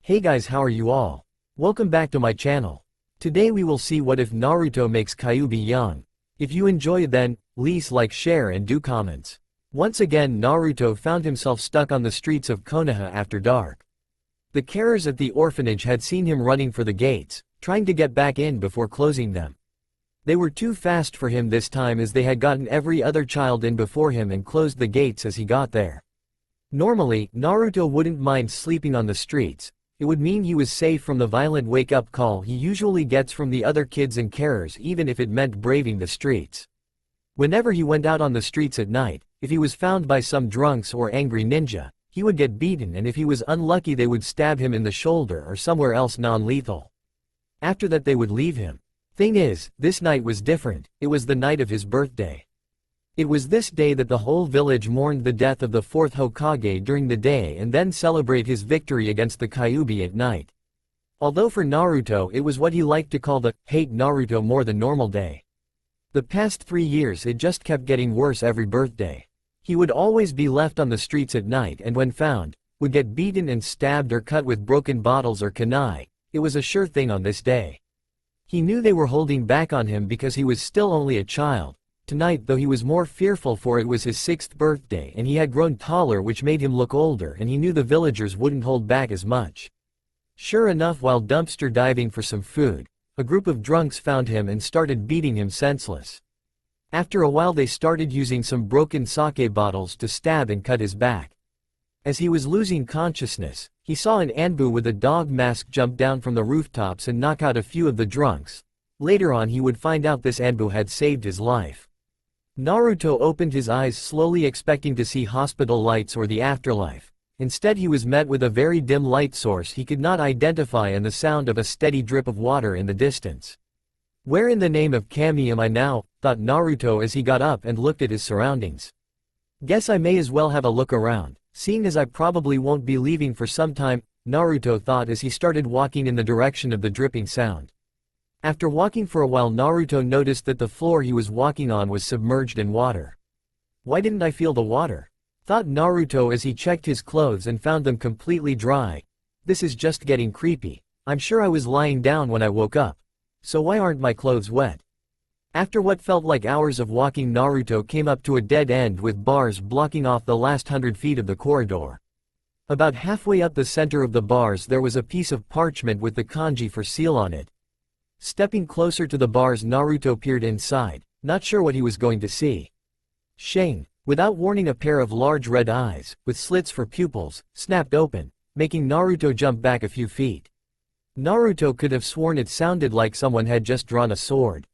Hey guys, how are you all? Welcome back to my channel. Today we will see what if Naruto makes Kyuubi young. If you enjoy it then, please like, share and do comments. Once again Naruto found himself stuck on the streets of Konoha after dark. The carers at the orphanage had seen him running for the gates, trying to get back in before closing them. They were too fast for him this time as they had gotten every other child in before him and closed the gates as he got there. Normally, Naruto wouldn't mind sleeping on the streets. It would mean he was safe from the violent wake-up call he usually gets from the other kids and carers, even if it meant braving the streets. Whenever he went out on the streets at night, if he was found by some drunks or angry ninja, he would get beaten, and if he was unlucky they would stab him in the shoulder or somewhere else non-lethal. After that they would leave him. Thing is, this night was different. It was the night of his birthday. It was this day that the whole village mourned the death of the fourth Hokage during the day and then celebrate his victory against the Kyuubi at night. Although for Naruto it was what he liked to call the hate Naruto more than normal day. The past 3 years it just kept getting worse every birthday. He would always be left on the streets at night and when found, would get beaten and stabbed or cut with broken bottles or kunai. It was a sure thing on this day. He knew they were holding back on him because he was still only a child. Tonight though he was more fearful, for it was his 6th birthday and he had grown taller, which made him look older, and he knew the villagers wouldn't hold back as much. Sure enough, while dumpster diving for some food, a group of drunks found him and started beating him senseless. After a while they started using some broken sake bottles to stab and cut his back. As he was losing consciousness, he saw an Anbu with a dog mask jump down from the rooftops and knock out a few of the drunks. Later on he would find out this Anbu had saved his life. Naruto opened his eyes slowly, expecting to see hospital lights or the afterlife. Instead he was met with a very dim light source he could not identify and the sound of a steady drip of water in the distance. Where in the name of Kami am I now, thought Naruto as he got up and looked at his surroundings. Guess I may as well have a look around, seeing as I probably won't be leaving for some time, Naruto thought as he started walking in the direction of the dripping sound. After walking for a while Naruto noticed that the floor he was walking on was submerged in water. Why didn't I feel the water? Thought Naruto as he checked his clothes and found them completely dry. This is just getting creepy. I'm sure I was lying down when I woke up. So why aren't my clothes wet? After what felt like hours of walking Naruto came up to a dead end with bars blocking off the last 100 feet of the corridor. About halfway up the center of the bars there was a piece of parchment with the kanji for seal on it. Stepping closer to the bars Naruto peered inside, not sure what he was going to see. Shang, without warning, a pair of large red eyes, with slits for pupils, snapped open, making Naruto jump back a few feet. Naruto could have sworn it sounded like someone had just drawn a sword.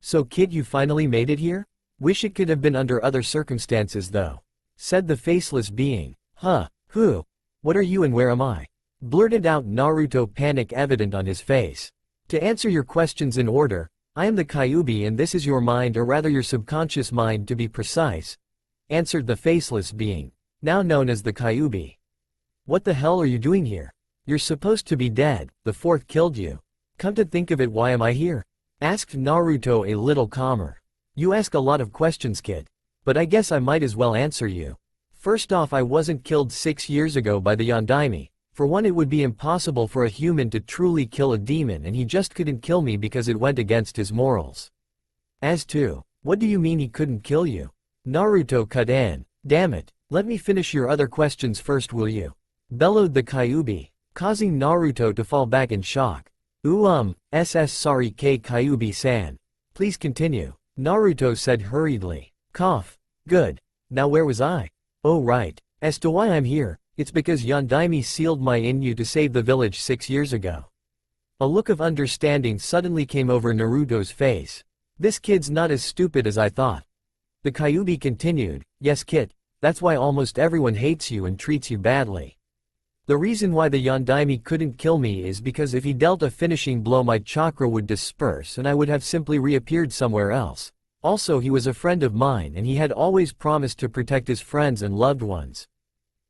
So kid, you finally made it here? Wish it could have been under other circumstances though, said the faceless being. Huh, who? What are you and where am I? Blurted out Naruto, panic evident on his face. To answer your questions in order, I am the Kyuubi and this is your mind, or rather your subconscious mind to be precise, answered the faceless being, now known as the Kyuubi. What the hell are you doing here? You're supposed to be dead, the fourth killed you. Come to think of it, why am I here? Asked Naruto a little calmer. You ask a lot of questions, kid. But I guess I might as well answer you. First off, I wasn't killed 6 years ago by the Yondaime. For one, it would be impossible for a human to truly kill a demon, and he just couldn't kill me because it went against his morals. As to, what do you mean he couldn't kill you? Naruto cut in. Damn it, let me finish your other questions first, will you? Bellowed the Kyuubi, causing Naruto to fall back in shock. Sorry Kyuubi-san. Please continue, Naruto said hurriedly. Cough. Good. Now where was I? Oh right. As to why I'm here, it's because Yondaime sealed my Inu to save the village 6 years ago. A look of understanding suddenly came over Naruto's face. This kid's not as stupid as I thought. The Kyuubi continued, yes kid, that's why almost everyone hates you and treats you badly. The reason why the Yondaime couldn't kill me is because if he dealt a finishing blow my chakra would disperse and I would have simply reappeared somewhere else. Also he was a friend of mine and he had always promised to protect his friends and loved ones.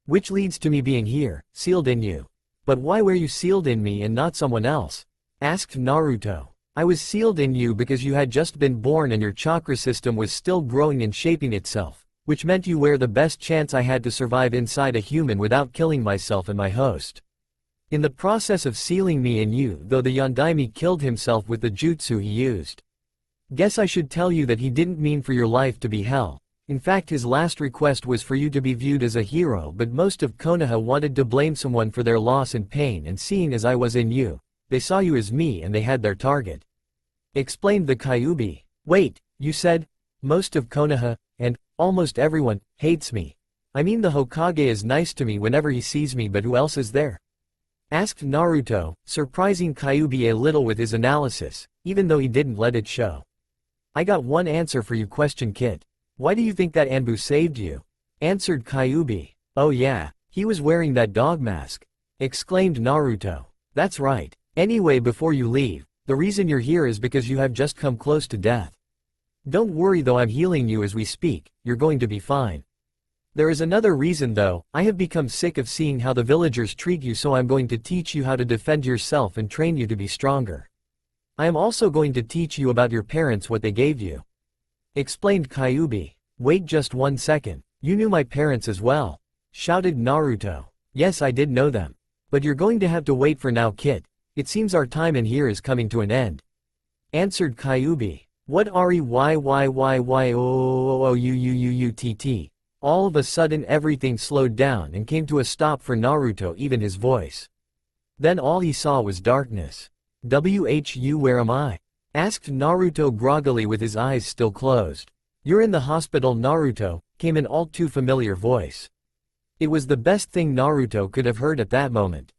Which leads to me being here, sealed in you. But why were you sealed in me and not someone else? Asked Naruto. I was sealed in you because you had just been born and your chakra system was still growing and shaping itself, which meant you were the best chance I had to survive inside a human without killing myself and my host. In the process of sealing me and you, though the Yondaime killed himself with the jutsu he used. Guess I should tell you that he didn't mean for your life to be hell. In fact, his last request was for you to be viewed as a hero, but most of Konoha wanted to blame someone for their loss and pain, and seeing as I was in you, they saw you as me and they had their target. Explained the Kyuubi. Wait, you said, most of Konoha, and almost everyone, hates me. I mean the Hokage is nice to me whenever he sees me, but who else is there? Asked Naruto, surprising Kyuubi a little with his analysis, even though he didn't let it show. I got one answer for you, kid. Why do you think that Anbu saved you? Answered Kyuubi. Oh yeah, he was wearing that dog mask. Exclaimed Naruto. That's right. Anyway, before you leave, the reason you're here is because you have just come close to death. Don't worry though, I'm healing you as we speak, you're going to be fine. There is another reason though, I have become sick of seeing how the villagers treat you, so I'm going to teach you how to defend yourself and train you to be stronger. I am also going to teach you about your parents, what they gave you. Explained Kyuubi. Wait just 1 second, you knew my parents as well? Shouted Naruto. Yes, I did know them. But you're going to have to wait for now, kid. It seems our time in here is coming to an end. Answered Kyuubi. What are you? Why you. All of a sudden everything slowed down and came to a stop for Naruto, even his voice. Then all he saw was darkness. Whu, where am I? Asked Naruto groggily with his eyes still closed. You're in the hospital, Naruto, came an all too familiar voice. It was the best thing Naruto could have heard at that moment.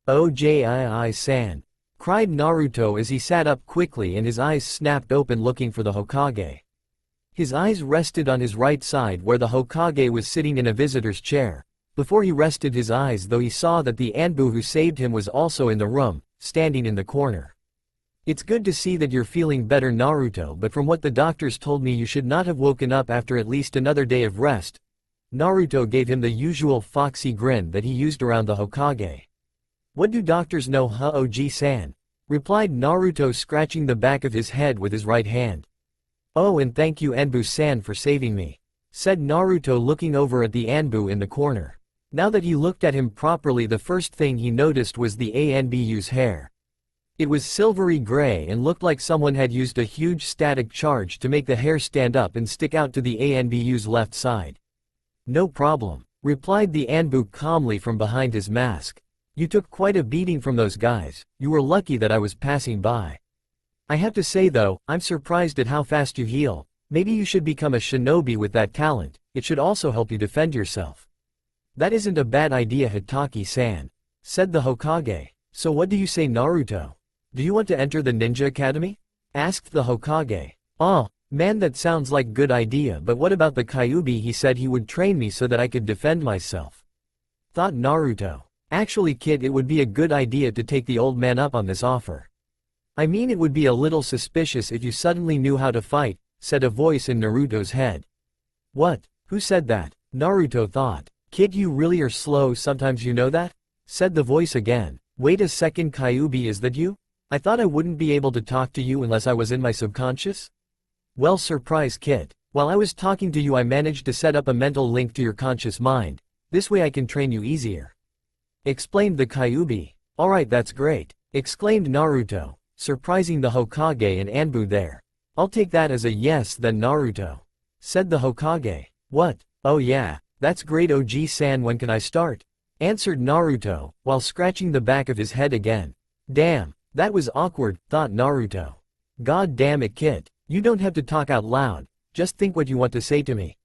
Ojii-san, cried Naruto as he sat up quickly and his eyes snapped open, looking for the Hokage. His eyes rested on his right side where the Hokage was sitting in a visitor's chair. Before he rested his eyes though, he saw that the Anbu who saved him was also in the room, standing in the corner. It's good to see that you're feeling better, Naruto, but from what the doctors told me you should not have woken up after at least another day of rest. Naruto gave him the usual foxy grin that he used around the Hokage. What do doctors know, huh, Oji-san? Replied Naruto, scratching the back of his head with his right hand. Oh, and thank you Anbu-san for saving me, said Naruto, looking over at the Anbu in the corner. Now that he looked at him properly, the first thing he noticed was the Anbu's hair. It was silvery gray and looked like someone had used a huge static charge to make the hair stand up and stick out to the Anbu's left side. No problem, replied the Anbu calmly from behind his mask. You took quite a beating from those guys, you were lucky that I was passing by. I have to say though, I'm surprised at how fast you heal. Maybe you should become a shinobi with that talent, it should also help you defend yourself. That isn't a bad idea, Hitaki-san, said the Hokage. So what do you say, Naruto? Do you want to enter the ninja academy? Asked the Hokage. Oh, man, that sounds like good idea, but what about the Kyuubi? He said he would train me so that I could defend myself. Thought Naruto. Actually, kid, it would be a good idea to take the old man up on this offer. I mean, it would be a little suspicious if you suddenly knew how to fight, said a voice in Naruto's head. What? Who said that? Naruto thought. Kid, you really are slow sometimes, you know that? Said the voice again. Wait a second, Kyuubi, is that you? I thought I wouldn't be able to talk to you unless I was in my subconscious? Well, surprise, kid. While I was talking to you, I managed to set up a mental link to your conscious mind. This way I can train you easier. Explained the Kyuubi. Alright, that's great, exclaimed Naruto, surprising the Hokage and Anbu there. I'll take that as a yes then, Naruto, said the Hokage. What? Oh yeah, that's great, Oji-san, when can I start? Answered Naruto, while scratching the back of his head again. Damn, that was awkward, thought Naruto. God damn it, kid, you don't have to talk out loud, just think what you want to say to me.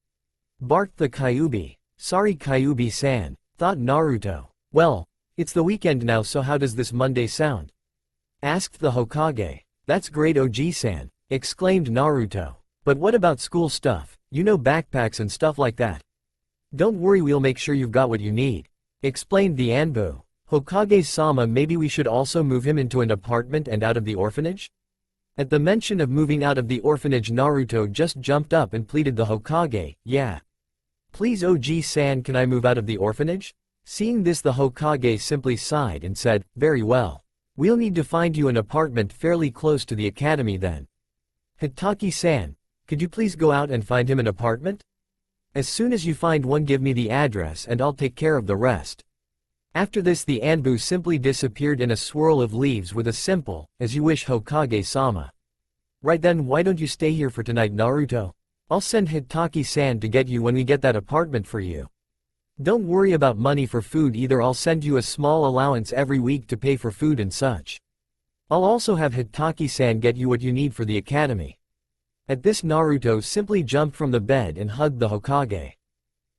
Barked the Kyuubi. Sorry, Kyuubi-san, thought Naruto. Well, it's the weekend now, so how does this Monday sound? Asked the Hokage. That's great, Oji-san, exclaimed Naruto. But what about school stuff, you know, backpacks and stuff like that? Don't worry, we'll make sure you've got what you need, explained the Anbu. Hokage-sama, maybe we should also move him into an apartment and out of the orphanage? At the mention of moving out of the orphanage, Naruto just jumped up and pleaded the Hokage. Yeah. Please, Oji-san, can I move out of the orphanage? Seeing this, the Hokage simply sighed and said, very well. We'll need to find you an apartment fairly close to the academy then. Hitaki-san, could you please go out and find him an apartment? As soon as you find one, give me the address and I'll take care of the rest. After this the Anbu simply disappeared in a swirl of leaves with a simple, "As you wish, Hokage-sama." Right then, why don't you stay here for tonight, Naruto? I'll send Hitaki-san to get you when we get that apartment for you. Don't worry about money for food either, I'll send you a small allowance every week to pay for food and such. I'll also have Hitaki-san get you what you need for the academy. At this Naruto simply jumped from the bed and hugged the Hokage.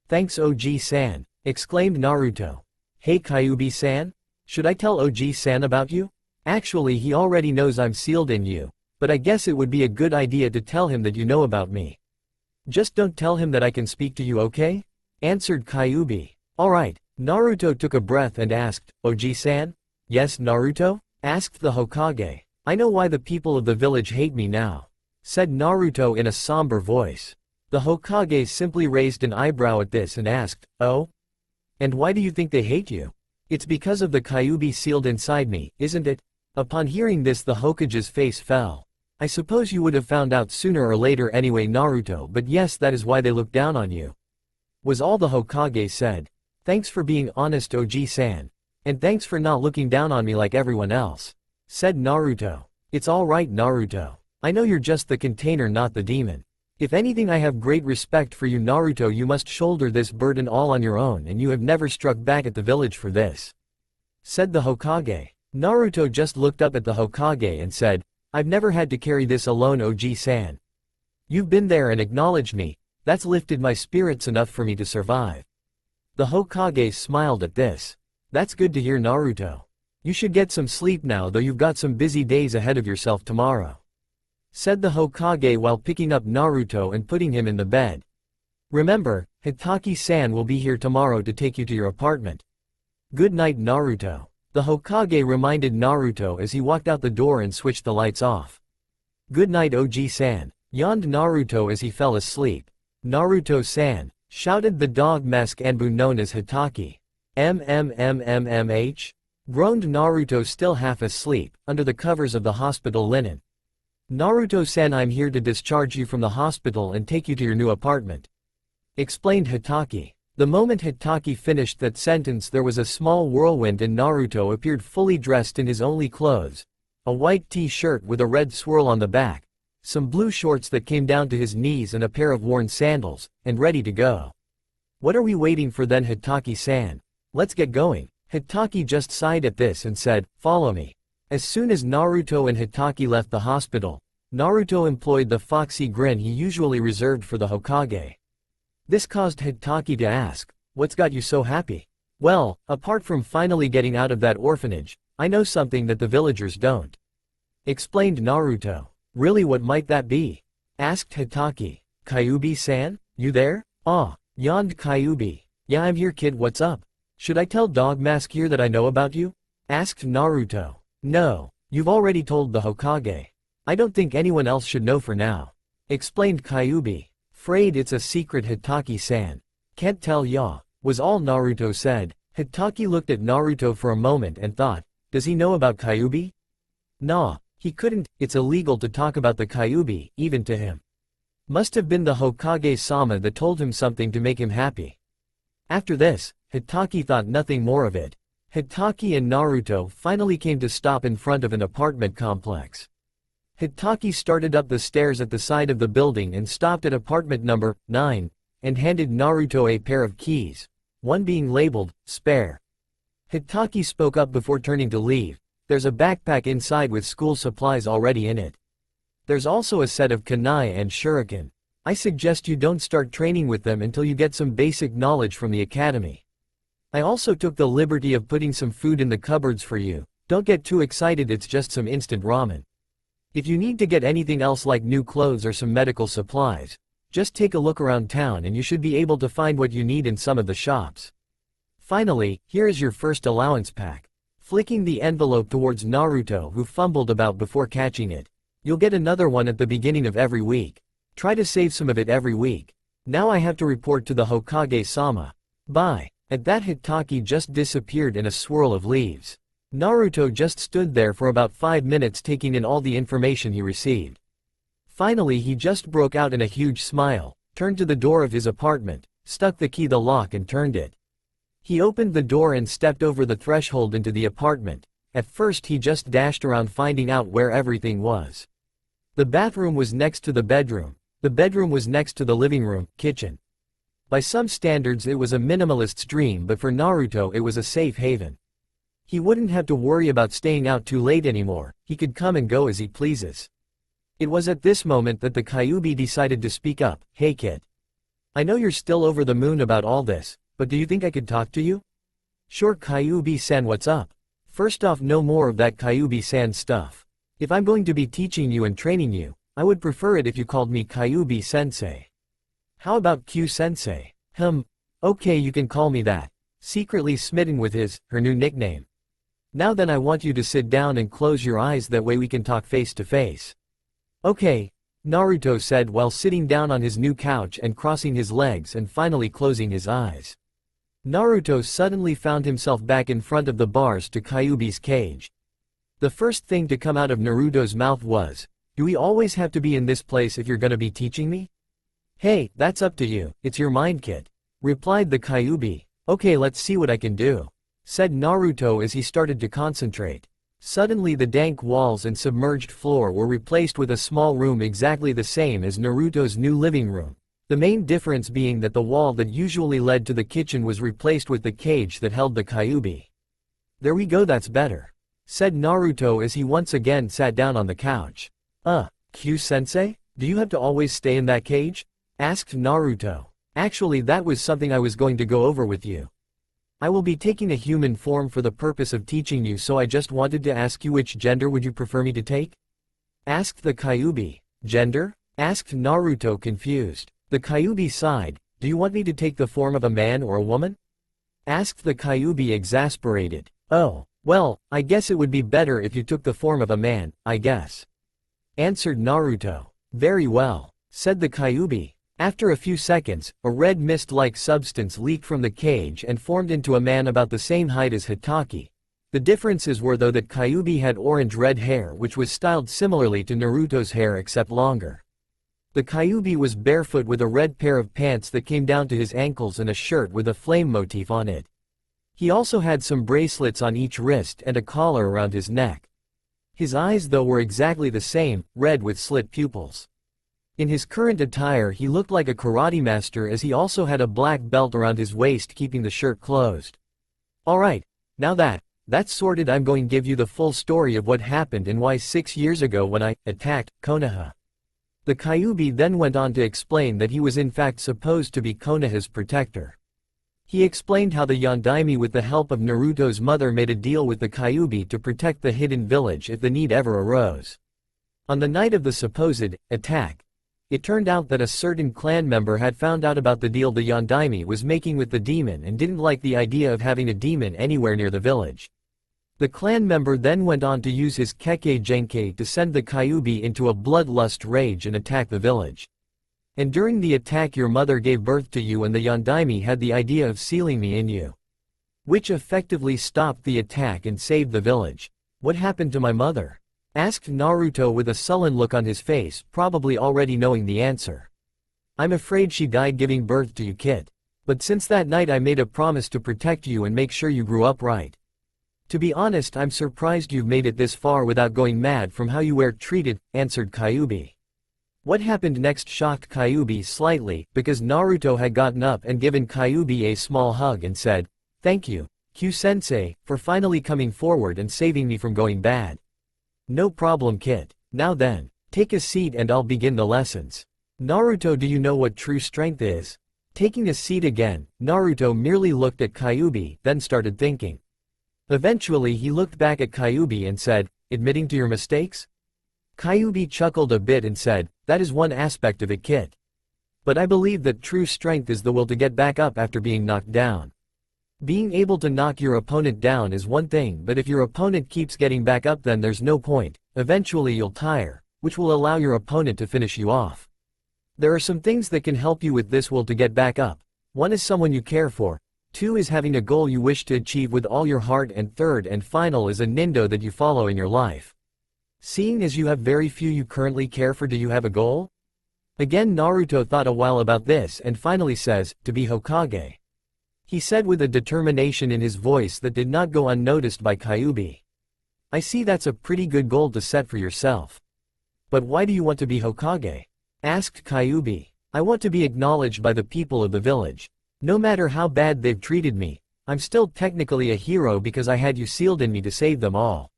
Thanks OG-san, exclaimed Naruto. Hey Kyuubi-san? Should I tell OG-san about you? Actually he already knows I'm sealed in you, but I guess it would be a good idea to tell him that you know about me. Just don't tell him that I can speak to you, okay? Answered Kyuubi. Alright, Naruto took a breath and asked, OG-san? Yes Naruto? Asked the Hokage. I know why the people of the village hate me now, said Naruto in a somber voice. The Hokage simply raised an eyebrow at this and asked, oh? And why do you think they hate you? It's because of the Kyuubi sealed inside me, isn't it? Upon hearing this the Hokage's face fell. I suppose you would have found out sooner or later anyway Naruto, but yes, that is why they look down on you, was all the Hokage said. Thanks for being honest OG-san. And thanks for not looking down on me like everyone else, said Naruto. It's alright Naruto. I know you're just the container, not the demon. If anything, I have great respect for you Naruto. You must shoulder this burden all on your own, and you have never struck back at the village for this, said the Hokage. Naruto just looked up at the Hokage and said, I've never had to carry this alone OG-san. You've been there and acknowledged me, that's lifted my spirits enough for me to survive. The Hokage smiled at this. That's good to hear Naruto. You should get some sleep now, though you've got some busy days ahead of yourself tomorrow, said the Hokage while picking up Naruto and putting him in the bed. Remember, Hitaki-san will be here tomorrow to take you to your apartment. Good night Naruto. The Hokage reminded Naruto as he walked out the door and switched the lights off. Good night OG-san, yawned Naruto as he fell asleep. Naruto-san, shouted the dog-mask Anbu known as Hitaki. MMMMMH? Groaned Naruto, still half asleep, under the covers of the hospital linen. Naruto-san, I'm here to discharge you from the hospital and take you to your new apartment, explained Hitaki. The moment Hitaki finished that sentence there was a small whirlwind and Naruto appeared fully dressed in his only clothes, a white t-shirt with a red swirl on the back, some blue shorts that came down to his knees and a pair of worn sandals, and ready to go. What are we waiting for then Hitaki-san? Let's get going. Hitaki just sighed at this and said, follow me. As soon as Naruto and Hitaki left the hospital, Naruto employed the foxy grin he usually reserved for the Hokage. This caused Hitaki to ask, what's got you so happy? Well, apart from finally getting out of that orphanage, I know something that the villagers don't, explained Naruto. Really, what might that be? Asked Hitaki. Kyuubi-san, you there? Ah, yawned Kyuubi. Yeah, I'm here kid, what's up? Should I tell Dog Mask here that I know about you? Asked Naruto. No, you've already told the Hokage. I don't think anyone else should know for now, explained Kyuubi. Afraid it's a secret Hitaki-san. Can't tell ya, was all Naruto said. Hitaki looked at Naruto for a moment and thought, does he know about Kyuubi? Nah, he couldn't, it's illegal to talk about the Kyuubi, even to him. Must have been the Hokage-sama that told him something to make him happy. After this, Hitaki thought nothing more of it. Hitaki and Naruto finally came to stop in front of an apartment complex. Hitaki started up the stairs at the side of the building and stopped at apartment number 9, and handed Naruto a pair of keys, one being labeled, spare. Hitaki spoke up before turning to leave. There's a backpack inside with school supplies already in it. There's also a set of kunai and shuriken. I suggest you don't start training with them until you get some basic knowledge from the academy. I also took the liberty of putting some food in the cupboards for you. Don't get too excited, it's just some instant ramen. If you need to get anything else like new clothes or some medical supplies, just take a look around town and you should be able to find what you need in some of the shops. Finally, here is your first allowance pack. Flicking the envelope towards Naruto, who fumbled about before catching it. You'll get another one at the beginning of every week. Try to save some of it every week. Now I have to report to the Hokage-sama. Bye. At that, Hitaki just disappeared in a swirl of leaves. Naruto just stood there for about 5 minutes taking in all the information he received. Finally he just broke out in a huge smile, turned to the door of his apartment, stuck the key in the lock and turned it. He opened the door and stepped over the threshold into the apartment. At first he just dashed around finding out where everything was. The bathroom was next to the bedroom. The bedroom was next to the living room, kitchen. By some standards it was a minimalist's dream, but for Naruto it was a safe haven. He wouldn't have to worry about staying out too late anymore, he could come and go as he pleases. It was at this moment that the Kyuubi decided to speak up. Hey kid. I know you're still over the moon about all this, but do you think I could talk to you? Sure Kyuubi-san, what's up? First off, no more of that Kyuubi-san stuff. If I'm going to be teaching you and training you, I would prefer it if you called me Kyuubi-sensei. How about Q-sensei? Okay, you can call me that. Secretly smitten with her new nickname. Now then, I want you to sit down and close your eyes, that way we can talk face to face. Okay, Naruto said while sitting down on his new couch and crossing his legs and finally closing his eyes. Naruto suddenly found himself back in front of the bars to Kyuubi's cage. The first thing to come out of Naruto's mouth was, "Do we always have to be in this place if you're gonna be teaching me?" "Hey, that's up to you, it's your mind, kid," replied the Kyuubi. "Okay, let's see what I can do," said Naruto as he started to concentrate. Suddenly the dank walls and submerged floor were replaced with a small room exactly the same as Naruto's new living room. The main difference being that the wall that usually led to the kitchen was replaced with the cage that held the Kyuubi. "There we go, that's better," said Naruto as he once again sat down on the couch. Q-sensei? Do you have to always stay in that cage?" asked Naruto. "Actually, that was something I was going to go over with you. I will be taking a human form for the purpose of teaching you, so I just wanted to ask you, which gender would you prefer me to take?" asked the Kyuubi. "Gender?" asked Naruto, confused. The Kyuubi sighed. "Do you want me to take the form of a man or a woman?" asked the Kyuubi, exasperated. "Oh, well, I guess it would be better if you took the form of a man, I guess," answered Naruto. "Very well," said the Kyuubi. After a few seconds, a red mist-like substance leaked from the cage and formed into a man about the same height as Hitaki. The differences were, though, that Kyuubi had orange-red hair, which was styled similarly to Naruto's hair except longer. The Kyuubi was barefoot with a red pair of pants that came down to his ankles and a shirt with a flame motif on it. He also had some bracelets on each wrist and a collar around his neck. His eyes, though, were exactly the same, red with slit pupils. In his current attire he looked like a karate master, as he also had a black belt around his waist keeping the shirt closed. "Alright, now that's sorted, I'm going to give you the full story of what happened and why 6 years ago when I attacked Konoha." The Kyuubi then went on to explain that he was in fact supposed to be Konoha's protector. He explained how the Yondaime, with the help of Naruto's mother, made a deal with the Kyuubi to protect the hidden village if the need ever arose. On the night of the supposed attack, it turned out that a certain clan member had found out about the deal the Yondaime was making with the demon and didn't like the idea of having a demon anywhere near the village. The clan member then went on to use his Kekkei Genkai to send the Kyuubi into a bloodlust rage and attack the village. "And during the attack your mother gave birth to you, and the Yondaime had the idea of sealing me in you, which effectively stopped the attack and saved the village." "What happened to my mother?" asked Naruto with a sullen look on his face, probably already knowing the answer. "I'm afraid she died giving birth to you, kid. But since that night I made a promise to protect you and make sure you grew up right. To be honest, I'm surprised you've made it this far without going mad from how you were treated," answered Kyuubi. What happened next shocked Kyuubi slightly, because Naruto had gotten up and given Kyuubi a small hug and said, "Thank you, Q-sensei, for finally coming forward and saving me from going bad." "No problem, kid. Now then, take a seat and I'll begin the lessons." "Naruto, do you know what true strength is?" Taking a seat again, Naruto merely looked at Kyuubi, then started thinking. Eventually he looked back at Kyuubi and said, "Admitting to your mistakes?" Kyuubi chuckled a bit and said, "That is one aspect of it, kid. But I believe that true strength is the will to get back up after being knocked down. Being able to knock your opponent down is one thing, but if your opponent keeps getting back up, then there's no point. Eventually you'll tire, which will allow your opponent to finish you off. There are some things that can help you with this will to get back up. One is someone you care for. 2 is having a goal you wish to achieve with all your heart, and 3rd and final is a nindo that you follow in your life. Seeing as you have very few you currently care for, do you have a goal?" Again Naruto thought a while about this and finally says, "To be Hokage." he said with a determination in his voice that did not go unnoticed by Kyuubi. I see that's a pretty good goal to set for yourself. But why do you want to be Hokage? Asked Kyuubi. I want to be acknowledged by the people of the village. No matter how bad they've treated me, I'm still technically a hero because I had you sealed in me to save them all.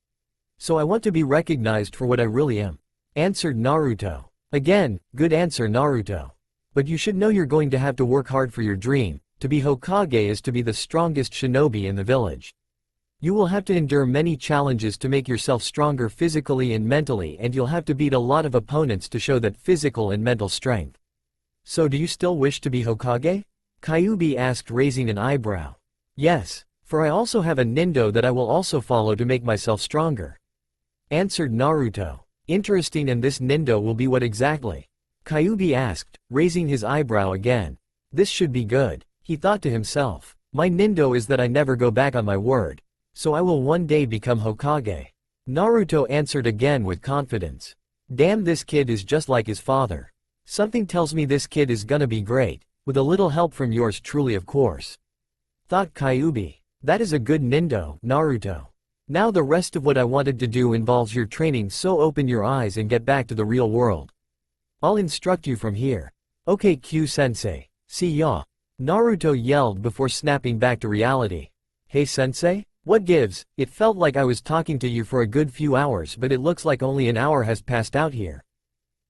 So I want to be recognized for what I really am. Answered Naruto. Again, good answer Naruto. But you should know you're going to have to work hard for your dream. To be Hokage is to be the strongest shinobi in the village. You will have to endure many challenges to make yourself stronger physically and mentally, and you'll have to beat a lot of opponents to show that physical and mental strength. So do you still wish to be Hokage? Kyuubi asked, raising an eyebrow. Yes, for I also have a nindo that I will also follow to make myself stronger. Answered Naruto. Interesting, and this nindo will be what exactly? Kyuubi asked, raising his eyebrow again. This should be good, he thought to himself. My nindo is that I never go back on my word. So I will one day become Hokage. Naruto answered again with confidence. Damn, this kid is just like his father. Something tells me this kid is gonna be great, with a little help from yours truly, of course. Thought Kyuubi. That is a good nindo, Naruto. Now the rest of what I wanted to do involves your training, so open your eyes and get back to the real world. I'll instruct you from here. Okay Q-sensei, see ya. Naruto yelled before snapping back to reality. Hey sensei? What gives? It felt like I was talking to you for a good few hours, but it looks like only an hour has passed out here.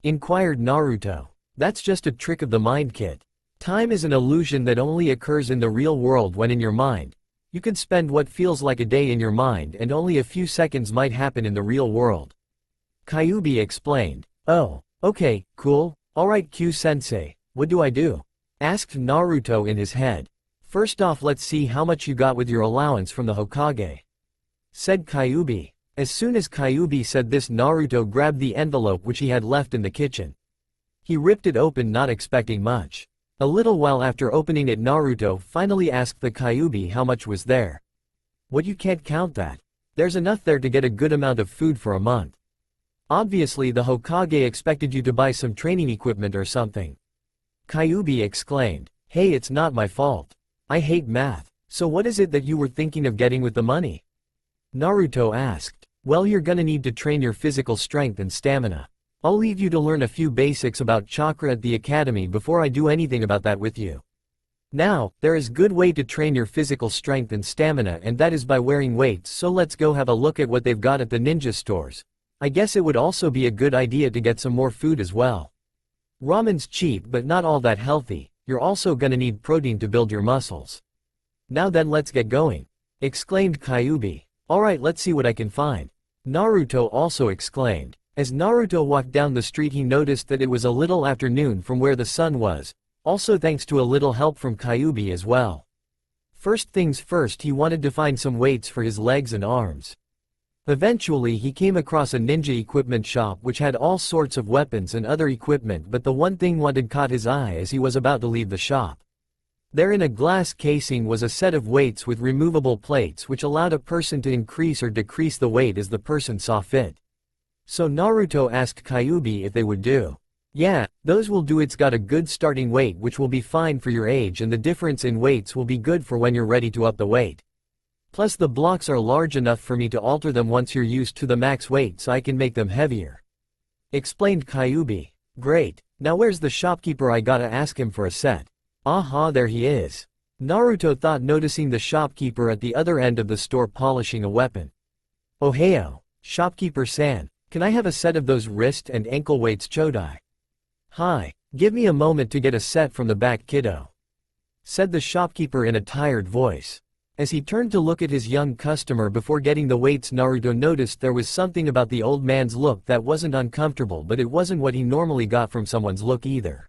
Inquired Naruto. That's just a trick of the mind, kid. Time is an illusion that only occurs in the real world when in your mind. You can spend what feels like a day in your mind and only a few seconds might happen in the real world. Kyuubi explained. Oh, okay, cool, alright Q-sensei, what do I do? Asked Naruto in his head. First off, let's see how much you got with your allowance from the Hokage. Said Kyuubi. As soon as Kyuubi said this, Naruto grabbed the envelope which he had left in the kitchen. He ripped it open, not expecting much. A little while after opening it, Naruto finally asked the Kyuubi how much was there. What, you can't count that? There's enough there to get a good amount of food for a month. Obviously the Hokage expected you to buy some training equipment or something. Kyuubi exclaimed. Hey, it's not my fault. I hate math. So what is it that you were thinking of getting with the money? Naruto asked. Well, you're gonna need to train your physical strength and stamina. I'll leave you to learn a few basics about chakra at the academy before I do anything about that with you. Now, there is good way to train your physical strength and stamina, and that is by wearing weights, so let's go have a look at what they've got at the ninja stores. I guess it would also be a good idea to get some more food as well. Ramen's cheap but not all that healthy. You're also gonna need protein to build your muscles. Now then, let's get going. Exclaimed Kyuubi. Alright, let's see what I can find. Naruto also exclaimed. As Naruto walked down the street, he noticed that it was a little afternoon from where the sun was, also thanks to a little help from Kyuubi as well. First things first, he wanted to find some weights for his legs and arms. Eventually he came across a ninja equipment shop which had all sorts of weapons and other equipment, but the one thing wanted caught his eye as he was about to leave the shop. There in a glass casing was a set of weights with removable plates which allowed a person to increase or decrease the weight as the person saw fit. So Naruto asked Kyuubi if they would do. Yeah, those will do. It's got a good starting weight which will be fine for your age, and the difference in weights will be good for when you're ready to up the weight. Plus the blocks are large enough for me to alter them once you're used to the max weight, so I can make them heavier. Explained Kyuubi. Great, now where's the shopkeeper? I gotta ask him for a set. Aha, there he is. Naruto thought, noticing the shopkeeper at the other end of the store polishing a weapon. Ohio, shopkeeper-san, can I have a set of those wrist and ankle weights chodai? Hi, give me a moment to get a set from the back, kiddo. Said the shopkeeper in a tired voice. As he turned to look at his young customer before getting the weights, Naruto noticed there was something about the old man's look that wasn't uncomfortable, but it wasn't what he normally got from someone's look either.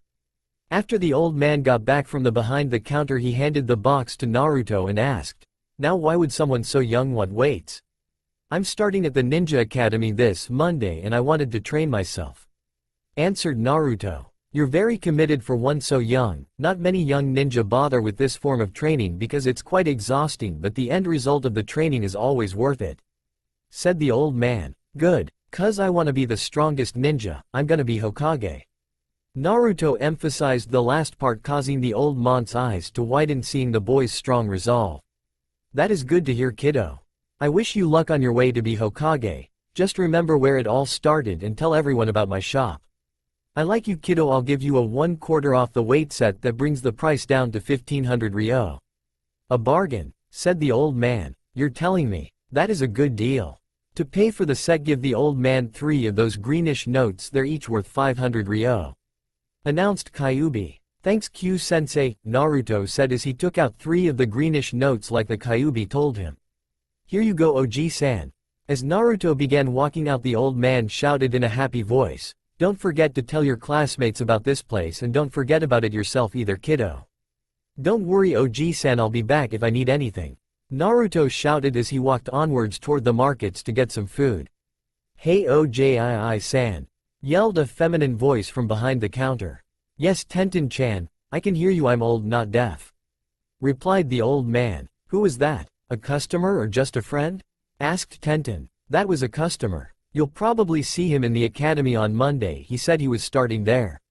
After the old man got back from behind the counter, he handed the box to Naruto and asked, "Now why would someone so young want weights?" "I'm starting at the Ninja Academy this Monday and I wanted to train myself," answered Naruto. "You're very committed for one so young. Not many young ninja bother with this form of training because it's quite exhausting, but the end result of the training is always worth it," said the old man. "Good, 'cause I wanna be the strongest ninja. I'm gonna be Hokage," Naruto emphasized the last part, causing the old mont's eyes to widen, seeing the boy's strong resolve. That is good to hear, kiddo. I wish you luck on your way to be Hokage. Just remember where it all started and tell everyone about my shop. I like you, kiddo. I'll give you a 1/4 off the weight set that brings the price down to 1500 ryo. A bargain, said the old man. You're telling me, that is a good deal. To pay for the set, give the old man 3 of those greenish notes, they're each worth 500 ryo. Announced Kyuubi. Thanks Q-sensei, Naruto said as he took out 3 of the greenish notes like the Kyuubi told him. Here you go, Oji-san. As Naruto began walking out, the old man shouted in a happy voice, don't forget to tell your classmates about this place, and don't forget about it yourself either, kiddo. Don't worry, Oji-san, I'll be back if I need anything. Naruto shouted as he walked onwards toward the markets to get some food. Hey Oji-san, yelled a feminine voice from behind the counter. Yes, Tenten-chan, I can hear you, I'm old not deaf. Replied the old man. Who was that, a customer or just a friend? Asked Tenten. That was a customer. You'll probably see him in the academy on Monday, he said he was starting there.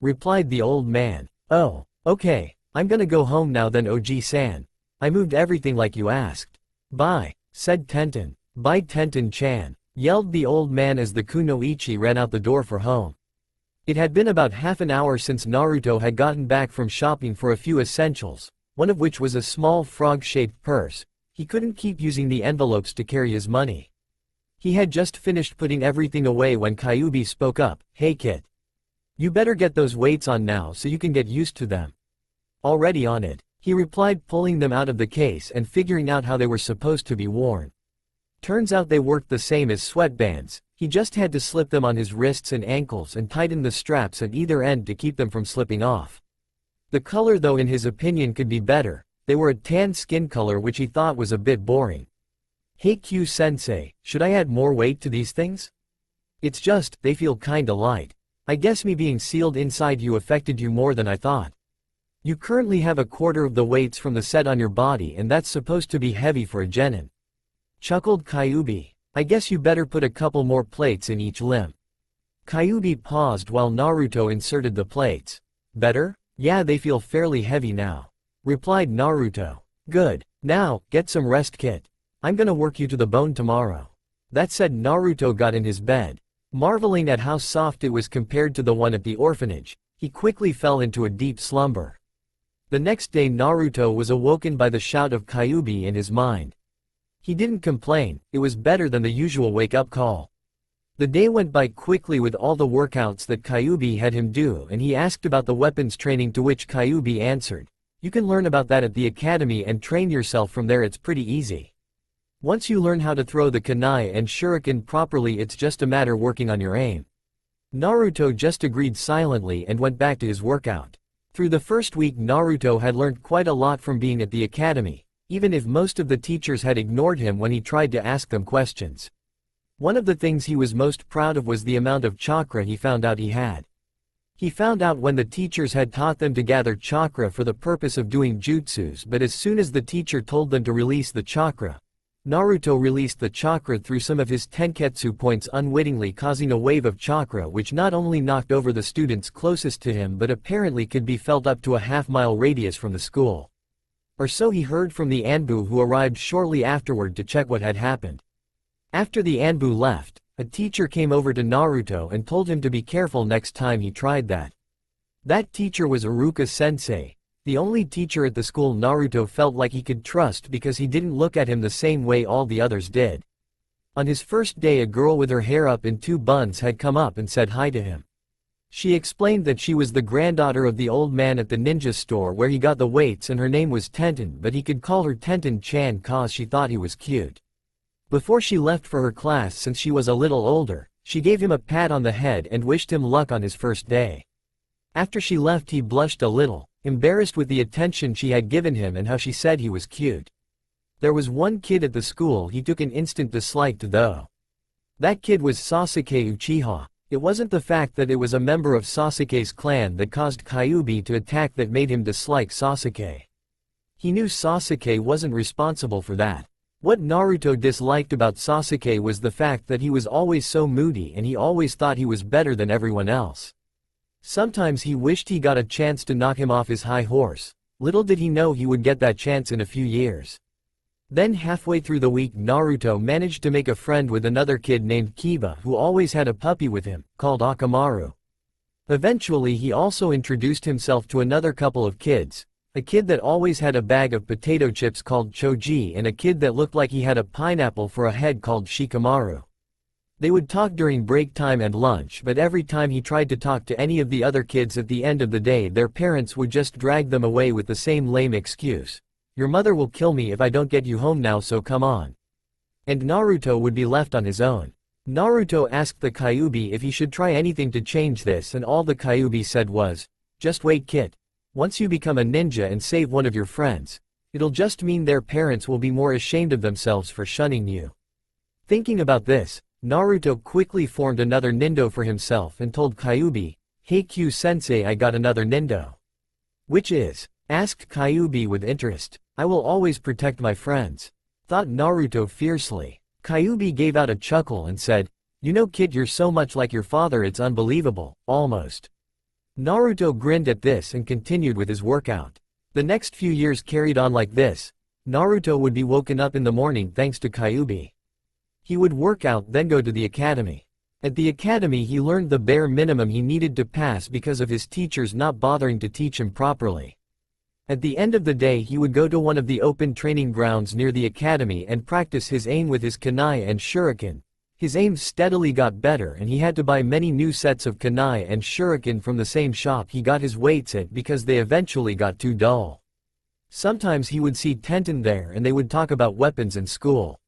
Replied the old man. Oh, okay, I'm gonna go home now then, Oji-san. I moved everything like you asked. Bye, said Tenten. Bye Tenten-chan, yelled the old man as the kunoichi ran out the door for home. It had been about half an hour since Naruto had gotten back from shopping for a few essentials, one of which was a small frog-shaped purse. He couldn't keep using the envelopes to carry his money. He had just finished putting everything away when Kyuubi spoke up. Hey kid. You better get those weights on now so you can get used to them. Already on it, he replied, pulling them out of the case and figuring out how they were supposed to be worn. Turns out they worked the same as sweatbands. He just had to slip them on his wrists and ankles and tighten the straps at either end to keep them from slipping off. The color, though, in his opinion could be better. They were a tan skin color, which he thought was a bit boring. Hey Q-sensei, should I add more weight to these things? It's just, they feel kinda light. I guess me being sealed inside you affected you more than I thought. You currently have 1/4 of the weights from the set on your body, and that's supposed to be heavy for a genin. Chuckled Kyuubi. I guess you better put a couple more plates in each limb. Kyuubi paused while Naruto inserted the plates. Better? Yeah, they feel fairly heavy now. Replied Naruto. Good. Now, get some rest, kid. I'm gonna work you to the bone tomorrow. That said, Naruto got in his bed. Marveling at how soft it was compared to the one at the orphanage, he quickly fell into a deep slumber. The next day Naruto was awoken by the shout of Kyuubi in his mind. He didn't complain, it was better than the usual wake-up call. The day went by quickly with all the workouts that Kyuubi had him do, and he asked about the weapons training, to which Kyuubi answered, you can learn about that at the academy and train yourself from there, it's pretty easy. Once you learn how to throw the kunai and shuriken properly, it's just a matter working on your aim. Naruto just agreed silently and went back to his workout. Through the first week Naruto had learned quite a lot from being at the academy, even if most of the teachers had ignored him when he tried to ask them questions. One of the things he was most proud of was the amount of chakra he found out he had. He found out when the teachers had taught them to gather chakra for the purpose of doing jutsus, but as soon as the teacher told them to release the chakra, Naruto released the chakra through some of his tenketsu points unwittingly, causing a wave of chakra which not only knocked over the students closest to him but apparently could be felt up to a half-mile radius from the school. Or so he heard from the Anbu, who arrived shortly afterward to check what had happened. After the Anbu left, a teacher came over to Naruto and told him to be careful next time he tried that. That teacher was Iruka-sensei, the only teacher at the school Naruto felt like he could trust because he didn't look at him the same way all the others did. On his first day, a girl with her hair up in 2 buns had come up and said hi to him. She explained that she was the granddaughter of the old man at the ninja store where he got the weights, and her name was Tenten, but he could call her Tenten-chan cause she thought he was cute. Before she left for her class, since she was a little older, she gave him a pat on the head and wished him luck on his first day. After she left, he blushed a little, embarrassed with the attention she had given him and how she said he was cute. There was one kid at the school he took an instant dislike to, though. That kid was Sasuke Uchiha. It wasn't the fact that it was a member of Sasuke's clan that caused Kyuubi to attack that made him dislike Sasuke. He knew Sasuke wasn't responsible for that. What Naruto disliked about Sasuke was the fact that he was always so moody and he always thought he was better than everyone else. Sometimes he wished he got a chance to knock him off his high horse. Little did he know he would get that chance in a few years. Then halfway through the week Naruto managed to make a friend with another kid named Kiba who always had a puppy with him, called Akamaru. Eventually he also introduced himself to another couple of kids, a kid that always had a bag of potato chips called Choji and a kid that looked like he had a pineapple for a head called Shikamaru. They would talk during break time and lunch, but every time he tried to talk to any of the other kids at the end of the day their parents would just drag them away with the same lame excuse. Your mother will kill me if I don't get you home now, so come on. And Naruto would be left on his own. Naruto asked the Kyuubi if he should try anything to change this and all the Kyuubi said was, just wait kid. Once you become a ninja and save one of your friends, it'll just mean their parents will be more ashamed of themselves for shunning you. Thinking about this, Naruto quickly formed another nindo for himself and told Kyuubi, hey Q-sensei, I got another nindo. Which is? Asked Kyuubi with interest. I will always protect my friends, thought Naruto fiercely. Kyuubi gave out a chuckle and said, you know kid, you're so much like your father it's unbelievable, almost. Naruto grinned at this and continued with his workout. The next few years carried on like this. Naruto would be woken up in the morning thanks to Kyuubi. He would work out then go to the academy. At the academy he learned the bare minimum he needed to pass because of his teachers not bothering to teach him properly. At the end of the day he would go to one of the open training grounds near the academy and practice his aim with his kunai and shuriken. His aim steadily got better and he had to buy many new sets of kunai and shuriken from the same shop he got his weights at because they eventually got too dull. Sometimes he would see Tenten there and they would talk about weapons in school.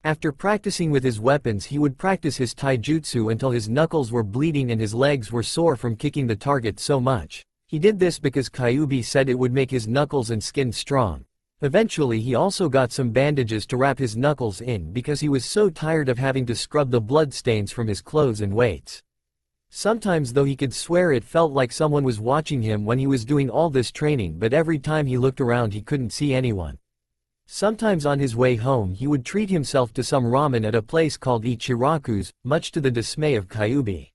After practicing with his weapons he would practice his taijutsu until his knuckles were bleeding and his legs were sore from kicking the target so much. He did this because Kyuubi said it would make his knuckles and skin strong. Eventually he also got some bandages to wrap his knuckles in because he was so tired of having to scrub the blood stains from his clothes and weights. Sometimes though he could swear it felt like someone was watching him when he was doing all this training, but every time he looked around he couldn't see anyone. Sometimes on his way home he would treat himself to some ramen at a place called Ichiraku's, much to the dismay of Kyuubi.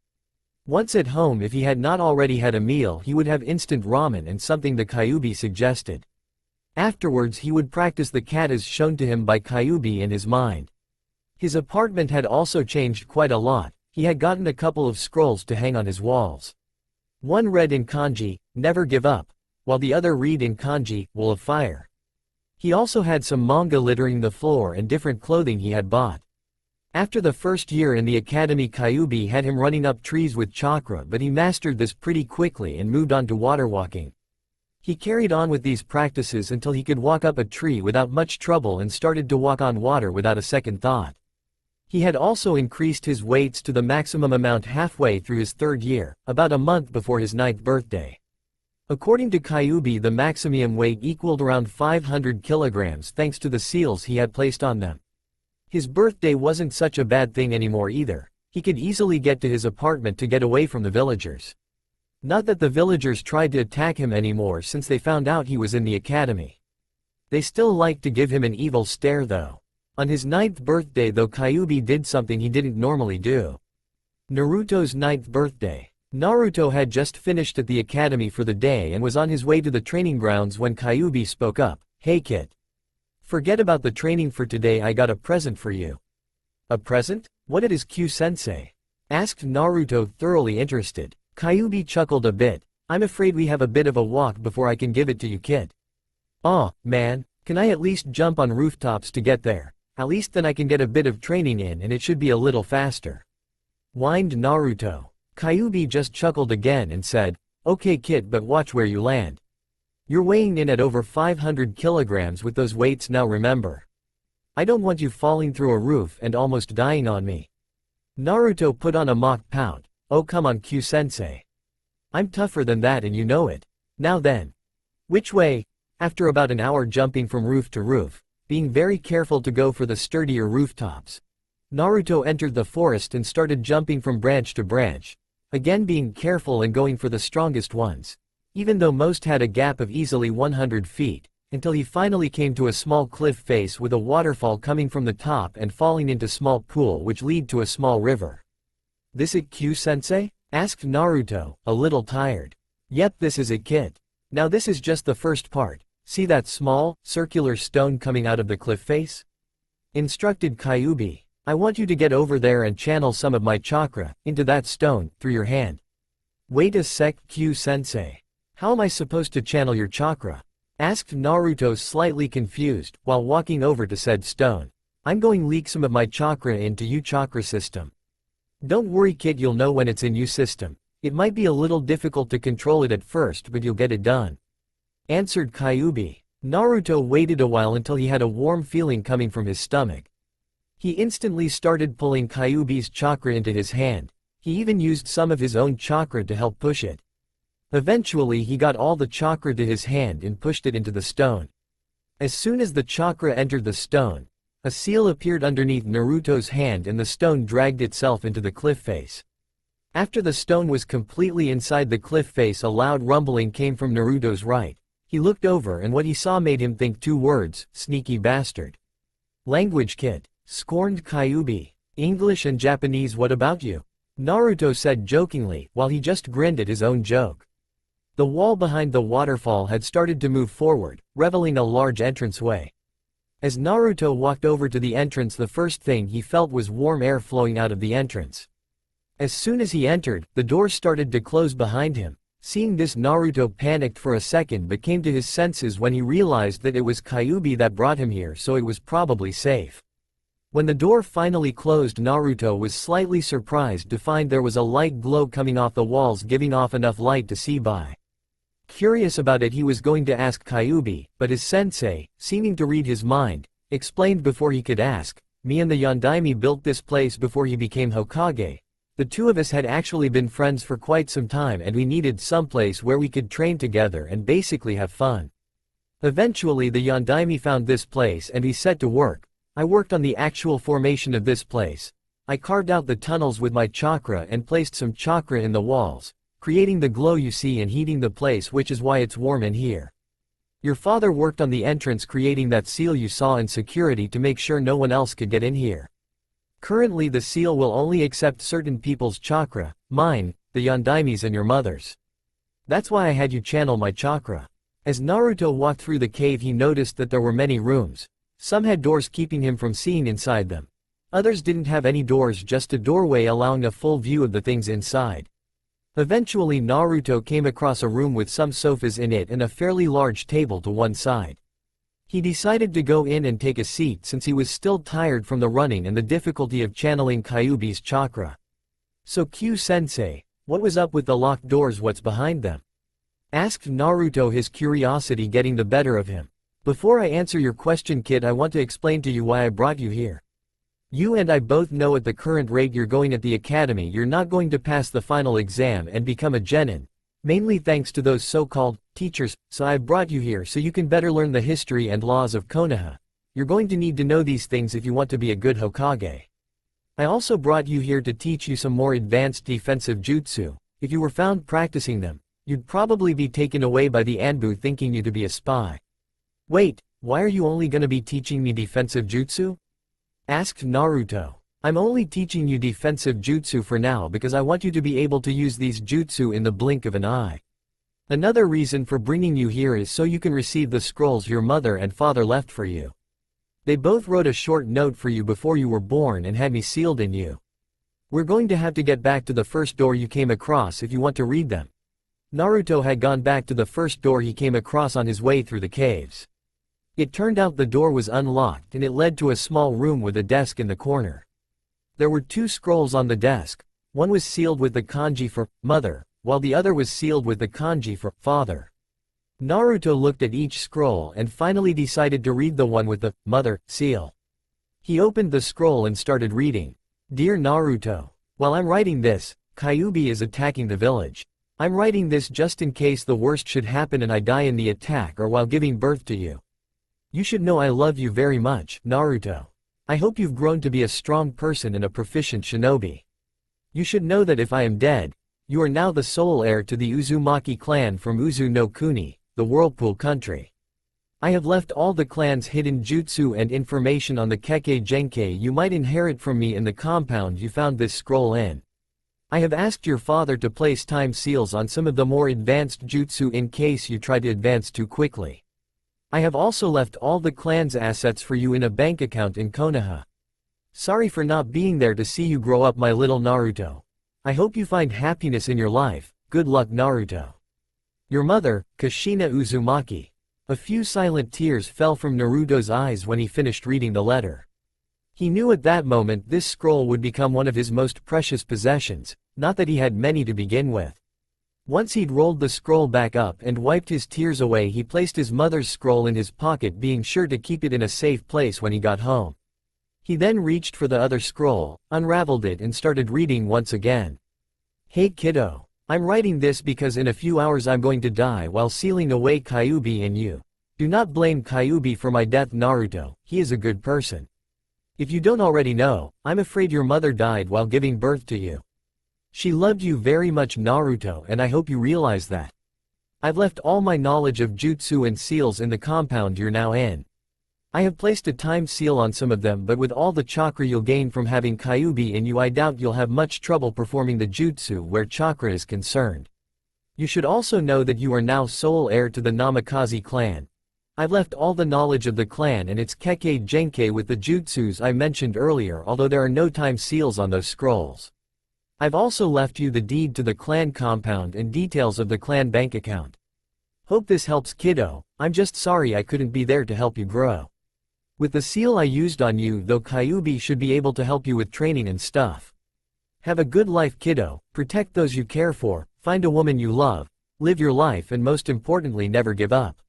Once at home if he had not already had a meal he would have instant ramen and something the Kyuubi suggested. Afterwards he would practice the katas shown to him by Kyuubi in his mind. His apartment had also changed quite a lot. He had gotten a couple of scrolls to hang on his walls. One read in kanji, never give up, while the other read in kanji, wall of fire. He also had some manga littering the floor and different clothing he had bought. After the first year in the academy Kyuubi had him running up trees with chakra, but he mastered this pretty quickly and moved on to water walking. He carried on with these practices until he could walk up a tree without much trouble and started to walk on water without a second thought. He had also increased his weights to the maximum amount halfway through his third year, about a month before his 9th birthday. According to Kyuubi the maximum weight equaled around 500 kilograms thanks to the seals he had placed on them. His birthday wasn't such a bad thing anymore either. He could easily get to his apartment to get away from the villagers. Not that the villagers tried to attack him anymore since they found out he was in the academy. They still liked to give him an evil stare though. On his 9th birthday though Kyuubi did something he didn't normally do. Naruto's 9th birthday. Naruto had just finished at the academy for the day and was on his way to the training grounds when Kyuubi spoke up. Hey kid. Forget about the training for today, I got a present for you. A present? What it is Q-sensei? Asked Naruto thoroughly interested. Kyuubi chuckled a bit. I'm afraid we have a bit of a walk before I can give it to you kid. Aw, man, can I at least jump on rooftops to get there? At least then I can get a bit of training in and it should be a little faster. Whined Naruto. Kyuubi just chuckled again and said, okay kid, but watch where you land. You're weighing in at over 500 kilograms with those weights now, remember. I don't want you falling through a roof and almost dying on me. Naruto put on a mock pout. Oh come on Q-sensei. I'm tougher than that and you know it. Now then. Which way? After about an hour jumping from roof to roof, being very careful to go for the sturdier rooftops, Naruto entered the forest and started jumping from branch to branch, again being careful and going for the strongest ones. Even though most had a gap of easily 100 feet, until he finally came to a small cliff face with a waterfall coming from the top and falling into small pool which lead to a small river. This it Q-sensei? Asked Naruto, a little tired. Yep, this is it, kid. Now this is just the first part. See that small, circular stone coming out of the cliff face? Instructed Kyuubi. I want you to get over there and channel some of my chakra into that stone through your hand. Wait a sec, Q-sensei. How am I supposed to channel your chakra? Asked Naruto, slightly confused, while walking over to said stone. I'm going leak some of my chakra into you chakra system. Don't worry kid, you'll know when it's in you system. It might be a little difficult to control it at first, but you'll get it done. Answered Kyuubi. Naruto waited a while until he had a warm feeling coming from his stomach. He instantly started pulling Kyuubi's chakra into his hand. He even used some of his own chakra to help push it. Eventually he got all the chakra to his hand and pushed it into the stone. As soon as the chakra entered the stone, a seal appeared underneath Naruto's hand and the stone dragged itself into the cliff face. After the stone was completely inside the cliff face, a loud rumbling came from Naruto's right. He looked over and what he saw made him think two words: sneaky bastard. Language kid. Scorned Kyuubi. English and Japanese, what about you? Naruto said jokingly, while he just grinned at his own joke. The wall behind the waterfall had started to move forward, revealing a large entranceway. As Naruto walked over to the entrance, the first thing he felt was warm air flowing out of the entrance. As soon as he entered, the door started to close behind him. Seeing this, Naruto panicked for a second but came to his senses when he realized that it was Kyuubi that brought him here, so it was probably safe. When the door finally closed, Naruto was slightly surprised to find there was a light glow coming off the walls, giving off enough light to see by. Curious about it, he was going to ask Kyuubi, but his sensei, seeming to read his mind, explained before he could ask, "Me and the Yondaime built this place before he became Hokage. The two of us had actually been friends for quite some time and we needed someplace where we could train together and basically have fun. Eventually the Yondaime found this place and we set to work. I worked on the actual formation of this place. I carved out the tunnels with my chakra and placed some chakra in the walls, creating the glow you see and heating the place, which is why it's warm in here. Your father worked on the entrance, creating that seal you saw in security to make sure no one else could get in here. Currently the seal will only accept certain people's chakra, mine, the Yondaime's and your mother's. That's why I had you channel my chakra." As Naruto walked through the cave, he noticed that there were many rooms. Some had doors keeping him from seeing inside them. Others didn't have any doors, just a doorway allowing a full view of the things inside. Eventually Naruto came across a room with some sofas in it and a fairly large table to one side. He decided to go in and take a seat since he was still tired from the running and the difficulty of channeling Kyuubi's chakra. "So Q-sensei, what was up with the locked doors? What's behind them?" asked Naruto, his curiosity getting the better of him. "Before I answer your question, kid, I want to explain to you why I brought you here. You and I both know at the current rate you're going at the academy, you're not going to pass the final exam and become a genin, mainly thanks to those so-called teachers, so I brought you here so you can better learn the history and laws of Konoha. You're going to need to know these things if you want to be a good Hokage. I also brought you here to teach you some more advanced defensive jutsu. If you were found practicing them, you'd probably be taken away by the Anbu thinking you to be a spy." "Wait, why are you only gonna be teaching me defensive jutsu?" asked Naruto. "I'm only teaching you defensive jutsu for now because I want you to be able to use these jutsu in the blink of an eye. Another reason for bringing you here is so you can receive the scrolls your mother and father left for you. They both wrote a short note for you before you were born and had me sealed in you. We're going to have to get back to the first door you came across if you want to read them." Naruto had gone back to the first door he came across on his way through the caves. It turned out the door was unlocked and it led to a small room with a desk in the corner. There were two scrolls on the desk. One was sealed with the kanji for mother, while the other was sealed with the kanji for father. Naruto looked at each scroll and finally decided to read the one with the mother seal. He opened the scroll and started reading. "Dear Naruto, while I'm writing this, Kyuubi is attacking the village. I'm writing this just in case the worst should happen and I die in the attack or while giving birth to you. You should know I love you very much, Naruto. I hope you've grown to be a strong person and a proficient shinobi. You should know that if I am dead, you are now the sole heir to the Uzumaki clan from Uzu no Kuni, the Whirlpool country. I have left all the clan's hidden jutsu and information on the Kekkei Genkei you might inherit from me in the compound you found this scroll in. I have asked your father to place time seals on some of the more advanced jutsu in case you try to advance too quickly. I have also left all the clan's assets for you in a bank account in Konoha. Sorry for not being there to see you grow up, my little Naruto. I hope you find happiness in your life. Good luck, Naruto. Your mother, Kushina Uzumaki. A few silent tears fell from Naruto's eyes when he finished reading the letter. He knew at that moment this scroll would become one of his most precious possessions, not that he had many to begin with. Once he'd rolled the scroll back up and wiped his tears away, he placed his mother's scroll in his pocket, being sure to keep it in a safe place when he got home. He then reached for the other scroll, unraveled it and started reading once again. Hey kiddo. I'm writing this because in a few hours I'm going to die while sealing away Kyuubi and you. Do not blame Kyuubi for my death, Naruto, he is a good person. If you don't already know, I'm afraid your mother died while giving birth to you. She loved you very much, Naruto, and I hope you realize that. I've left all my knowledge of jutsu and seals in the compound you're now in. I have placed a time seal on some of them, but with all the chakra you'll gain from having Kyuubi in you, I doubt you'll have much trouble performing the jutsu where chakra is concerned. You should also know that you are now sole heir to the Namikaze clan. I've left all the knowledge of the clan and its Kekkei Genkei with the jutsus I mentioned earlier, although there are no time seals on those scrolls. I've also left you the deed to the clan compound and details of the clan bank account. Hope this helps, kiddo. I'm just sorry I couldn't be there to help you grow. With the seal I used on you, though, Kyuubi should be able to help you with training and stuff. Have a good life, kiddo, protect those you care for, find a woman you love, live your life, and most importantly, never give up.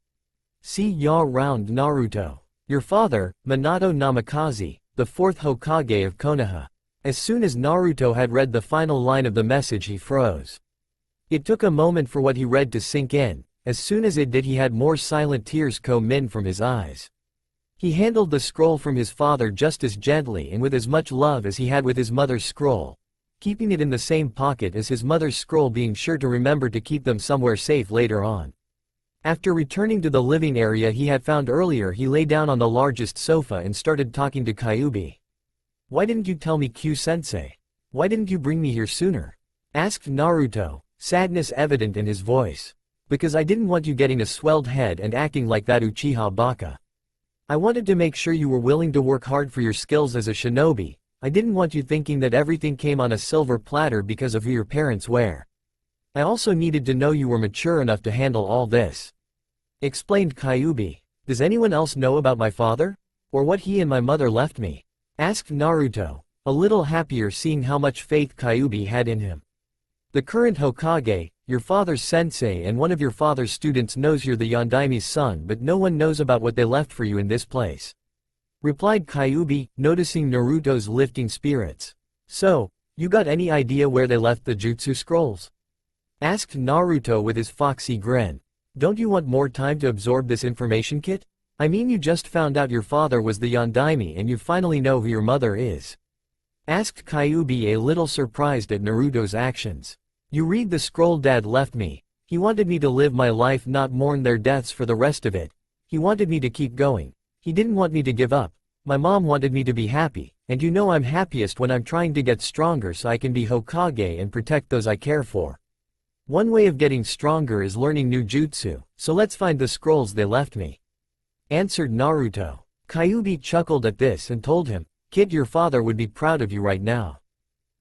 See ya round, Naruto. Your father, Minato Namikaze, the fourth Hokage of Konoha. As soon as Naruto had read the final line of the message, he froze. It took a moment for what he read to sink in. As soon as it did, he had more silent tears come in from his eyes. He handled the scroll from his father just as gently and with as much love as he had with his mother's scroll, keeping it in the same pocket as his mother's scroll, being sure to remember to keep them somewhere safe later on. After returning to the living area he had found earlier, he lay down on the largest sofa and started talking to Kyuubi. Why didn't you tell me, Q-sensei? Why didn't you bring me here sooner? Asked Naruto, sadness evident in his voice. Because I didn't want you getting a swelled head and acting like that Uchiha Baka. I wanted to make sure you were willing to work hard for your skills as a shinobi. I didn't want you thinking that everything came on a silver platter because of who your parents were. I also needed to know you were mature enough to handle all this. Explained Kyuubi. Does anyone else know about my father? Or what he and my mother left me? Asked Naruto, a little happier seeing how much faith Kyuubi had in him. The current Hokage, your father's sensei and one of your father's students, knows you're the Yondaime's son, but no one knows about what they left for you in this place. Replied Kyuubi, noticing Naruto's lifting spirits. So, you got any idea where they left the jutsu scrolls? Asked Naruto with his foxy grin. Don't you want more time to absorb this information, kid? I mean, you just found out your father was the Yondaime and you finally know who your mother is. Asked Kyuubi, a little surprised at Naruto's actions. You read the scroll Dad left me. He wanted me to live my life, not mourn their deaths for the rest of it. He wanted me to keep going. He didn't want me to give up. My mom wanted me to be happy, and you know I'm happiest when I'm trying to get stronger so I can be Hokage and protect those I care for. One way of getting stronger is learning new jutsu, so let's find the scrolls they left me. Answered Naruto. Kyuubi chuckled at this and told him, Kid, your father would be proud of you right now.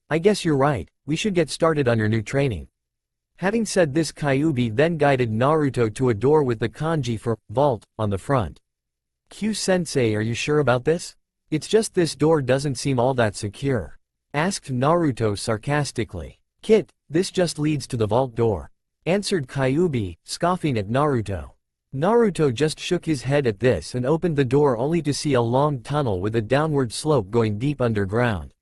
I guess you're right, we should get started on your new training. Having said this, Kyuubi then guided Naruto to a door with the kanji for vault on the front. Q-sensei, are you sure about this? It's just this door doesn't seem all that secure. Asked Naruto sarcastically. Kid, this just leads to the vault door. Answered Kyuubi, scoffing at Naruto. Naruto just shook his head at this and opened the door only to see a long tunnel with a downward slope going deep underground.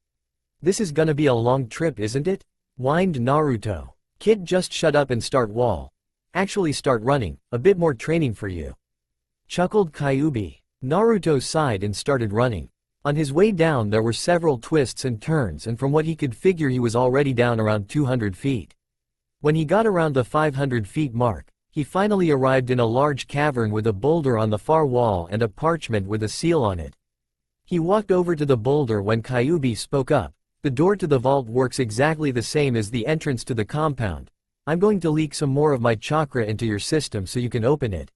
This is gonna be a long trip, isn't it? Whined Naruto. Kid, just shut up and start Actually start running, a bit more training for you. Chuckled Kyuubi. Naruto sighed and started running. On his way down there were several twists and turns, and from what he could figure he was already down around 200 feet. When he got around the 500 feet mark, he finally arrived in a large cavern with a boulder on the far wall and a parchment with a seal on it. He walked over to the boulder when Kyuubi spoke up. The door to the vault works exactly the same as the entrance to the compound. I'm going to leak some more of my chakra into your system so you can open it.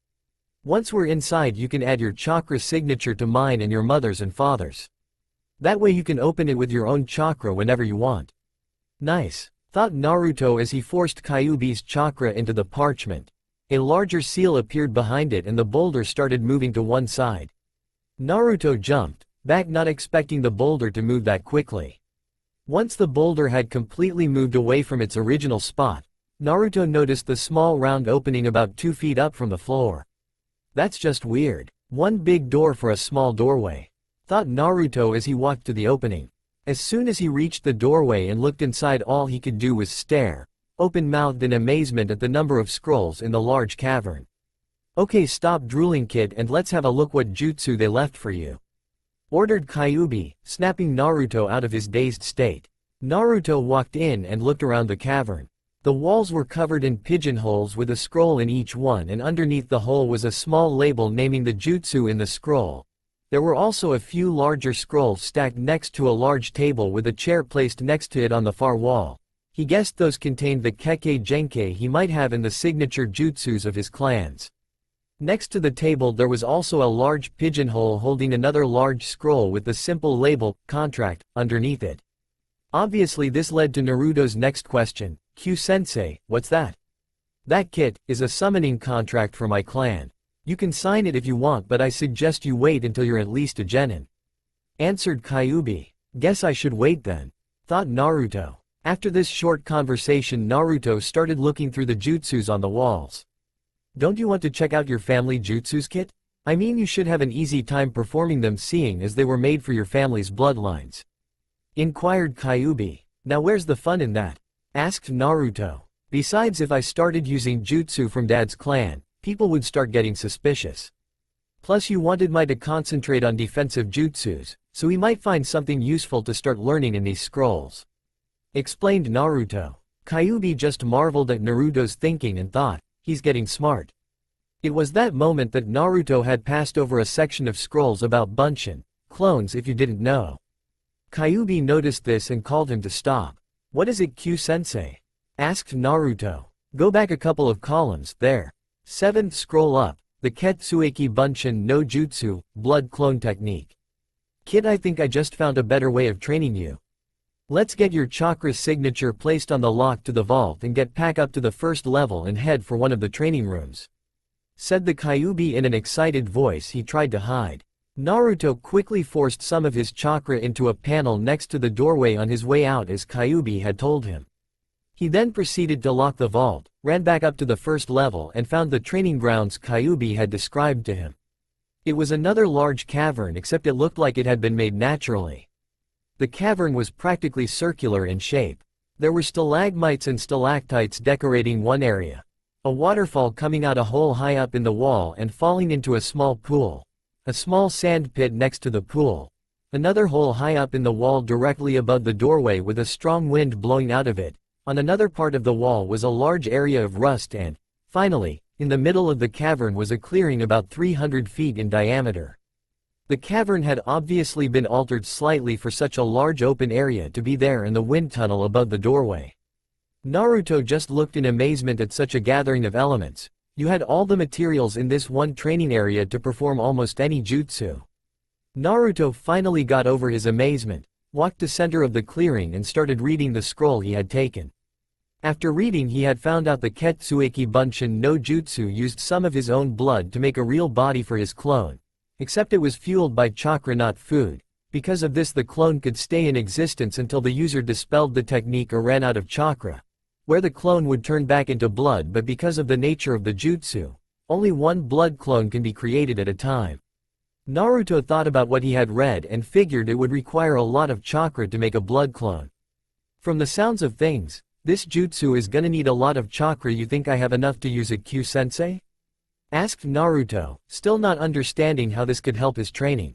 Once we're inside, you can add your chakra signature to mine and your mother's and father's. That way you can open it with your own chakra whenever you want. Nice, thought Naruto as he forced Kyuubi's chakra into the parchment. A larger seal appeared behind it and the boulder started moving to one side. Naruto jumped back, not expecting the boulder to move that quickly. Once the boulder had completely moved away from its original spot, Naruto noticed the small round opening about 2 feet up from the floor. That's just weird. One big door for a small doorway, thought Naruto as he walked to the opening. As soon as he reached the doorway and looked inside, all he could do was stare, open-mouthed in amazement at the number of scrolls in the large cavern. Okay, stop drooling, kid, and let's have a look what jutsu they left for you, ordered Kyuubi, snapping Naruto out of his dazed state. Naruto walked in and looked around the cavern. The walls were covered in pigeonholes with a scroll in each one, and underneath the hole was a small label naming the jutsu in the scroll. There were also a few larger scrolls stacked next to a large table with a chair placed next to it on the far wall. He guessed those contained the kekkei genkei he might have in the signature jutsus of his clans. Next to the table there was also a large pigeonhole holding another large scroll with the simple label, contract, underneath it. Obviously this led to Naruto's next question. Q-sensei, what's that? That kit is a summoning contract for my clan. You can sign it if you want, but I suggest you wait until you're at least a genin, answered Kyuubi. Guess I should wait then, thought Naruto. After this short conversation, Naruto started looking through the jutsus on the walls. Don't you want to check out your family jutsus, kit? I mean, you should have an easy time performing them, seeing as they were made for your family's bloodlines, inquired Kyuubi. Now where's the fun in that? Asked Naruto. Besides, if I started using jutsu from Dad's clan, people would start getting suspicious. Plus you wanted me to concentrate on defensive jutsus, so we might find something useful to start learning in these scrolls, explained Naruto. Kyuubi just marveled at Naruto's thinking and thought, he's getting smart. It was that moment that Naruto had passed over a section of scrolls about Bunshin, clones, if you didn't know. Kyuubi noticed this and called him to stop. What is it, Q-sensei? Asked Naruto. Go back a couple of columns, there. 7th scroll up, the Ketsueki Bunshin no Jutsu, blood clone technique. Kid, I think I just found a better way of training you. Let's get your chakra signature placed on the lock to the vault and get back up to the first level and head for one of the training rooms, said the Kyuubi in an excited voice he tried to hide. Naruto quickly forced some of his chakra into a panel next to the doorway on his way out as Kyuubi had told him. He then proceeded to lock the vault, ran back up to the first level and found the training grounds Kyuubi had described to him. It was another large cavern, except it looked like it had been made naturally. The cavern was practically circular in shape. There were stalagmites and stalactites decorating one area, a waterfall coming out a hole high up in the wall and falling into a small pool, a small sand pit next to the pool, another hole high up in the wall directly above the doorway with a strong wind blowing out of it. On another part of the wall was a large area of rust, and, finally, in the middle of the cavern was a clearing about 300 feet in diameter. The cavern had obviously been altered slightly for such a large open area to be there, and the wind tunnel above the doorway. Naruto just looked in amazement at such a gathering of elements. You had all the materials in this one training area to perform almost any jutsu. Naruto finally got over his amazement, walked to center of the clearing and started reading the scroll he had taken. After reading, he had found out the Ketsueki Bunshin no Jutsu used some of his own blood to make a real body for his clone, except it was fueled by chakra, not food. Because of this, the clone could stay in existence until the user dispelled the technique or ran out of chakra, where the clone would turn back into blood. But because of the nature of the jutsu, only one blood clone can be created at a time. Naruto thought about what he had read and figured it would require a lot of chakra to make a blood clone. From the sounds of things, this jutsu is gonna need a lot of chakra. You think I have enough to use it, Q-sensei? Asked Naruto, still not understanding how this could help his training.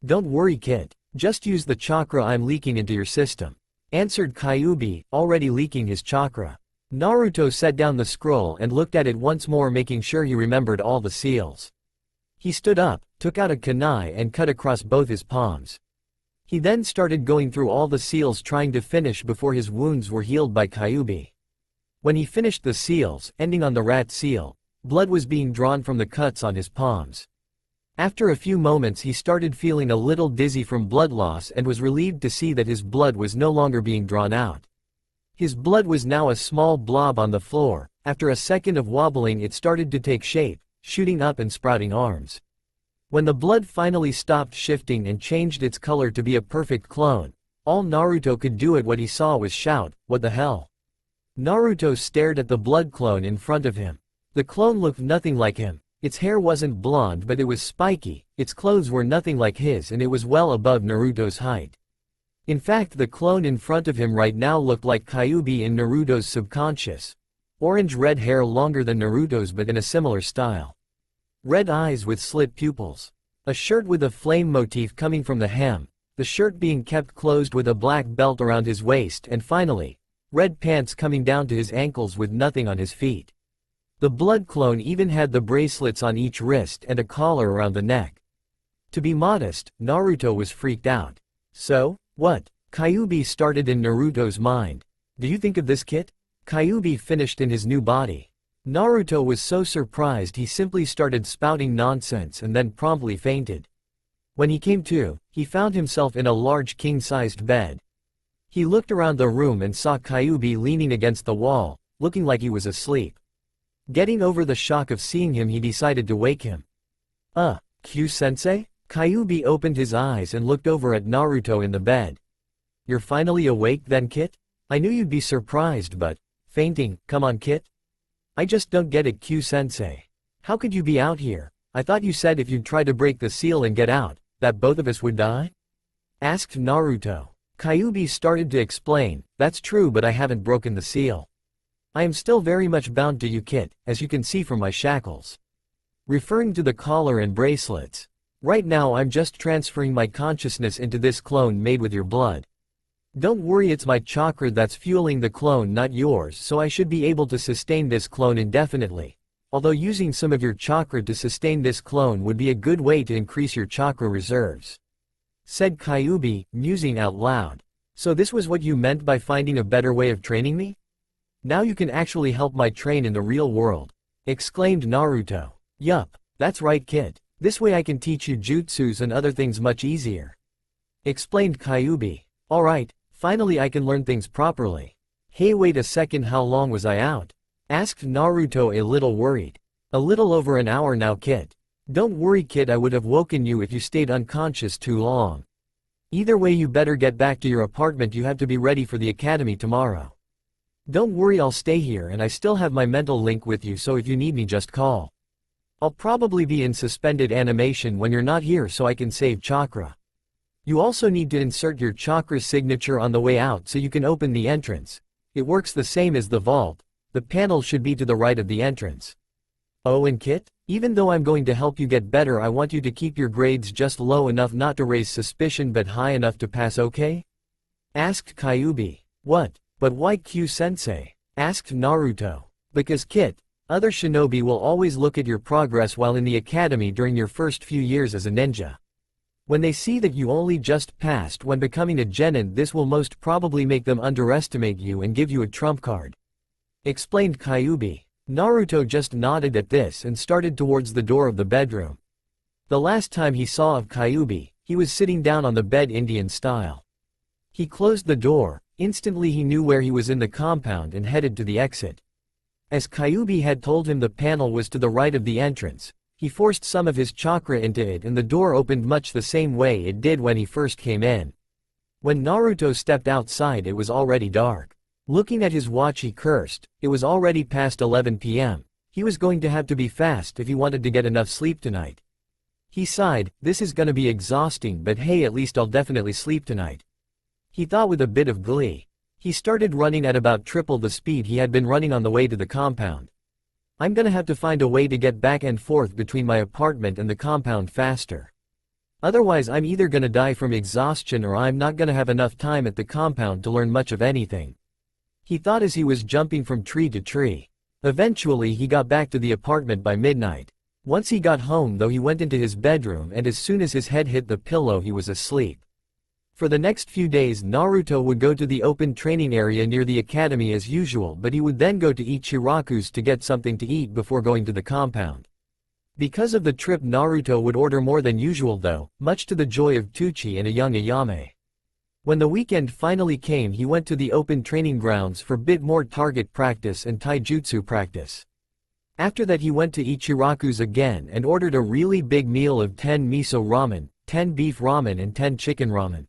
Don't worry, kid. Just use the chakra I'm leaking into your system, answered Kyuubi, already leaking his chakra. Naruto set down the scroll and looked at it once more, making sure he remembered all the seals. He stood up, took out a kunai and cut across both his palms. He then started going through all the seals trying to finish before his wounds were healed by Kyuubi. When he finished the seals, ending on the rat seal, blood was being drawn from the cuts on his palms. After a few moments he started feeling a little dizzy from blood loss and was relieved to see that his blood was no longer being drawn out. His blood was now a small blob on the floor. After a second of wobbling it started to take shape, shooting up and sprouting arms. When the blood finally stopped shifting and changed its color to be a perfect clone, all Naruto could do at what he saw was shout, "What the hell?" Naruto stared at the blood clone in front of him. The clone looked nothing like him. Its hair wasn't blonde but it was spiky, its clothes were nothing like his and it was well above Naruto's height. In fact the clone in front of him right now looked like Kyuubi in Naruto's subconscious. Orange-red hair longer than Naruto's but in a similar style. Red eyes with slit pupils. A shirt with a flame motif coming from the hem, the shirt being kept closed with a black belt around his waist and finally, red pants coming down to his ankles with nothing on his feet. The blood clone even had the bracelets on each wrist and a collar around the neck. To be modest, Naruto was freaked out. So, what? Kyuubi started in Naruto's mind. Do you think of this kit? Kyuubi finished in his new body. Naruto was so surprised he simply started spouting nonsense and then promptly fainted. When he came to, he found himself in a large king-sized bed. He looked around the room and saw Kyuubi leaning against the wall, looking like he was asleep. Getting over the shock of seeing him he decided to wake him. Kyu-sensei? Kyuubi opened his eyes and looked over at Naruto in the bed. You're finally awake then, Kit? I knew you'd be surprised but, fainting, come on Kit? I just don't get it, Kyu-sensei. How could you be out here? I thought you said if you'd try to break the seal and get out, that both of us would die? Asked Naruto. Kyuubi started to explain, that's true but I haven't broken the seal. I am still very much bound to you Kit, as you can see from my shackles. Referring to the collar and bracelets. Right now I'm just transferring my consciousness into this clone made with your blood. Don't worry, it's my chakra that's fueling the clone, not yours, so I should be able to sustain this clone indefinitely. Although using some of your chakra to sustain this clone would be a good way to increase your chakra reserves. Said Kyuubi, musing out loud. So this was what you meant by finding a better way of training me? Now you can actually help my train in the real world. Exclaimed Naruto. Yup, that's right Kid. This way I can teach you jutsus and other things much easier. Explained Kyuubi. Alright. Finally I can learn things properly. Hey wait a second, how long was I out? Asked Naruto a little worried. A little over an hour now Kid. Don't worry Kid, I would have woken you if you stayed unconscious too long. Either way you better get back to your apartment, you have to be ready for the academy tomorrow. Don't worry, I'll stay here and I still have my mental link with you, so if you need me just call. I'll probably be in suspended animation when you're not here so I can save chakra. You also need to insert your chakra signature on the way out so you can open the entrance. It works the same as the vault. The panel should be to the right of the entrance. Oh, and Kit, even though I'm going to help you get better, I want you to keep your grades just low enough not to raise suspicion but high enough to pass, okay? Asked Kyuubi. What? But why Kyu-sensei? Asked Naruto. Because Kit, other shinobi will always look at your progress while in the academy during your first few years as a ninja. When they see that you only just passed when becoming a genin, this will most probably make them underestimate you and give you a trump card. Explained Kyuubi. Naruto just nodded at this and started towards the door of the bedroom. The last time he saw of Kyuubi, he was sitting down on the bed Indian style. He closed the door. Instantly he knew where he was in the compound and headed to the exit. As Kyuubi had told him, the panel was to the right of the entrance. He forced some of his chakra into it and the door opened much the same way it did when he first came in. When Naruto stepped outside, it was already dark. Looking at his watch he cursed. It was already past 11 p.m. He was going to have to be fast if he wanted to get enough sleep tonight. He sighed, this is gonna be exhausting, but hey, at least I'll definitely sleep tonight. He thought with a bit of glee. He started running at about triple the speed he had been running on the way to the compound. I'm gonna have to find a way to get back and forth between my apartment and the compound faster. Otherwise I'm either gonna die from exhaustion or I'm not gonna have enough time at the compound to learn much of anything. He thought as he was jumping from tree to tree. Eventually he got back to the apartment by midnight. Once he got home though, he went into his bedroom and as soon as his head hit the pillow he was asleep. For the next few days Naruto would go to the open training area near the academy as usual, but he would then go to Ichiraku's to get something to eat before going to the compound. Because of the trip Naruto would order more than usual though, much to the joy of Tucci and a young Ayame. When the weekend finally came he went to the open training grounds for bit more target practice and taijutsu practice. After that he went to Ichiraku's again and ordered a really big meal of 10 miso ramen, 10 beef ramen and 10 chicken ramen.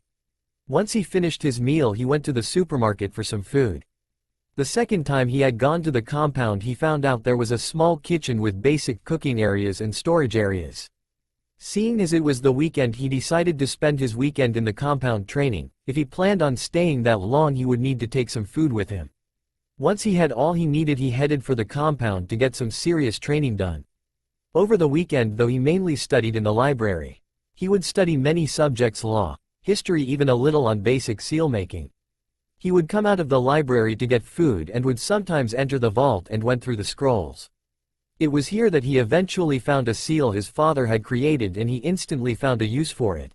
Once he finished his meal he went to the supermarket for some food. The second time he had gone to the compound he found out there was a small kitchen with basic cooking areas and storage areas. Seeing as it was the weekend he decided to spend his weekend in the compound training. If he planned on staying that long he would need to take some food with him. Once he had all he needed he headed for the compound to get some serious training done. Over the weekend though he mainly studied in the library. He would study many subjects: law, history, even a little on basic seal making. He would come out of the library to get food and would sometimes enter the vault and went through the scrolls. It was here that he eventually found a seal his father had created and he instantly found a use for it.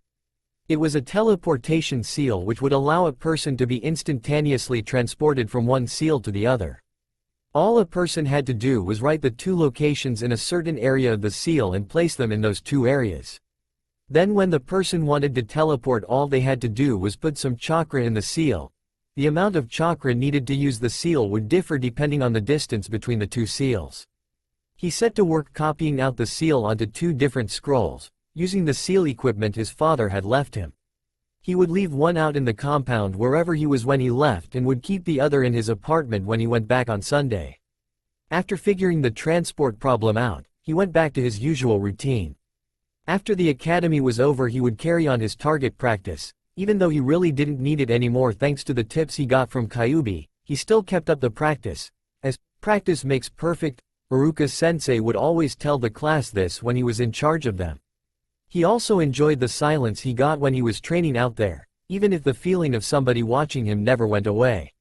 It was a teleportation seal which would allow a person to be instantaneously transported from one seal to the other. All a person had to do was write the two locations in a certain area of the seal and place them in those two areas. Then when the person wanted to teleport all they had to do was put some chakra in the seal. The amount of chakra needed to use the seal would differ depending on the distance between the two seals. He set to work copying out the seal onto two different scrolls, using the seal equipment his father had left him. He would leave one out in the compound wherever he was when he left and would keep the other in his apartment when he went back on Sunday. After figuring the transport problem out, he went back to his usual routine. After the academy was over he would carry on his target practice. Even though he really didn't need it anymore thanks to the tips he got from Kyuubi, he still kept up the practice, as practice makes perfect. Iruka-sensei would always tell the class this when he was in charge of them. He also enjoyed the silence he got when he was training out there, even if the feeling of somebody watching him never went away.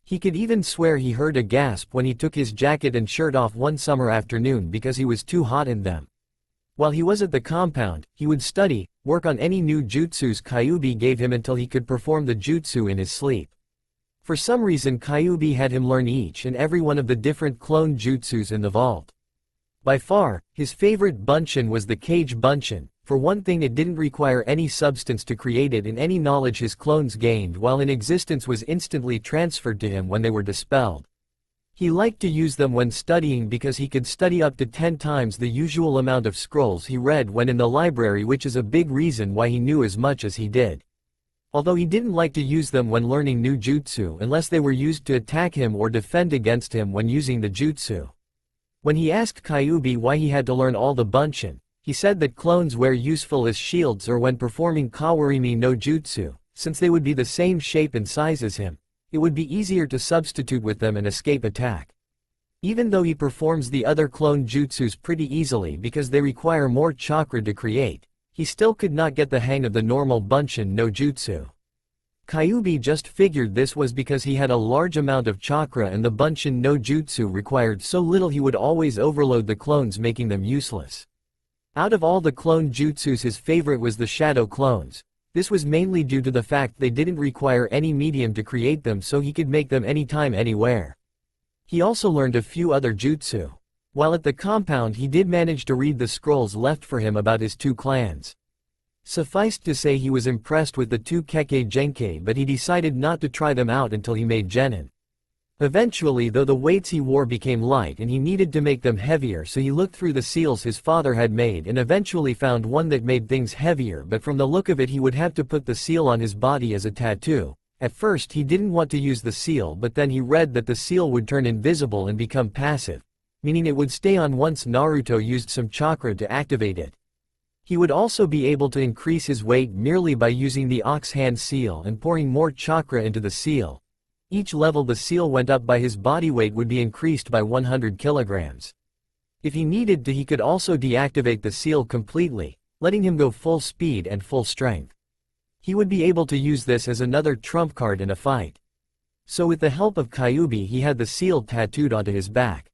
He could even swear he heard a gasp when he took his jacket and shirt off one summer afternoon because he was too hot in them. While he was at the compound, he would study, work on any new jutsus Kyuubi gave him until he could perform the jutsu in his sleep. For some reason Kyuubi had him learn each and every one of the different clone jutsus in the vault. By far, his favorite bunshin was the cage bunshin. For one thing it didn't require any substance to create it and any knowledge his clones gained while in existence was instantly transferred to him when they were dispelled. He liked to use them when studying because he could study up to 10 times the usual amount of scrolls he read when in the library, which is a big reason why he knew as much as he did. Although he didn't like to use them when learning new jutsu unless they were used to attack him or defend against him when using the jutsu. When he asked Kyuubi why he had to learn all the bunshin, he said that clones were useful as shields or when performing kawarimi no jutsu, since they would be the same shape and size as him. It would be easier to substitute with them and escape attack. Even though he performs the other clone jutsus pretty easily because they require more chakra to create, he still could not get the hang of the normal bunshin no jutsu. Kyuubi just figured this was because he had a large amount of chakra and the bunshin no jutsu required so little he would always overload the clones, making them useless. Out of all the clone jutsus his favorite was the shadow clones. This was mainly due to the fact they didn't require any medium to create them, so he could make them anytime anywhere. He also learned a few other jutsu. While at the compound he did manage to read the scrolls left for him about his two clans. Suffice to say he was impressed with the two Kekkei Genkei, but he decided not to try them out until he made Genin. Eventually though the weights he wore became light and he needed to make them heavier, so he looked through the seals his father had made and eventually found one that made things heavier, but from the look of it he would have to put the seal on his body as a tattoo. At first he didn't want to use the seal, but then he read that the seal would turn invisible and become passive, meaning it would stay on once Naruto used some chakra to activate it. He would also be able to increase his weight merely by using the ox hand seal and pouring more chakra into the seal. Each level the seal went up by his body weight would be increased by 100 kilograms. If he needed to he could also deactivate the seal completely, letting him go full speed and full strength. He would be able to use this as another trump card in a fight. So with the help of Kyuubi he had the seal tattooed onto his back.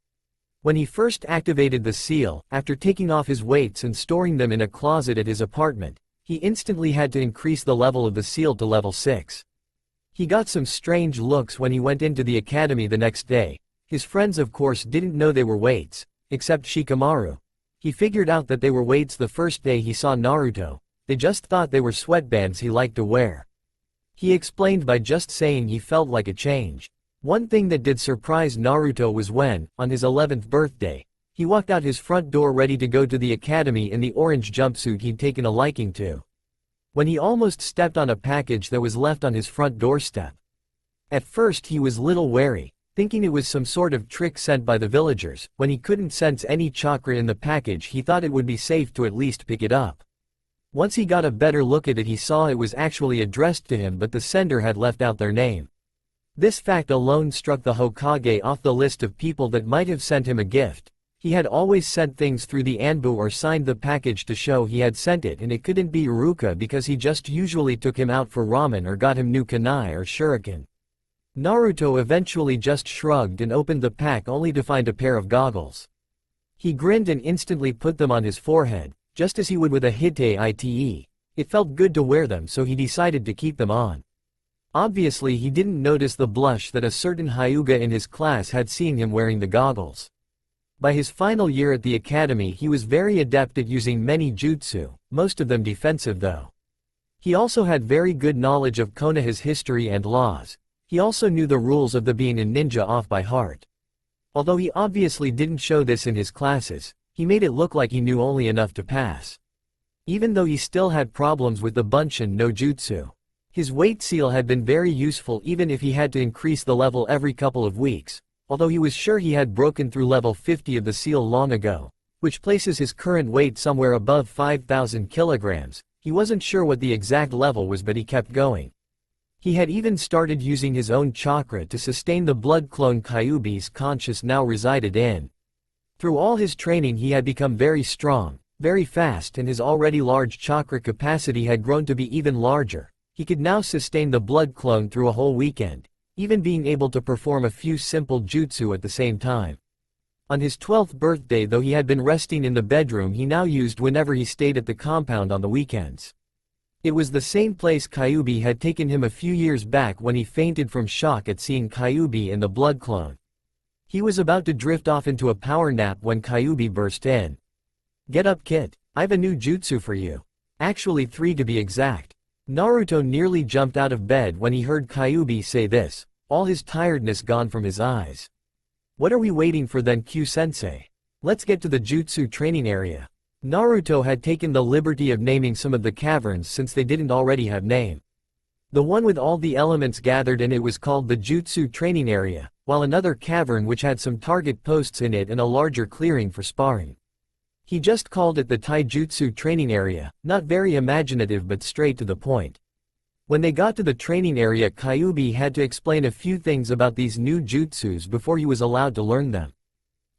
When he first activated the seal, after taking off his weights and storing them in a closet at his apartment, he instantly had to increase the level of the seal to level 6. He got some strange looks when he went into the academy the next day. His friends of course didn't know they were weights, except Shikamaru. He figured out that they were weights the first day he saw Naruto, they just thought they were sweatbands he liked to wear. He explained by just saying he felt like a change. One thing that did surprise Naruto was when, on his 11th birthday, he walked out his front door ready to go to the academy in the orange jumpsuit he'd taken a liking to. When he almost stepped on a package that was left on his front doorstep. At first he was little wary, thinking it was some sort of trick sent by the villagers. When he couldn't sense any chakra in the package he thought it would be safe to at least pick it up. Once he got a better look at it he saw it was actually addressed to him but the sender had left out their name. This fact alone struck the Hokage off the list of people that might have sent him a gift. He had always sent things through the Anbu or signed the package to show he had sent it, and it couldn't be Iruka because he just usually took him out for ramen or got him new kunai or shuriken. Naruto eventually just shrugged and opened the pack only to find a pair of goggles. He grinned and instantly put them on his forehead, just as he would with a Hite Ite. It felt good to wear them so he decided to keep them on. Obviously he didn't notice the blush that a certain Hyuga in his class had seeing him wearing the goggles. By his final year at the academy he was very adept at using many jutsu, most of them defensive though. He also had very good knowledge of Konoha's history and laws. He also knew the rules of the being a ninja off by heart. Although he obviously didn't show this in his classes, he made it look like he knew only enough to pass. Even though he still had problems with the Bunshin no Jutsu. His weight seal had been very useful even if he had to increase the level every couple of weeks. Although he was sure he had broken through level 50 of the seal long ago, which places his current weight somewhere above 5,000 kilograms, he wasn't sure what the exact level was but he kept going. He had even started using his own chakra to sustain the blood clone Kyuubi's conscious now resided in. Through all his training he had become very strong, very fast, and his already large chakra capacity had grown to be even larger. He could now sustain the blood clone through a whole weekend, even being able to perform a few simple jutsu at the same time. On his 12th birthday though he had been resting in the bedroom he now used whenever he stayed at the compound on the weekends. It was the same place Kyuubi had taken him a few years back when he fainted from shock at seeing Kyuubi in the blood clone. He was about to drift off into a power nap when Kyuubi burst in. "Get up kid, I've a new jutsu for you. Actually 3 to be exact." Naruto nearly jumped out of bed when he heard Kyuubi say this, all his tiredness gone from his eyes. "What are we waiting for then Q-sensei? Let's get to the jutsu training area." Naruto had taken the liberty of naming some of the caverns since they didn't already have name. The one with all the elements gathered in it was called the jutsu training area, while another cavern which had some target posts in it and a larger clearing for sparring. He just called it the taijutsu training area, not very imaginative but straight to the point. When they got to the training area Kyuubi had to explain a few things about these new jutsus before he was allowed to learn them.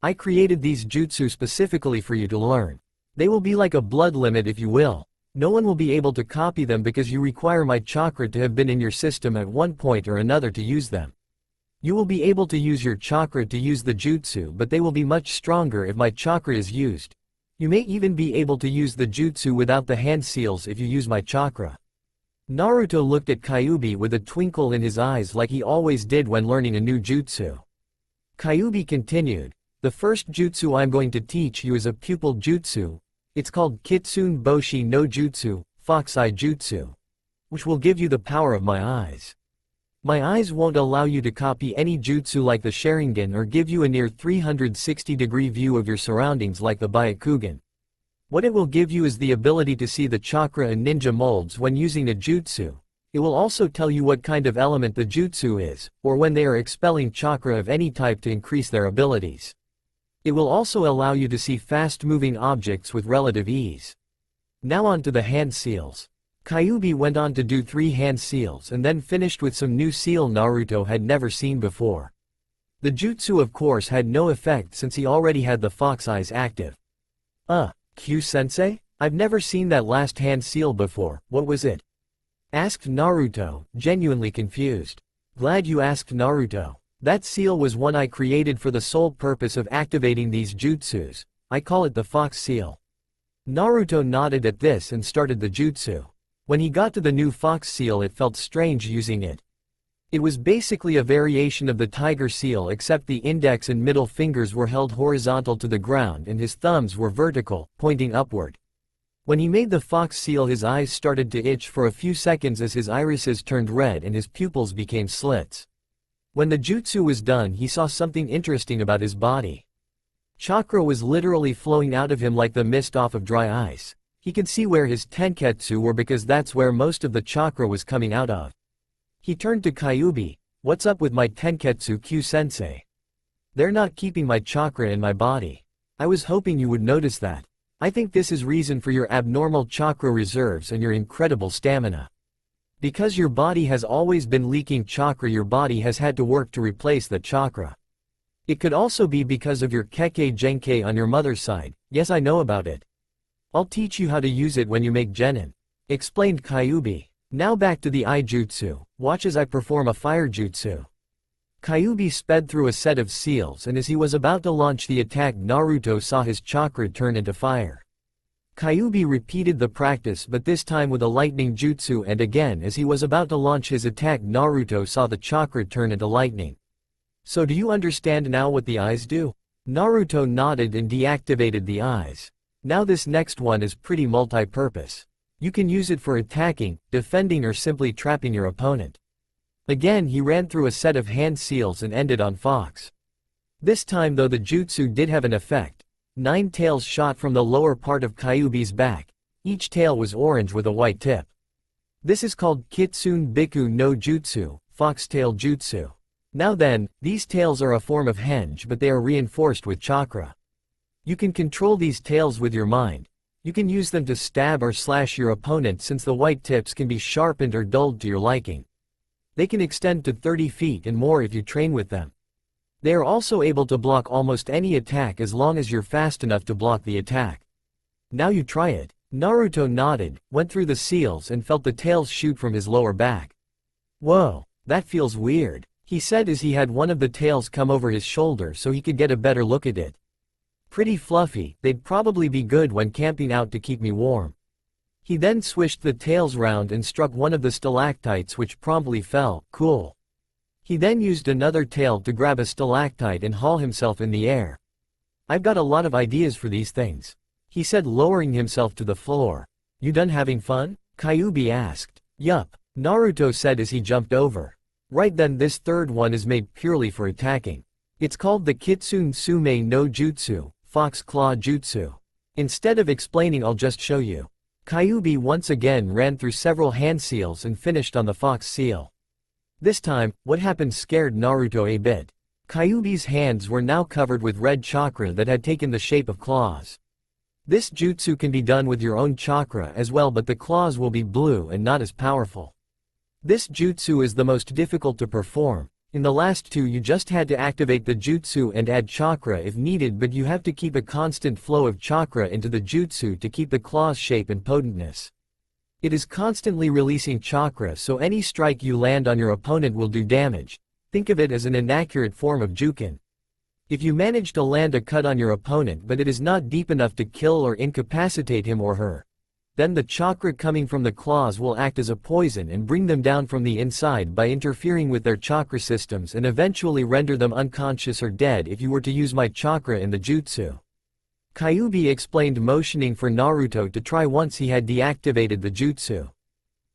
"I created these jutsu specifically for you to learn. They will be like a blood limit if you will. No one will be able to copy them because you require my chakra to have been in your system at one point or another to use them. You will be able to use your chakra to use the jutsu but they will be much stronger if my chakra is used. You may even be able to use the jutsu without the hand seals if you use my chakra." Naruto looked at Kyuubi with a twinkle in his eyes like he always did when learning a new jutsu. Kyuubi continued, "The first jutsu I'm going to teach you is a pupil jutsu. It's called Kitsune Boshi no Jutsu, Fox Eye Jutsu, which will give you the power of my eyes. My eyes won't allow you to copy any jutsu like the Sharingan or give you a near 360-degree view of your surroundings like the Byakugan. What it will give you is the ability to see the chakra and ninja molds when using a jutsu. It will also tell you what kind of element the jutsu is, or when they are expelling chakra of any type to increase their abilities. It will also allow you to see fast-moving objects with relative ease. Now on to the hand seals." Kyuubi went on to do 3 hand seals and then finished with some new seal Naruto had never seen before. The jutsu of course had no effect since he already had the fox eyes active. Q-sensei? I've never seen that last hand seal before, what was it?" asked Naruto, genuinely confused. "Glad you asked Naruto. That seal was one I created for the sole purpose of activating these jutsus. I call it the fox seal." Naruto nodded at this and started the jutsu. When he got to the new fox seal, it felt strange using it. It was basically a variation of the tiger seal, except the index and middle fingers were held horizontal to the ground and his thumbs were vertical, pointing upward. When he made the fox seal, his eyes started to itch for a few seconds as his irises turned red and his pupils became slits. When the jutsu was done, he saw something interesting about his body. Chakra was literally flowing out of him like the mist off of dry ice. He could see where his tenketsu were because that's where most of the chakra was coming out of. He turned to Kyuubi. "What's up with my tenketsu, Q-sensei? They're not keeping my chakra in my body. I was hoping you would notice that. I think this is reason for your abnormal chakra reserves and your incredible stamina. Because your body has always been leaking chakra, your body has had to work to replace that chakra. It could also be because of your kekkei genkei on your mother's side. Yes, I know about it. I'll teach you how to use it when you make genin," explained Kyuubi. "Now back to the eye jutsu. Watch as I perform a fire jutsu." Kyuubi sped through a set of seals, and as he was about to launch the attack, Naruto saw his chakra turn into fire. Kyuubi repeated the practice, but this time with a lightning jutsu, and again as he was about to launch his attack, Naruto saw the chakra turn into lightning. "So do you understand now what the eyes do?" Naruto nodded and deactivated the eyes. "Now this next one is pretty multi-purpose. You can use it for attacking, defending, or simply trapping your opponent." Again he ran through a set of hand seals and ended on Fox. This time though the jutsu did have an effect. 9 tails shot from the lower part of Kyuubi's back. Each tail was orange with a white tip. This is called Kitsune Biku no Jutsu, foxtail jutsu. Now then, these tails are a form of henge, but they are reinforced with chakra. You can control these tails with your mind. You can use them to stab or slash your opponent, since the white tips can be sharpened or dulled to your liking. They can extend to 30 feet and more if you train with them. They are also able to block almost any attack as long as you're fast enough to block the attack. Now you try it. Naruto nodded, went through the seals and felt the tails shoot from his lower back. "Whoa, that feels weird," he said as he had one of the tails come over his shoulder so he could get a better look at it. "Pretty fluffy, they'd probably be good when camping out to keep me warm." He then swished the tails round and struck one of the stalactites, which promptly fell. "Cool." He then used another tail to grab a stalactite and haul himself in the air. "I've got a lot of ideas for these things," he said, lowering himself to the floor. "You done having fun?" Kyuubi asked. "Yup," Naruto said as he jumped over. "Right then, this third one is made purely for attacking. It's called the Kitsune Sume no Jutsu, Fox Claw Jutsu. Instead of explaining, I'll just show you." Kyuubi once again ran through several hand seals and finished on the fox seal. This time, what happened scared Naruto a bit. Kyuubi's hands were now covered with red chakra that had taken the shape of claws. This jutsu can be done with your own chakra as well, but the claws will be blue and not as powerful. This jutsu is the most difficult to perform. In the last two you just had to activate the jutsu and add chakra if needed, but you have to keep a constant flow of chakra into the jutsu to keep the claw's shape and potentness. It is constantly releasing chakra, so any strike you land on your opponent will do damage. Think of it as an inaccurate form of jukin. If you manage to land a cut on your opponent but it is not deep enough to kill or incapacitate him or her, then the chakra coming from the claws will act as a poison and bring them down from the inside by interfering with their chakra systems and eventually render them unconscious or dead if you were to use my chakra in the jutsu. Kyuubi explained, motioning for Naruto to try once he had deactivated the jutsu.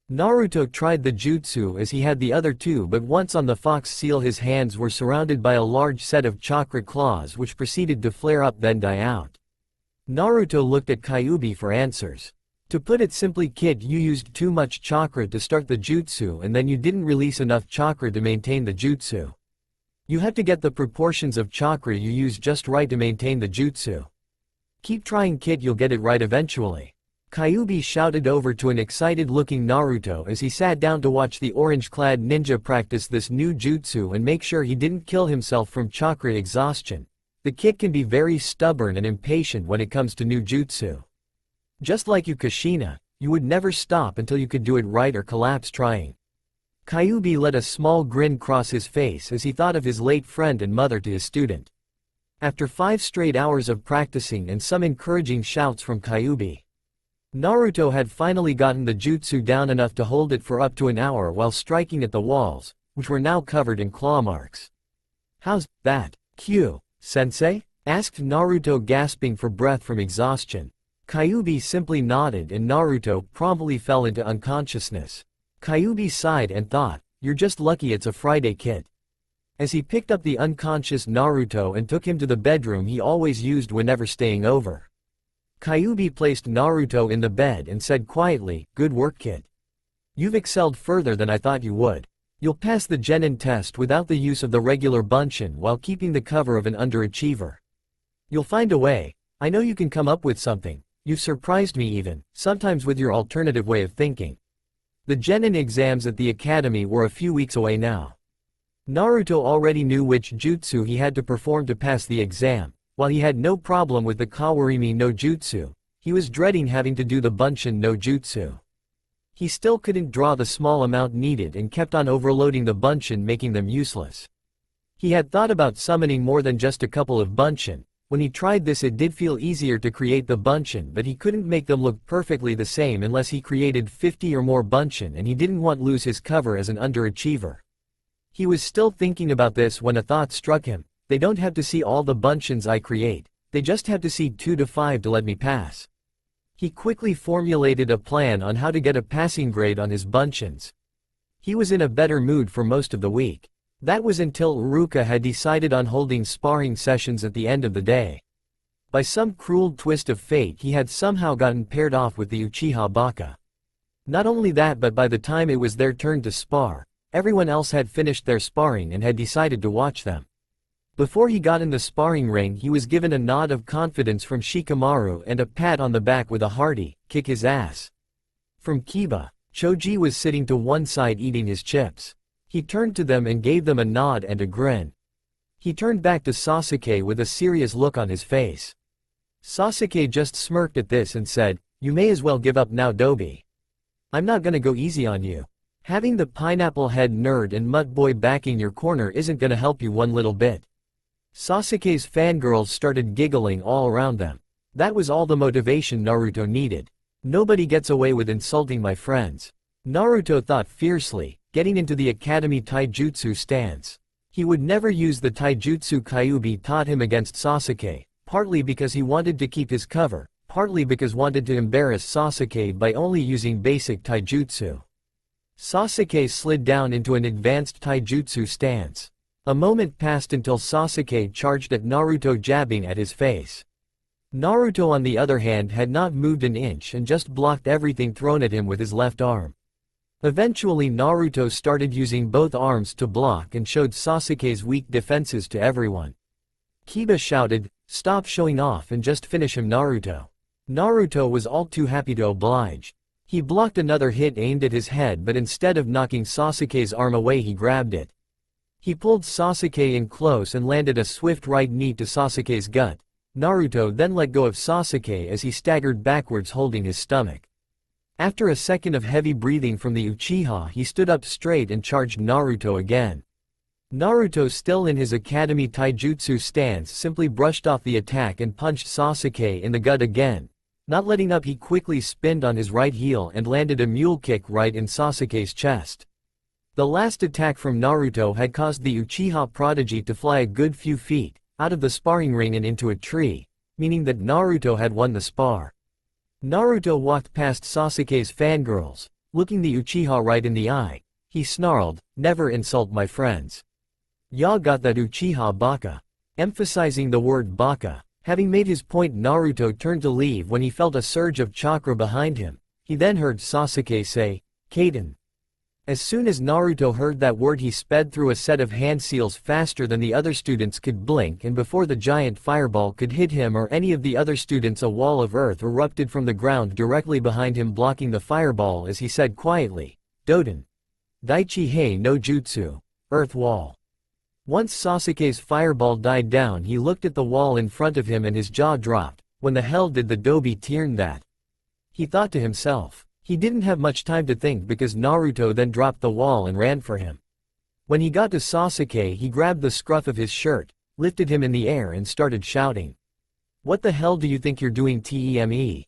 Naruto tried the jutsu as he had the other two, but once on the fox seal his hands were surrounded by a large set of chakra claws which proceeded to flare up then die out. Naruto looked at Kyuubi for answers. "To put it simply, kid, you used too much chakra to start the jutsu and then you didn't release enough chakra to maintain the jutsu. You have to get the proportions of chakra you use just right to maintain the jutsu. Keep trying, kid, you'll get it right eventually." Kyuubi shouted over to an excited-looking Naruto as he sat down to watch the orange-clad ninja practice this new jutsu and make sure he didn't kill himself from chakra exhaustion. The kid can be very stubborn and impatient when it comes to new jutsu. Just like you, Kushina, you would never stop until you could do it right or collapse trying. Kyuubi let a small grin cross his face as he thought of his late friend and mother to his student. After 5 straight hours of practicing and some encouraging shouts from Kyuubi, Naruto had finally gotten the jutsu down enough to hold it for up to an hour while striking at the walls, which were now covered in claw marks. "How's that, Q-sensei?" asked Naruto, gasping for breath from exhaustion. Kyuubi simply nodded and Naruto promptly fell into unconsciousness. Kyuubi sighed and thought, "You're just lucky it's a Friday, kid." As he picked up the unconscious Naruto and took him to the bedroom he always used whenever staying over. Kyuubi placed Naruto in the bed and said quietly, "Good work, kid. You've excelled further than I thought you would. You'll pass the genin test without the use of the regular bunshin while keeping the cover of an underachiever. You'll find a way. I know you can come up with something. You've surprised me even, sometimes with your alternative way of thinking." The genin exams at the academy were a few weeks away now. Naruto already knew which jutsu he had to perform to pass the exam. While he had no problem with the Kawarimi no Jutsu, he was dreading having to do the Bunshin no Jutsu. He still couldn't draw the small amount needed and kept on overloading the Bunshin, making them useless. He had thought about summoning more than just a couple of Bunshin. When he tried this it did feel easier to create the Bunshin, but he couldn't make them look perfectly the same unless he created 50 or more Bunshin, and he didn't want to lose his cover as an underachiever. He was still thinking about this when a thought struck him. They don't have to see all the Bunshins I create, they just have to see 2 to 5 to let me pass. He quickly formulated a plan on how to get a passing grade on his Bunshins. He was in a better mood for most of the week. That was until Uruka had decided on holding sparring sessions at the end of the day. By some cruel twist of fate he had somehow gotten paired off with the Uchiha Baka. Not only that, but by the time it was their turn to spar, everyone else had finished their sparring and had decided to watch them. Before he got in the sparring ring he was given a nod of confidence from Shikamaru and a pat on the back with a hearty, "Kick his ass." From Kiba, Choji was sitting to one side eating his chips. He turned to them and gave them a nod and a grin. He turned back to Sasuke with a serious look on his face. Sasuke just smirked at this and said, "You may as well give up now, Dobi. I'm not gonna go easy on you. Having the pineapple head nerd and mutt boy backing your corner isn't gonna help you one little bit." Sasuke's fangirls started giggling all around them. That was all the motivation Naruto needed. "Nobody gets away with insulting my friends," Naruto thought fiercely, getting into the academy taijutsu stance. He would never use the taijutsu Kyuubi taught him against Sasuke, partly because he wanted to keep his cover, partly because wanted to embarrass Sasuke by only using basic taijutsu. Sasuke slid down into an advanced taijutsu stance. A moment passed until Sasuke charged at Naruto, jabbing at his face. Naruto on the other hand had not moved an inch and just blocked everything thrown at him with his left arm. Eventually Naruto started using both arms to block and showed Sasuke's weak defenses to everyone. Kiba shouted, "Stop showing off and just finish him, Naruto." Naruto was all too happy to oblige. He blocked another hit aimed at his head, but instead of knocking Sasuke's arm away he grabbed it. He pulled Sasuke in close and landed a swift right knee to Sasuke's gut. Naruto then let go of Sasuke as he staggered backwards holding his stomach. After a second of heavy breathing from the Uchiha he stood up straight and charged Naruto again. Naruto, still in his academy taijutsu stance, simply brushed off the attack and punched Sasuke in the gut again. Not letting up he quickly spinned on his right heel and landed a mule kick right in Sasuke's chest. The last attack from Naruto had caused the Uchiha prodigy to fly a good few feet, out of the sparring ring and into a tree, meaning that Naruto had won the spar. Naruto walked past Sasuke's fangirls, looking the Uchiha right in the eye. He snarled, "Never insult my friends. Ya got that, Uchiha Baka?" Emphasizing the word Baka. Having made his point, Naruto turned to leave when he felt a surge of chakra behind him. He then heard Sasuke say, "Kaden." As soon as Naruto heard that word he sped through a set of hand seals faster than the other students could blink, and before the giant fireball could hit him or any of the other students a wall of earth erupted from the ground directly behind him, blocking the fireball as he said quietly, "Doden. Daichi hei no jutsu. Earth wall." Once Sasuke's fireball died down he looked at the wall in front of him and his jaw dropped. When the hell did the Dobi turn that? He thought to himself. He didn't have much time to think because Naruto then dropped the wall and ran for him. When he got to Sasuke he grabbed the scruff of his shirt, lifted him in the air and started shouting. "What the hell do you think you're doing, Teme?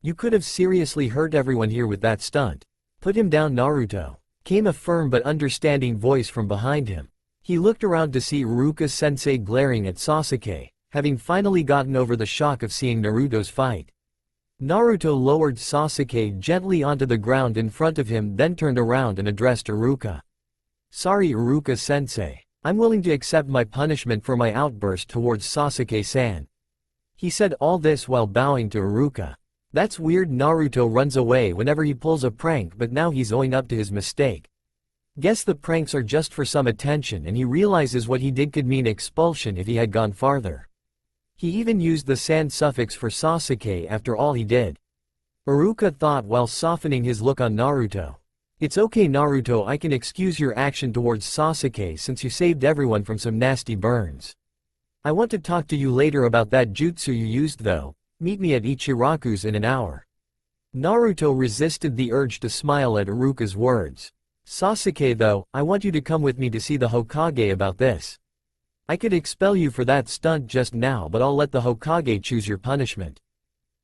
You could have seriously hurt everyone here with that stunt. Put him down, Naruto," came a firm but understanding voice from behind him. He looked around to see Iruka-sensei glaring at Sasuke, having finally gotten over the shock of seeing Naruto's fight. Naruto lowered Sasuke gently onto the ground in front of him, then turned around and addressed Iruka. "Sorry, Iruka-sensei. I'm willing to accept my punishment for my outburst towards Sasuke-san." He said all this while bowing to Iruka. That's weird. Naruto runs away whenever he pulls a prank, but now he's owning up to his mistake. Guess the pranks are just for some attention, and he realizes what he did could mean expulsion if he had gone farther. He even used the san suffix for Sasuke after all he did. Iruka thought while softening his look on Naruto. "It's okay, Naruto, I can excuse your action towards Sasuke since you saved everyone from some nasty burns. I want to talk to you later about that jutsu you used though. Meet me at Ichiraku's in an hour." Naruto resisted the urge to smile at Iruka's words. "Sasuke though, I want you to come with me to see the Hokage about this. I could expel you for that stunt just now, but I'll let the Hokage choose your punishment.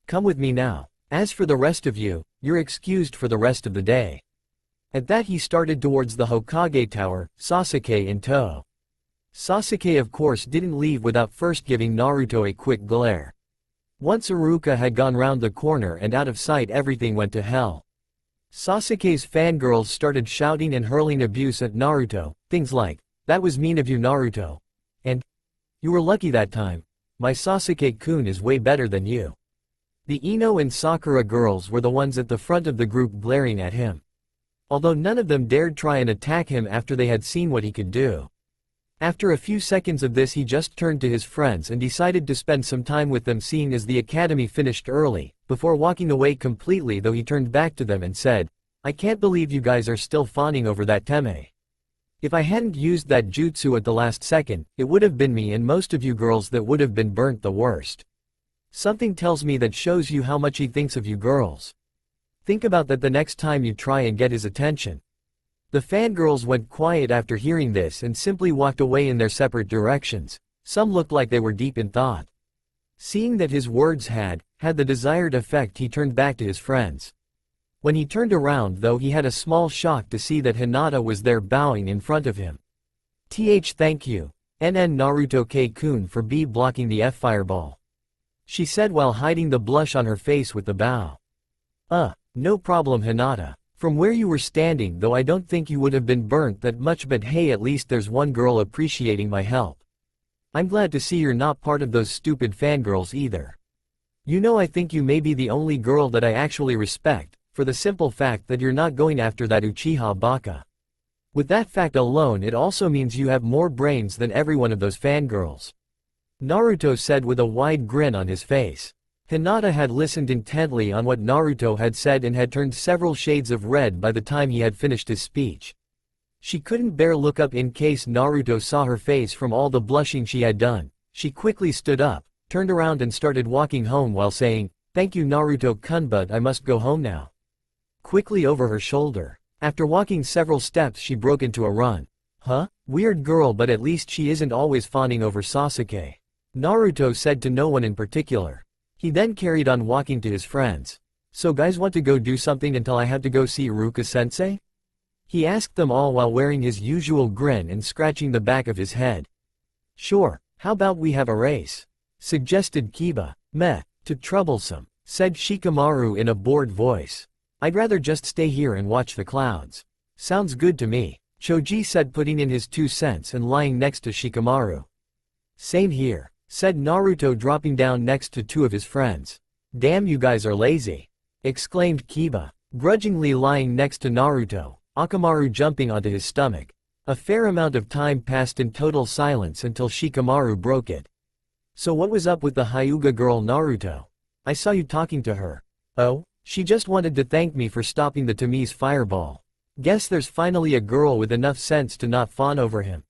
Come with me now. As for the rest of you, you're excused for the rest of the day." At that he started towards the Hokage tower, Sasuke in tow. Sasuke of course didn't leave without first giving Naruto a quick glare. Once Iruka had gone round the corner and out of sight, everything went to hell. Sasuke's fangirls started shouting and hurling abuse at Naruto, things like, "That was mean of you, Naruto," and "You were lucky that time. My Sasuke-kun is way better than you." The Ino and Sakura girls were the ones at the front of the group glaring at him. Although none of them dared try and attack him after they had seen what he could do. After a few seconds of this, he just turned to his friends and decided to spend some time with them, seeing as the academy finished early, before walking away completely, though he turned back to them and said, "I can't believe you guys are still fawning over that Teme. If I hadn't used that jutsu at the last second, it would have been me and most of you girls that would have been burnt the worst. Something tells me that shows you how much he thinks of you girls. Think about that the next time you try and get his attention." The fangirls went quiet after hearing this and simply walked away in their separate directions. Some looked like they were deep in thought. Seeing that his words had the desired effect, he turned back to his friends. When he turned around though, he had a small shock to see that Hinata was there bowing in front of him. Thank you, NN Naruto K-kun, for blocking the F-fireball," she said while hiding the blush on her face with the bow. No problem, Hinata. From where you were standing though, I don't think you would have been burnt that much, but hey, at least there's one girl appreciating my help. I'm glad to see you're not part of those stupid fangirls either. You know, I think you may be the only girl that I actually respect, for the simple fact that you're not going after that Uchiha Baka. With that fact alone, it also means you have more brains than every one of those fangirls," Naruto said with a wide grin on his face. Hinata had listened intently on what Naruto had said and had turned several shades of red by the time he had finished his speech. She couldn't bear look up in case Naruto saw her face from all the blushing she had done. She quickly stood up, turned around and started walking home while saying, "Thank you, Naruto-kun, but I must go home now," quickly over her shoulder. After walking several steps, she broke into a run. Weird girl, but at least she isn't always fawning over Sasuke," Naruto said to no one in particular. He then carried on walking to his friends. "So guys, want to go do something until I have to go see Iruka-sensei?" He asked them all while wearing his usual grin and scratching the back of his head. "Sure, how about we have a race?" suggested Kiba. Too troublesome," said Shikamaru in a bored voice. "I'd rather just stay here and watch the clouds." "Sounds good to me," Choji said, putting in his 2 cents and lying next to Shikamaru. "Same here," said Naruto, dropping down next to 2 of his friends. "Damn, you guys are lazy," exclaimed Kiba, grudgingly lying next to Naruto, Akamaru jumping onto his stomach. A fair amount of time passed in total silence until Shikamaru broke it. "So what was up with the Hyuga girl, Naruto? I saw you talking to her." "Oh, she just wanted to thank me for stopping the Tami's fireball. Guess there's finally a girl with enough sense to not fawn over him,"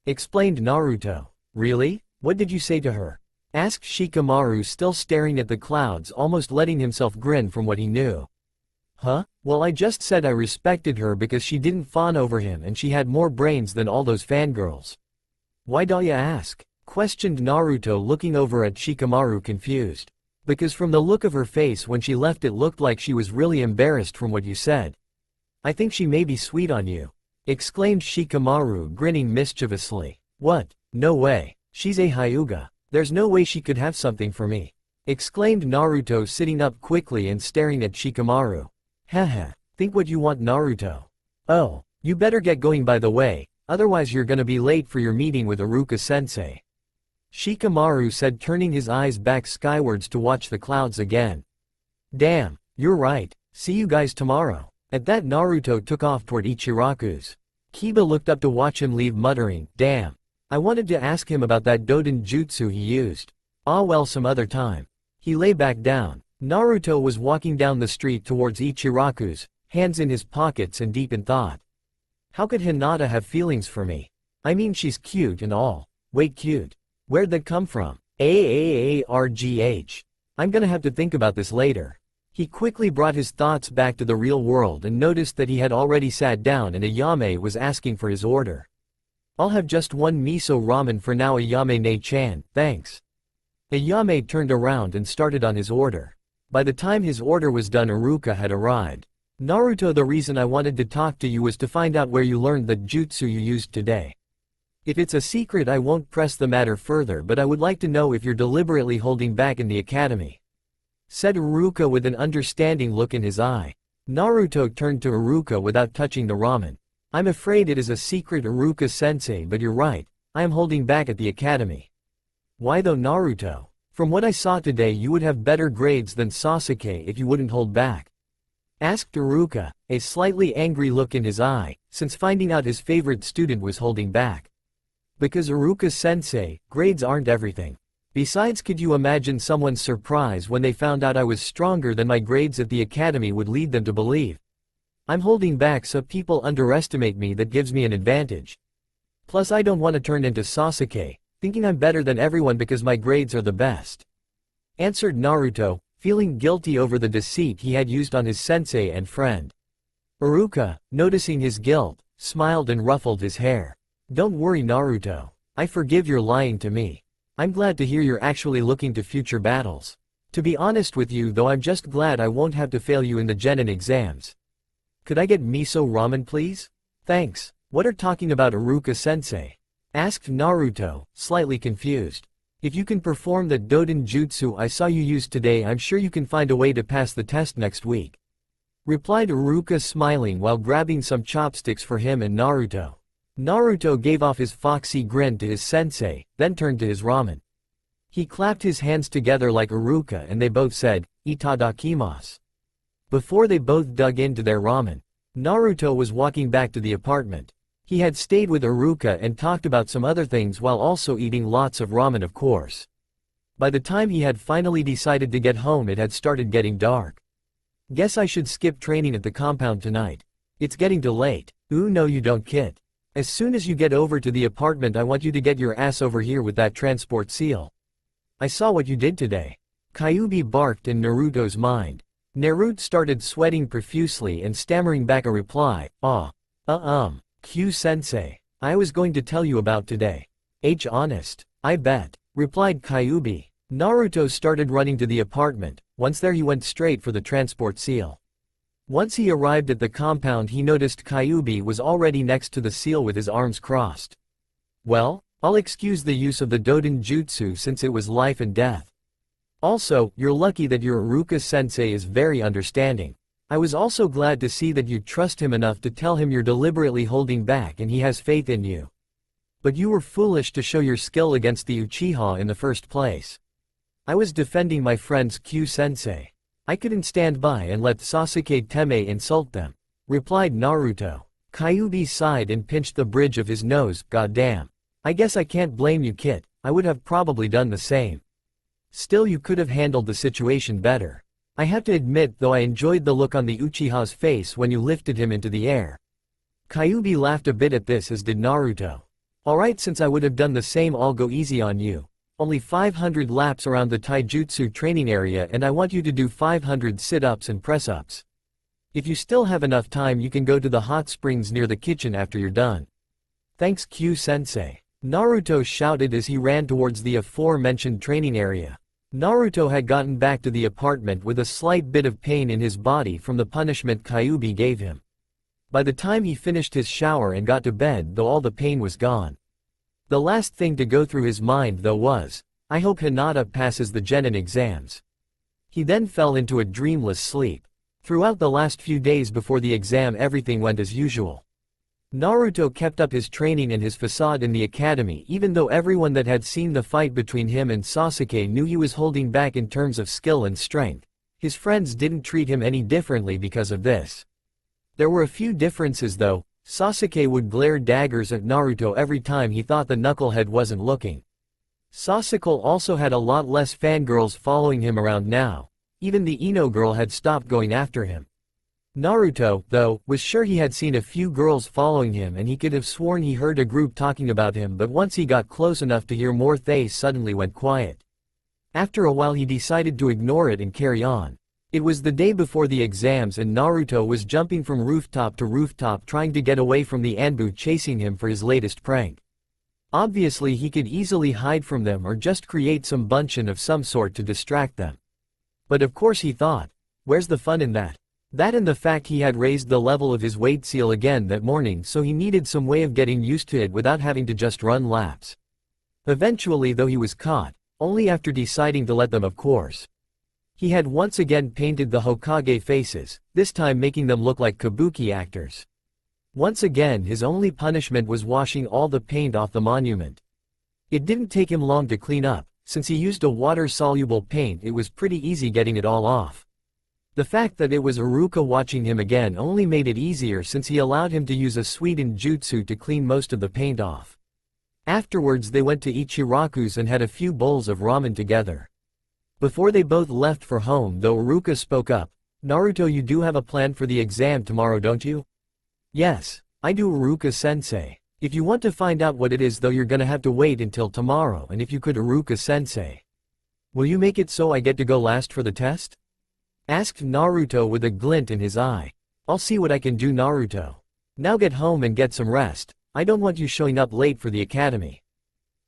explained Naruto. "Really? What did you say to her?" asked Shikamaru, still staring at the clouds, almost letting himself grin from what he knew. Well, I just said I respected her because she didn't fawn over him and she had more brains than all those fangirls." "Why do ya ask?" Questioned Naruto, looking over at Shikamaru confused. Because from the look of her face when she left, it looked like she was really embarrassed from what you said. I think she may be sweet on you, exclaimed Shikamaru, grinning mischievously. What? No way. She's a Hyuga. There's no way she could have something for me, exclaimed Naruto, sitting up quickly and staring at Shikamaru. Haha, think what you want, Naruto. Oh, you better get going by the way, otherwise you're gonna be late for your meeting with Iruka-sensei, Shikamaru said, turning his eyes back skywards to watch the clouds again. Damn, you're right. See you guys tomorrow. At that, Naruto took off toward Ichiraku's. Kiba looked up to watch him leave, muttering, damn. I wanted to ask him about that Doden jutsu he used. Ah well, some other time. He lay back down. Naruto was walking down the street towards Ichiraku's, hands in his pockets and deep in thought. How could Hinata have feelings for me? I mean, she's cute and all. Wait, cute? Where'd that come from? AAARGH. I'm gonna have to think about this later. He quickly brought his thoughts back to the real world and noticed that he had already sat down and Ayame was asking for his order. I'll have just one miso ramen for now, Ayame-ne-chan, thanks. Ayame turned around and started on his order. By the time his order was done, Iruka had arrived. Naruto, the reason I wanted to talk to you was to find out where you learned the jutsu you used today. If it's a secret, I won't press the matter further, but I would like to know if you're deliberately holding back in the academy, said Iruka with an understanding look in his eye. Naruto turned to Iruka without touching the ramen. I'm afraid it is a secret, Iruka-sensei, but you're right, I am holding back at the academy. Why though, Naruto? From what I saw today, you would have better grades than Sasuke if you wouldn't hold back, asked Iruka, a slightly angry look in his eye, since finding out his favorite student was holding back. Because Iruka-sensei, grades aren't everything. Besides, could you imagine someone's surprise when they found out I was stronger than my grades at the academy would lead them to believe I'm holding back so people underestimate me. That gives me an advantage. Plus, I don't want to turn into Sasuke, thinking I'm better than everyone because my grades are the best, answered Naruto, feeling guilty over the deceit he had used on his sensei and friend. Iruka, noticing his guilt, smiled and ruffled his hair. Don't worry, Naruto. I forgive your lying to me. I'm glad to hear you're actually looking to future battles. To be honest with you though, I'm just glad I won't have to fail you in the genin exams. Could I get miso ramen please? Thanks. What are talking about, Iruka-sensei? Asked Naruto, slightly confused. If you can perform that Doden jutsu I saw you use today, I'm sure you can find a way to pass the test next week, replied Iruka, smiling while grabbing some chopsticks for him and Naruto. Naruto gave off his foxy grin to his sensei, then turned to his ramen. He clapped his hands together like Iruka and they both said, "Itadakimasu." Before they both dug into their ramen, Naruto was walking back to the apartment. He had stayed with Iruka and talked about some other things while also eating lots of ramen, of course. By the time he had finally decided to get home, it had started getting dark. Guess I should skip training at the compound tonight. It's getting too late. Ooh, no you don't, kid. As soon as you get over to the apartment, I want you to get your ass over here with that transport seal. I saw what you did today. Kyuubi barked in Naruto's mind. Naruto started sweating profusely and stammering back a reply, Q-sensei. I was going to tell you about today. Honest. I bet, replied Kyuubi. Naruto started running to the apartment. Once there, he went straight for the transport seal. Once he arrived at the compound, he noticed Kyuubi was already next to the seal with his arms crossed. Well, I'll excuse the use of the Doden jutsu since it was life and death. Also, you're lucky that your Iruka-sensei is very understanding. I was also glad to see that you trust him enough to tell him you're deliberately holding back and he has faith in you. But you were foolish to show your skill against the Uchiha in the first place. I was defending my friends, Q-sensei. I couldn't stand by and let Sasuke Teme insult them, replied Naruto. Kyuubi sighed and pinched the bridge of his nose. Goddamn. I guess I can't blame you, kid. I would have probably done the same. Still, you could have handled the situation better. I have to admit though, I enjoyed the look on the Uchiha's face when you lifted him into the air. Kyuubi laughed a bit at this, as did Naruto. Alright, since I would have done the same, I'll go easy on you. Only 500 laps around the taijutsu training area and I want you to do 500 sit-ups and press-ups. If you still have enough time, you can go to the hot springs near the kitchen after you're done. Thanks, Q-sensei. Naruto shouted as he ran towards the aforementioned training area. Naruto had gotten back to the apartment with a slight bit of pain in his body from the punishment Kyuubi gave him. By the time he finished his shower and got to bed, though, all the pain was gone. The last thing to go through his mind though was, I hope Hinata passes the genin exams. He then fell into a dreamless sleep. Throughout the last few days before the exam, everything went as usual. Naruto kept up his training and his facade in the academy, even though everyone that had seen the fight between him and Sasuke knew he was holding back in terms of skill and strength. His friends didn't treat him any differently because of this. There were a few differences though. Sasuke would glare daggers at Naruto every time he thought the knucklehead wasn't looking. Sasuke also had a lot less fangirls following him around now. Even the Ino girl had stopped going after him. Naruto, though, was sure he had seen a few girls following him, and he could have sworn he heard a group talking about him, but once he got close enough to hear more, they suddenly went quiet. After a while he decided to ignore it and carry on. It was the day before the exams and Naruto was jumping from rooftop to rooftop trying to get away from the Anbu chasing him for his latest prank. Obviously he could easily hide from them or just create some bunchen of some sort to distract them. But of course he thought, where's the fun in that? That and the fact he had raised the level of his weight seal again that morning, so he needed some way of getting used to it without having to just run laps. Eventually though he was caught, only after deciding to let them, of course. He had once again painted the Hokage faces, this time making them look like kabuki actors. Once again his only punishment was washing all the paint off the monument. It didn't take him long to clean up, since he used a water-soluble paint. It was pretty easy getting it all off. The fact that it was Iruka watching him again only made it easier, since he allowed him to use a Suiden jutsu to clean most of the paint off. Afterwards they went to Ichiraku's and had a few bowls of ramen together. Before they both left for home though, Iruka spoke up, Naruto, you do have a plan for the exam tomorrow, don't you? Yes, I do, Iruka-sensei. If you want to find out what it is though, you're gonna have to wait until tomorrow, and if you could, Iruka-sensei. Will you make it so I get to go last for the test? Asked Naruto with a glint in his eye. I'll see what I can do, Naruto. Now get home and get some rest, I don't want you showing up late for the academy.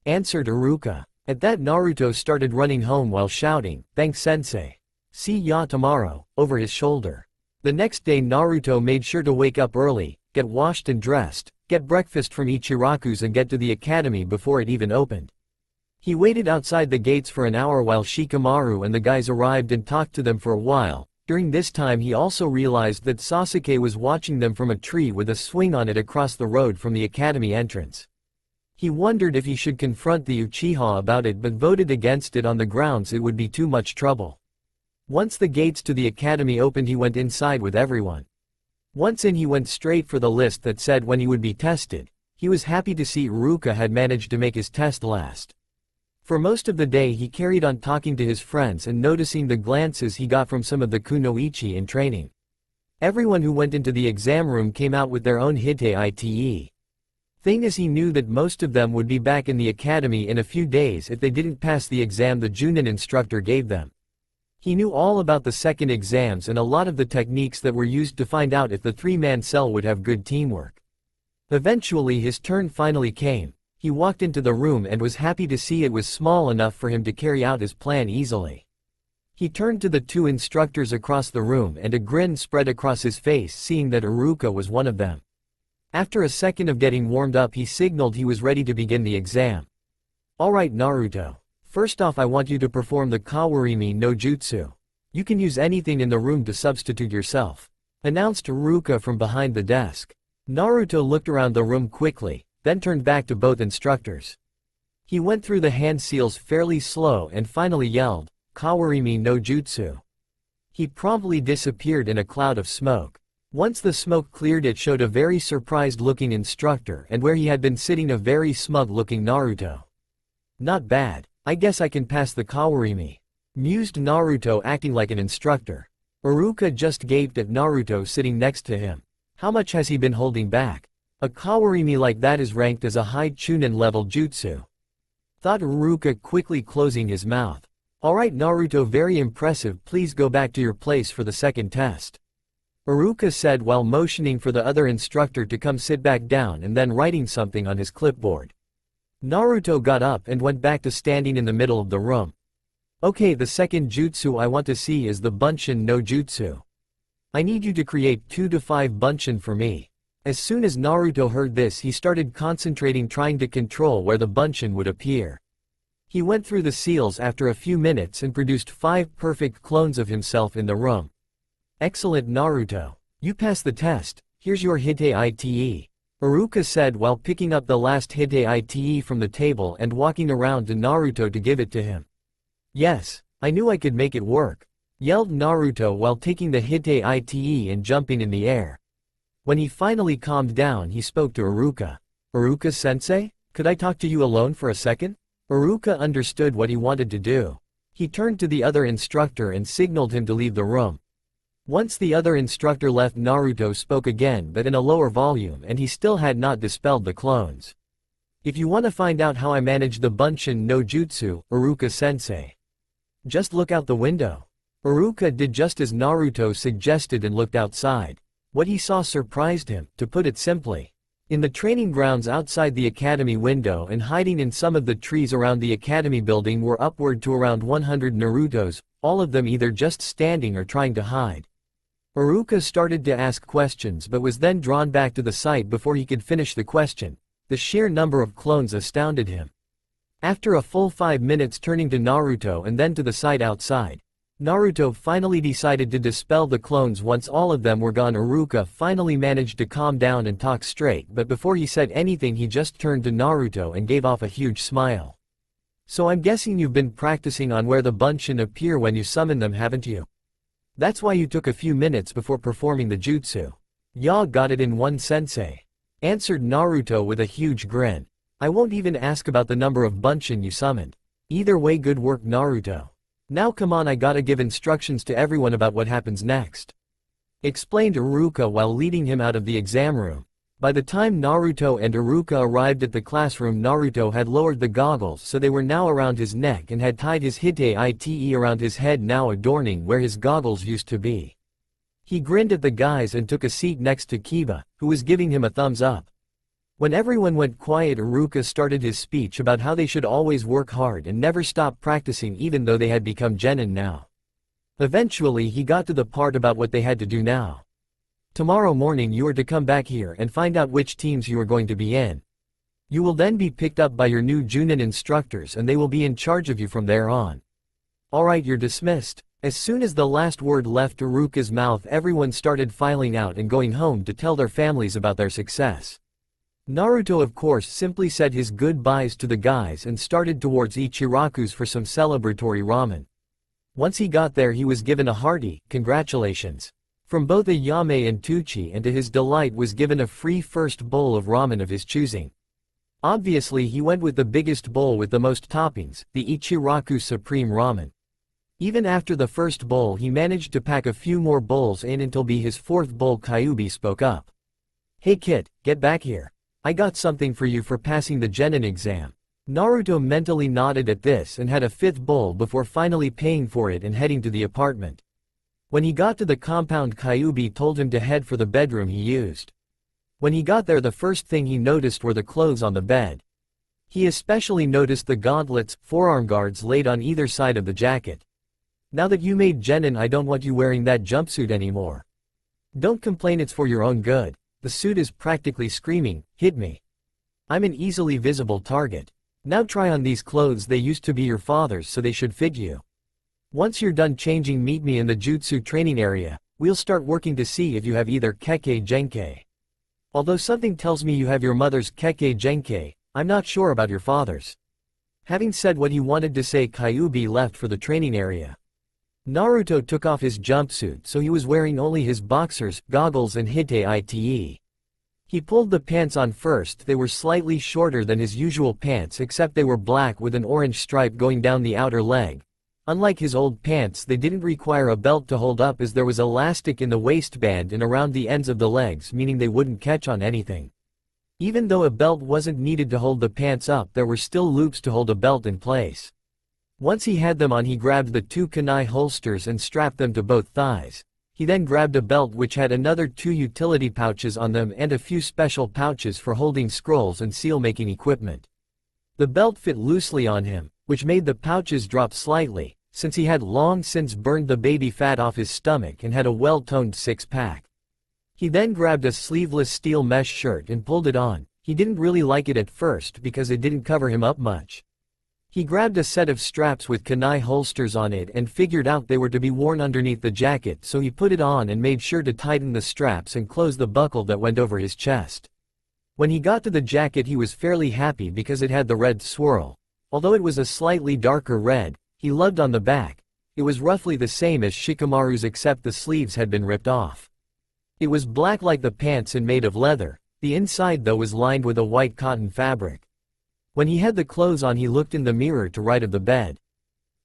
Answered Iruka. At that, Naruto started running home while shouting, thanks sensei. See ya tomorrow, over his shoulder. The next day Naruto made sure to wake up early, get washed and dressed, get breakfast from Ichiraku's and get to the academy before it even opened. He waited outside the gates for an hour while Shikamaru and the guys arrived and talked to them for a while. During this time he also realized that Sasuke was watching them from a tree with a swing on it across the road from the academy entrance. He wondered if he should confront the Uchiha about it, but voted against it on the grounds it would be too much trouble. Once the gates to the academy opened he went inside with everyone. Once in he went straight for the list that said when he would be tested. He was happy to see Iruka had managed to make his test last. For most of the day he carried on talking to his friends and noticing the glances he got from some of the kunoichi in training. Everyone who went into the exam room came out with their own hite. Thing is, he knew that most of them would be back in the academy in a few days if they didn't pass the exam the Junin instructor gave them. He knew all about the second exams and a lot of the techniques that were used to find out if the three-man cell would have good teamwork. Eventually his turn finally came. He walked into the room and was happy to see it was small enough for him to carry out his plan easily. He turned to the two instructors across the room and a grin spread across his face seeing that Iruka was one of them. After a second of getting warmed up he signaled he was ready to begin the exam. Alright Naruto. First off I want you to perform the Kawarimi no Jutsu. You can use anything in the room to substitute yourself. Announced Iruka from behind the desk. Naruto looked around the room quickly, then turned back to both instructors. He went through the hand seals fairly slow and finally yelled, Kawarimi no Jutsu. He promptly disappeared in a cloud of smoke. Once the smoke cleared it showed a very surprised looking instructor and where he had been sitting a very smug looking Naruto. Not bad, I guess I can pass the Kawarimi. Mused Naruto acting like an instructor. Iruka just gaped at Naruto sitting next to him. How much has he been holding back? A Kawarimi like that is ranked as a high Chunin level jutsu. Thought Iruka, quickly closing his mouth. Alright Naruto, very impressive, please go back to your place for the second test. Iruka said while motioning for the other instructor to come sit back down and then writing something on his clipboard. Naruto got up and went back to standing in the middle of the room. Okay, the second jutsu I want to see is the Bunshin no Jutsu. I need you to create 2 to 5 Bunshin for me. As soon as Naruto heard this, he started concentrating, trying to control where the Bunshin would appear. He went through the seals after a few minutes and produced 5 perfect clones of himself in the room. Excellent, Naruto. You passed the test. Here's your Hite-Ite. Iruka said while picking up the last Hite-Ite from the table and walking around to Naruto to give it to him. Yes, I knew I could make it work, yelled Naruto while taking the Hite-Ite and jumping in the air. When he finally calmed down, he spoke to Iruka. Iruka-sensei, could I talk to you alone for a second? Iruka understood what he wanted to do. He turned to the other instructor and signaled him to leave the room. Once the other instructor left, Naruto spoke again, but in a lower volume, and he still had not dispelled the clones. If you want to find out how I managed the Bunshin no Jutsu, Iruka-sensei, just look out the window. Iruka did just as Naruto suggested and looked outside. What he saw surprised him, to put it simply. In the training grounds outside the academy window and hiding in some of the trees around the academy building were upward to around 100 Narutos, all of them either just standing or trying to hide. Iruka started to ask questions but was then drawn back to the site before he could finish the question. The sheer number of clones astounded him. After a full 5 minutes turning to Naruto and then to the site outside, Naruto finally decided to dispel the clones. Once all of them were gone, Iruka finally managed to calm down and talk straight, but before he said anything he just turned to Naruto and gave off a huge smile. So I'm guessing you've been practicing on where the Bunshin appear when you summon them, haven't you? That's why you took a few minutes before performing the jutsu. Ya got it in one, sensei, answered Naruto with a huge grin. I won't even ask about the number of Bunshin you summoned. Either way, good work, Naruto. Now come on, I gotta give instructions to everyone about what happens next, explained Iruka while leading him out of the exam room. By the time Naruto and Iruka arrived at the classroom, Naruto had lowered the goggles so they were now around his neck and had tied his Hite-Ite around his head, now adorning where his goggles used to be. He grinned at the guys and took a seat next to Kiba, who was giving him a thumbs up. When everyone went quiet, Iruka started his speech about how they should always work hard and never stop practicing even though they had become genin now. Eventually he got to the part about what they had to do now. Tomorrow morning you are to come back here and find out which teams you are going to be in. You will then be picked up by your new Junin instructors and they will be in charge of you from there on. Alright, you're dismissed. As soon as the last word left Iruka's mouth, everyone started filing out and going home to tell their families about their success. Naruto of course simply said his goodbyes to the guys and started towards Ichiraku's for some celebratory ramen. Once he got there he was given a hearty congratulations from both Ayame and Tucci, and to his delight was given a free first bowl of ramen of his choosing. Obviously he went with the biggest bowl with the most toppings, the Ichiraku Supreme Ramen. Even after the first bowl he managed to pack a few more bowls in until be his fourth bowl. Kyuubi spoke up. Hey kid, get back here. I got something for you for passing the genin exam. Naruto mentally nodded at this and had a fifth bowl before finally paying for it and heading to the apartment. When he got to the compound, Kyuubi told him to head for the bedroom he used. When he got there the first thing he noticed were the clothes on the bed. He especially noticed the gauntlets, forearm guards laid on either side of the jacket. Now that you made genin, I don't want you wearing that jumpsuit anymore. Don't complain, it's for your own good. The suit is practically screaming, hit me. I'm an easily visible target. Now try on these clothes, they used to be your father's so they should fit you. Once you're done changing, meet me in the jutsu training area. We'll start working to see if you have either Kekkei Genkei. Although something tells me you have your mother's Kekkei Genkei, I'm not sure about your father's. Having said what he wanted to say, Kyuubi left for the training area. Naruto took off his jumpsuit, so he was wearing only his boxers, goggles and Hite-Ite. He pulled the pants on first. They were slightly shorter than his usual pants, except they were black with an orange stripe going down the outer leg. Unlike his old pants, they didn't require a belt to hold up as there was elastic in the waistband and around the ends of the legs, meaning they wouldn't catch on anything. Even though a belt wasn't needed to hold the pants up, there were still loops to hold a belt in place. Once he had them on, he grabbed the two kunai holsters and strapped them to both thighs. He then grabbed a belt which had another 2 utility pouches on them and a few special pouches for holding scrolls and seal-making equipment. The belt fit loosely on him, which made the pouches drop slightly, since he had long since burned the baby fat off his stomach and had a well-toned six-pack. He then grabbed a sleeveless steel mesh shirt and pulled it on. He didn't really like it at first because it didn't cover him up much. He grabbed a set of straps with kunai holsters on it and figured out they were to be worn underneath the jacket, so he put it on and made sure to tighten the straps and close the buckle that went over his chest. When he got to the jacket he was fairly happy because it had the red swirl. Although it was a slightly darker red, he loved on the back. It was roughly the same as Shikamaru's except the sleeves had been ripped off. It was black like the pants and made of leather. The inside though was lined with a white cotton fabric. When he had the clothes on he looked in the mirror to right of the bed.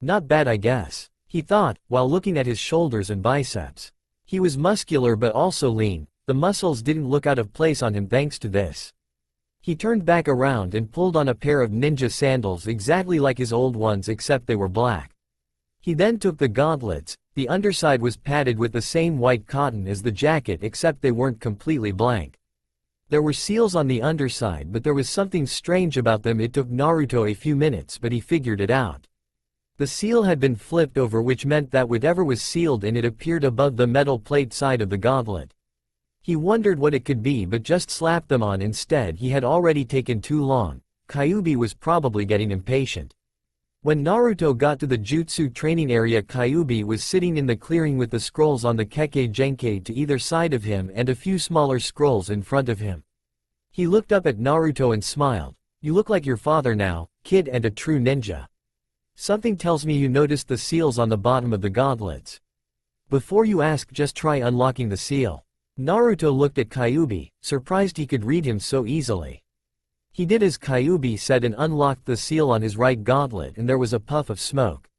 Not bad I guess, he thought, while looking at his shoulders and biceps. He was muscular but also lean. The muscles didn't look out of place on him thanks to this. He turned back around and pulled on a pair of ninja sandals exactly like his old ones except they were black. He then took the gauntlets. The underside was padded with the same white cotton as the jacket except they weren't completely blank. There were seals on the underside but there was something strange about them. It took Naruto a few minutes but he figured it out. The seal had been flipped over, which meant that whatever was sealed in it appeared above the metal plate side of the gauntlet. He wondered what it could be but just slapped them on instead. He had already taken too long. Kyuubi was probably getting impatient. When Naruto got to the jutsu training area, Kyuubi was sitting in the clearing with the scrolls on the Kekkei Genkai to either side of him and a few smaller scrolls in front of him. He looked up at Naruto and smiled. "You look like your father now, kid, and a true ninja. Something tells me you noticed the seals on the bottom of the gauntlets. Before you ask, just try unlocking the seal." Naruto looked at Kyuubi, surprised he could read him so easily. He did as Kyuubi said and unlocked the seal on his right gauntlet, and there was a puff of smoke.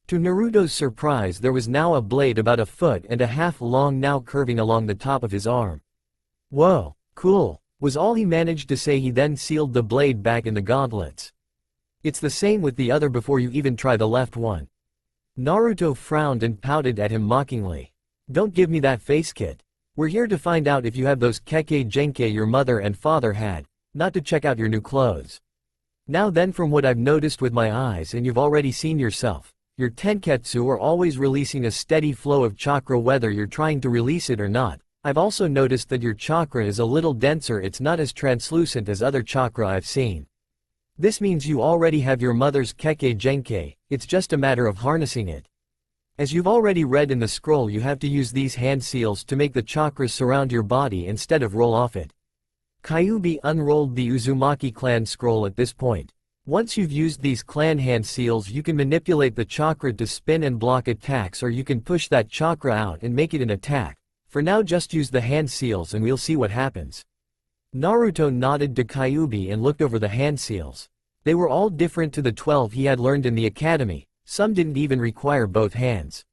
To Naruto's surprise, there was now a blade about 1.5 feet long now curving along the top of his arm. "Whoa, cool," was all he managed to say. He then sealed the blade back in the gauntlets. "It's the same with the other before you even try the left one." Naruto frowned and pouted at him mockingly. "Don't give me that face, kid. We're here to find out if you have those Kekkei Genkai your mother and father had, not to check out your new clothes. Now then, from what I've noticed with my eyes, and you've already seen yourself, your tenketsu are always releasing a steady flow of chakra whether you're trying to release it or not. I've also noticed that your chakra is a little denser. It's not as translucent as other chakra I've seen. This means you already have your mother's Kekkei Genkai, it's just a matter of harnessing it. As you've already read in the scroll, you have to use these hand seals to make the chakras surround your body instead of roll off it." Kyuubi unrolled the Uzumaki clan scroll at this point. Once you've used these clan hand seals, you can manipulate the chakra to spin and block attacks, or you can push that chakra out and make it an attack. For now, just use the hand seals and we'll see what happens. Naruto nodded to Kyuubi and looked over the hand seals. They were all different to the 12 he had learned in the academy. Some didn't even require both hands.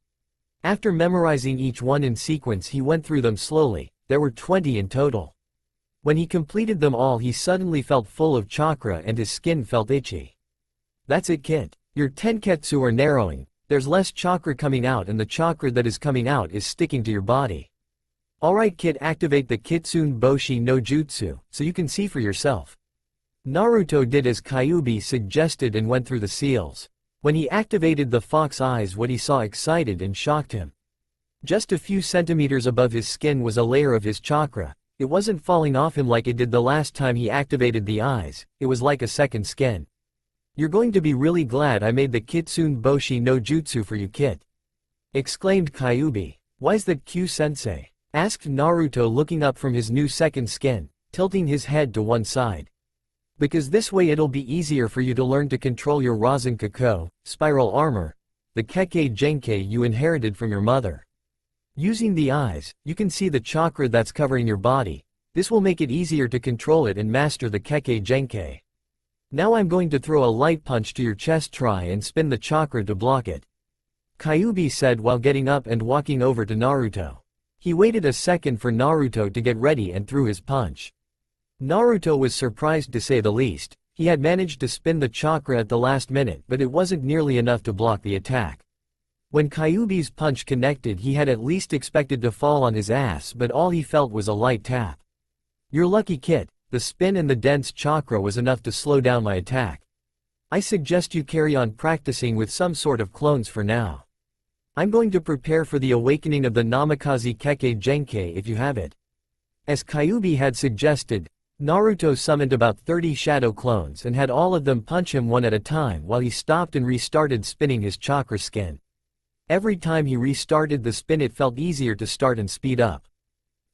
After memorizing each one in sequence, he went through them slowly. There were 20 in total. When he completed them all, he suddenly felt full of chakra and his skin felt itchy. "That's it, kid. Your tenketsu are narrowing. There's less chakra coming out, and the chakra that is coming out is sticking to your body. Alright kid, activate the Kitsune Boshi no Jutsu, so you can see for yourself." Naruto did as Kyuubi suggested and went through the seals. When he activated the fox eyes, what he saw excited and shocked him. Just a few centimeters above his skin was a layer of his chakra. It wasn't falling off him like it did the last time he activated the eyes, it was like a second skin. "You're going to be really glad I made the Kitsune Boshi no Jutsu for you, kid," exclaimed Kyuubi. "Why's that, Q-sensei?" asked Naruto, looking up from his new second skin, tilting his head to one side. "Because this way it'll be easier for you to learn to control your Rasen spiral armor, the Kekkei Genkai you inherited from your mother. Using the eyes, you can see the chakra that's covering your body. This will make it easier to control it and master the Kekkei Genkai. Now I'm going to throw a light punch to your chest. Try and spin the chakra to block it," Kyuubi said while getting up and walking over to Naruto. He waited a second for Naruto to get ready and threw his punch. Naruto was surprised to say the least. He had managed to spin the chakra at the last minute, but it wasn't nearly enough to block the attack. When Kyuubi's punch connected, he had at least expected to fall on his ass, but all he felt was a light tap. "You're lucky, kid. The spin and the dense chakra was enough to slow down my attack. I suggest you carry on practicing with some sort of clones for now. I'm going to prepare for the awakening of the Namikaze Kekkei Genkei if you have it. As Kyuubi had suggested, Naruto summoned about 30 shadow clones and had all of them punch him one at a time while he stopped and restarted spinning his chakra skin. Every time he restarted the spin it felt easier to start and speed up.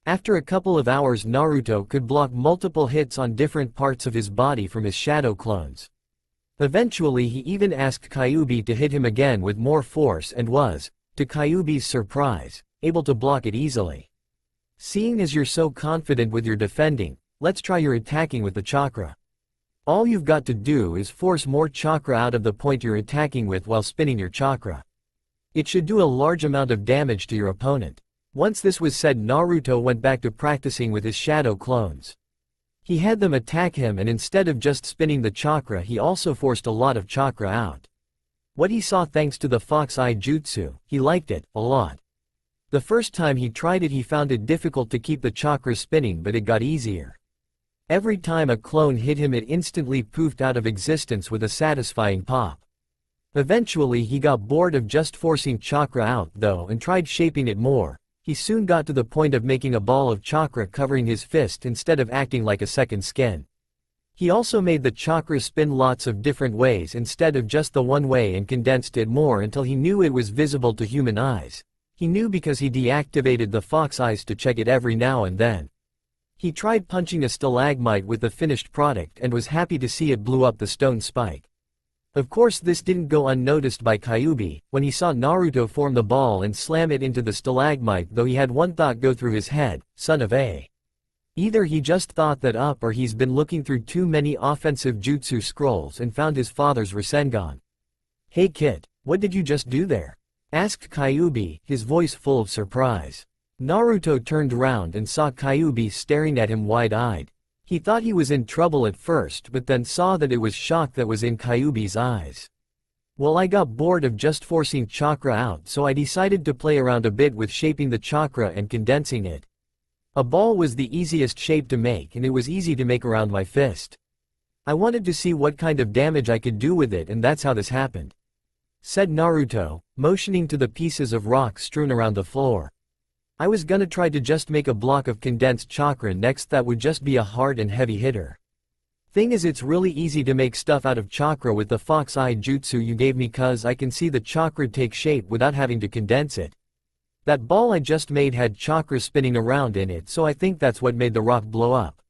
After a couple of hours Naruto could block multiple hits on different parts of his body from his shadow clones. Eventually he even asked Kyuubi to hit him again with more force and was, to Kyuubi's surprise, able to block it easily. Seeing as you're so confident with your defending, let's try your attacking with the chakra. All you've got to do is force more chakra out of the point you're attacking with while spinning your chakra. It should do a large amount of damage to your opponent. Once this was said Naruto went back to practicing with his shadow clones. He had them attack him and instead of just spinning the chakra he also forced a lot of chakra out. What he saw thanks to the fox eye jutsu, he liked it, a lot. The first time he tried it he found it difficult to keep the chakra spinning but it got easier. Every time a clone hit him it instantly poofed out of existence with a satisfying pop. Eventually he got bored of just forcing chakra out though and tried shaping it more. He soon got to the point of making a ball of chakra covering his fist instead of acting like a second skin. He also made the chakra spin lots of different ways instead of just the one way and condensed it more until he knew it was visible to human eyes. He knew because he deactivated the fox eyes to check it every now and then. He tried punching a stalagmite with the finished product and was happy to see it blew up the stone spike. Of course this didn't go unnoticed by Kyuubi, when he saw Naruto form the ball and slam it into the stalagmite though he had one thought go through his head, son of a. Either he just thought that up or he's been looking through too many offensive jutsu scrolls and found his father's Rasengan. Hey kid, what did you just do there? Asked Kyuubi, his voice full of surprise. Naruto turned round and saw Kyuubi staring at him wide-eyed. He thought he was in trouble at first but then saw that it was shock that was in Kyuubi's eyes. Well, I got bored of just forcing chakra out so I decided to play around a bit with shaping the chakra and condensing it. A ball was the easiest shape to make and it was easy to make around my fist. I wanted to see what kind of damage I could do with it and that's how this happened. Said Naruto, motioning to the pieces of rock strewn around the floor. I was gonna try to just make a block of condensed chakra next that would just be a hard and heavy hitter. Thing is it's really easy to make stuff out of chakra with the fox eye jutsu you gave me cause I can see the chakra take shape without having to condense it. That ball I just made had chakra spinning around in it so I think that's what made the rock blow up.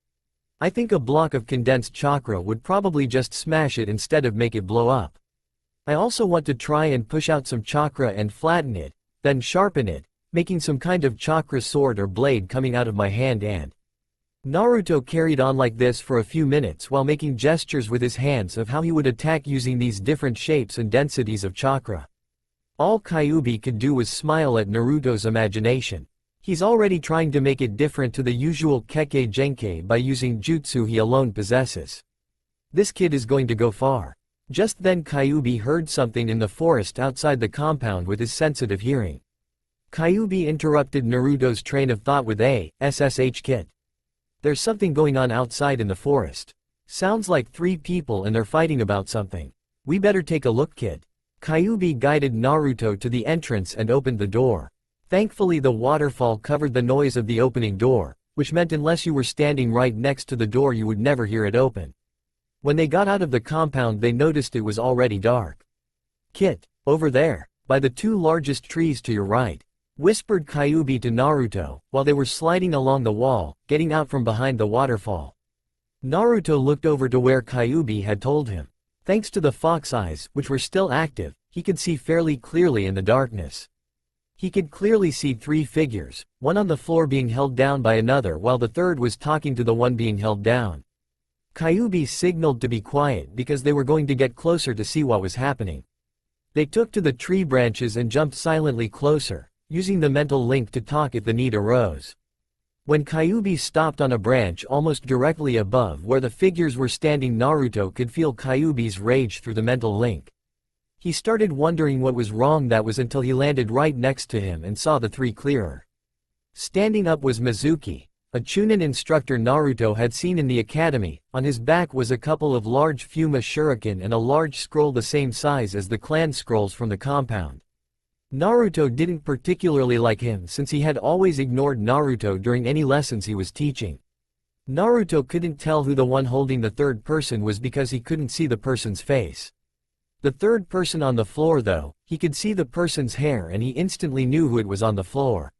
I think a block of condensed chakra would probably just smash it instead of make it blow up. I also want to try and push out some chakra and flatten it, then sharpen it, making some kind of chakra sword or blade coming out of my hand and Naruto carried on like this for a few minutes while making gestures with his hands of how he would attack using these different shapes and densities of chakra. All Kyuubi could do was smile at Naruto's imagination. He's already trying to make it different to the usual Kekkei Genkei by using jutsu he alone possesses. This kid is going to go far. Just then Kyuubi heard something in the forest outside the compound with his sensitive hearing. Kyuubi interrupted Naruto's train of thought with a "SSH kid. There's something going on outside in the forest. Sounds like 3 people and they're fighting about something. We better take a look kid." Kyuubi guided Naruto to the entrance and opened the door. Thankfully the waterfall covered the noise of the opening door, which meant unless you were standing right next to the door you would never hear it open. When they got out of the compound they noticed it was already dark. "Kid, over there, by the 2 largest trees to your right," whispered Kyuubi to Naruto, while they were sliding along the wall, getting out from behind the waterfall. Naruto looked over to where Kyuubi had told him. Thanks to the fox eyes, which were still active, he could see fairly clearly in the darkness. He could clearly see 3 figures, one on the floor being held down by another while the third was talking to the one being held down. Kyuubi signaled to be quiet because they were going to get closer to see what was happening. They took to the tree branches and jumped silently closer, using the mental link to talk if the need arose. When Kyuubi stopped on a branch almost directly above where the figures were standing, Naruto could feel Kyuubi's rage through the mental link. He started wondering what was wrong that was until he landed right next to him and saw the 3 clearer. Standing up was Mizuki, a Chunin instructor Naruto had seen in the academy. On his back was a couple of large Fuma shuriken and a large scroll the same size as the clan scrolls from the compound. Naruto didn't particularly like him since he had always ignored Naruto during any lessons he was teaching. Naruto couldn't tell who the one holding the third person was because he couldn't see the person's face. The third person on the floor though, he could see the person's hair and he instantly knew who it was on the floor.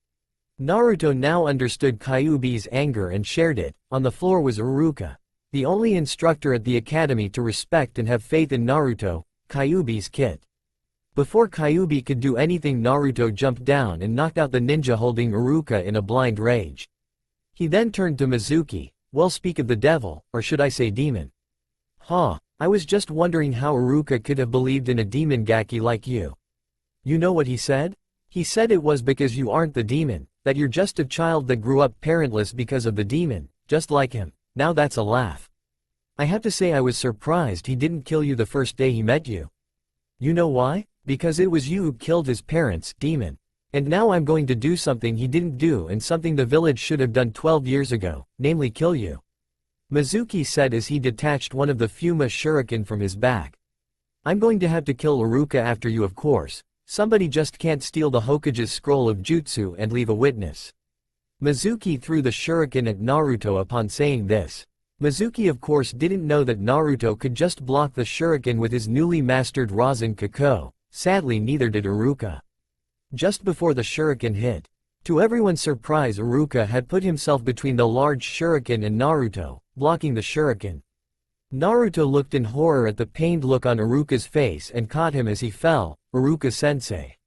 Naruto now understood Kyuubi's anger and shared it. On the floor was Iruka, the only instructor at the academy to respect and have faith in Naruto, Kyuubi's kit. Before Kyuubi could do anything, Naruto jumped down and knocked out the ninja holding Iruka in a blind rage. He then turned to Mizuki. Well, speak of the devil, or should I say demon. Huh, I was just wondering how Iruka could have believed in a demon gaki like you. You know what he said? He said it was because you aren't the demon, that you're just a child that grew up parentless because of the demon, just like him. Now that's a laugh. I have to say I was surprised he didn't kill you the first day he met you. You know why? Because it was you who killed his parents, demon. And now I'm going to do something he didn't do and something the village should have done 12 years ago, namely kill you. Mizuki said as he detached one of the Fuma shuriken from his back. I'm going to have to kill Iruka after you, of course. Somebody just can't steal the Hokage's scroll of jutsu and leave a witness. Mizuki threw the shuriken at Naruto upon saying this. Mizuki of course didn't know that Naruto could just block the shuriken with his newly mastered Rasen Kako. Sadly, neither did Iruka. Just before the shuriken hit, to everyone's surprise, Iruka had put himself between the large shuriken and Naruto, blocking the shuriken. Naruto looked in horror at the pained look on Iruka's face and caught him as he fell. Iruka-sensei.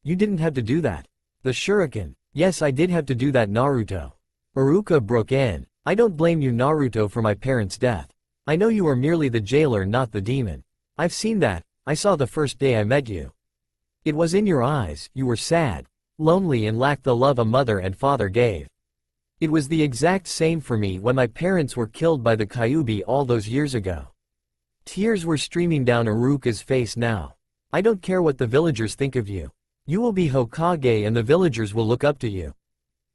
You didn't have to do that. The shuriken. Yes, I did have to do that, Naruto. Iruka broke in. I don't blame you, Naruto, for my parents' death. I know you were merely the jailer, not the demon. I've seen that. I saw the first day I met you. It was in your eyes. You were sad, lonely and lacked the love a mother and father gave. It was the exact same for me when my parents were killed by the Kyuubi all those years ago. Tears were streaming down Iruka's face now. I don't care what the villagers think of you. You will be Hokage and the villagers will look up to you.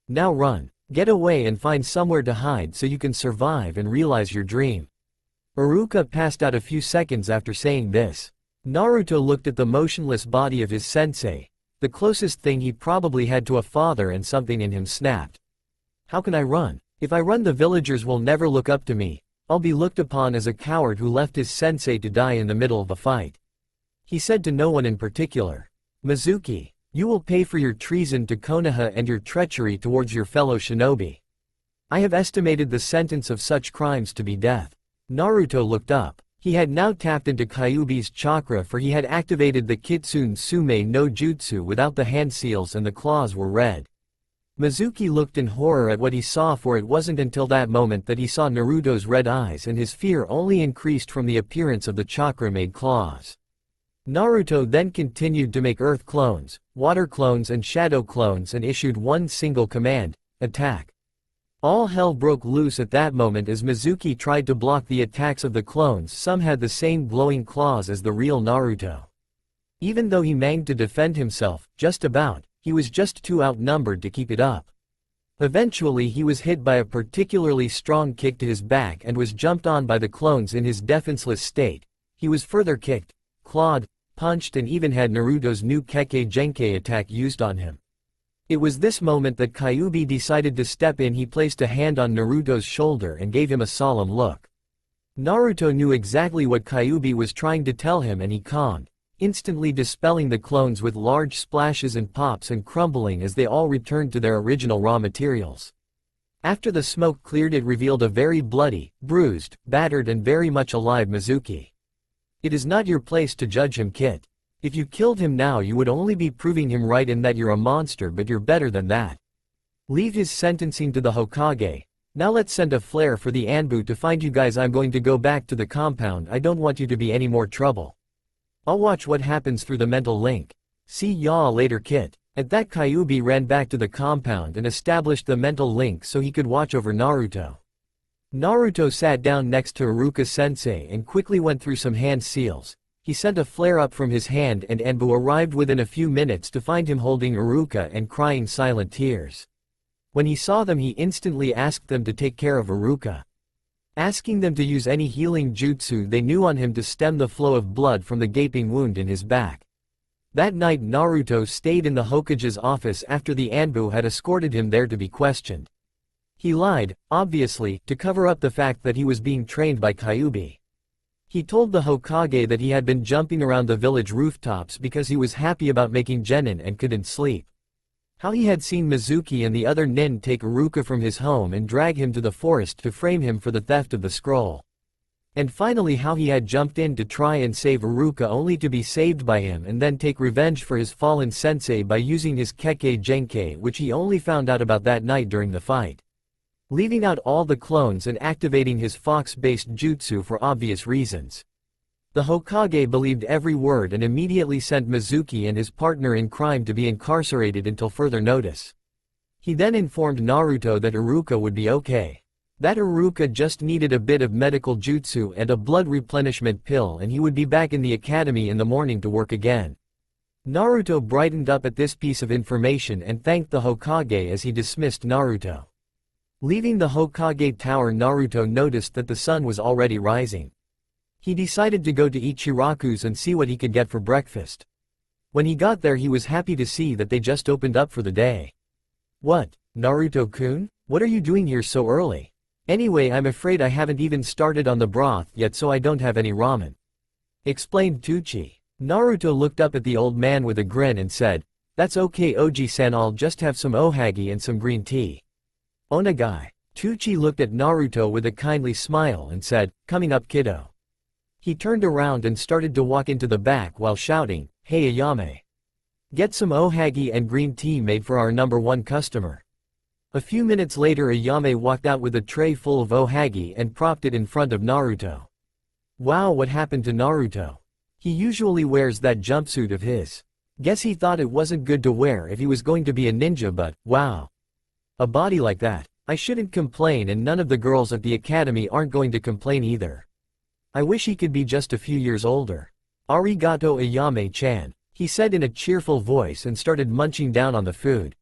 Now run, get away and find somewhere to hide so you can survive and realize your dream. Iruka passed out a few seconds after saying this. Naruto looked at the motionless body of his sensei, the closest thing he probably had to a father, and something in him snapped. How can I run? If I run, the villagers will never look up to me. I'll be looked upon as a coward who left his sensei to die in the middle of a fight. He said to no one in particular. Mizuki, you will pay for your treason to Konoha and your treachery towards your fellow shinobi. I have estimated the sentence of such crimes to be death. Naruto looked up. He had now tapped into Kyuubi's chakra, for he had activated the Kitsune Sume no Jutsu without the hand seals and the claws were red. Mizuki looked in horror at what he saw, for it wasn't until that moment that he saw Naruto's red eyes, and his fear only increased from the appearance of the chakra-made claws. Naruto then continued to make earth clones, water clones and shadow clones and issued one single command: attack. All hell broke loose at that moment as Mizuki tried to block the attacks of the clones. Some had the same glowing claws as the real Naruto. Even though he managed to defend himself, just about, he was just too outnumbered to keep it up. Eventually he was hit by a particularly strong kick to his back and was jumped on by the clones in his defenseless state. He was further kicked, clawed, punched and even had Naruto's new Kekkei Genkai attack used on him. It was this moment that Kyuubi decided to step in. He placed a hand on Naruto's shoulder and gave him a solemn look. Naruto knew exactly what Kyuubi was trying to tell him and he calmed, instantly dispelling the clones with large splashes and pops and crumbling as they all returned to their original raw materials. After the smoke cleared, it revealed a very bloody, bruised, battered and very much alive Mizuki. It is not your place to judge him, Kit. If you killed him now, you would only be proving him right in that you're a monster, but you're better than that. Leave his sentencing to the Hokage. Now let's send a flare for the Anbu to find you guys. I'm going to go back to the compound. I don't want you to be any more trouble. I'll watch what happens through the mental link. See y'all later, Kit. At that, Kyuubi ran back to the compound and established the mental link so he could watch over Naruto. Naruto sat down next to Iruka-sensei and quickly went through some hand seals. He sent a flare up from his hand and Anbu arrived within a few minutes to find him holding Iruka and crying silent tears. When he saw them he instantly asked them to take care of Iruka, asking them to use any healing jutsu they knew on him to stem the flow of blood from the gaping wound in his back. That night Naruto stayed in the Hokage's office after the Anbu had escorted him there to be questioned. He lied, obviously, to cover up the fact that he was being trained by Kyuubi. He told the Hokage that he had been jumping around the village rooftops because he was happy about making genin and couldn't sleep. How he had seen Mizuki and the other nin take Iruka from his home and drag him to the forest to frame him for the theft of the scroll. And finally how he had jumped in to try and save Iruka only to be saved by him and then take revenge for his fallen sensei by using his Kekkei Genkei, which he only found out about that night during the fight. Leaving out all the clones and activating his fox-based jutsu for obvious reasons. The Hokage believed every word and immediately sent Mizuki and his partner in crime to be incarcerated until further notice. He then informed Naruto that Iruka would be okay. That Iruka just needed a bit of medical jutsu and a blood replenishment pill and he would be back in the academy in the morning to work again. Naruto brightened up at this piece of information and thanked the Hokage as he dismissed Naruto. Leaving the Hokage tower, Naruto noticed that the sun was already rising. He decided to go to Ichiraku's and see what he could get for breakfast. When he got there he was happy to see that they just opened up for the day. "What, Naruto-kun? What are you doing here so early? Anyway, I'm afraid I haven't even started on the broth yet, so I don't have any ramen," explained Tucci. Naruto looked up at the old man with a grin and said, "That's okay Oji-san, I'll just have some ohagi and some green tea." "Onagai." Tucci looked at Naruto with a kindly smile and said, "Coming up kiddo." He turned around and started to walk into the back while shouting, "Hey Ayame. Get some ohagi and green tea made for our #1 customer." A few minutes later Ayame walked out with a tray full of ohagi and propped it in front of Naruto. Wow, what happened to Naruto? He usually wears that jumpsuit of his. Guess he thought it wasn't good to wear if he was going to be a ninja, but, wow. A body like that. I shouldn't complain and none of the girls at the academy aren't going to complain either. I wish he could be just a few years older. Arigato Ayame-chan, he said in a cheerful voice and started munching down on the food.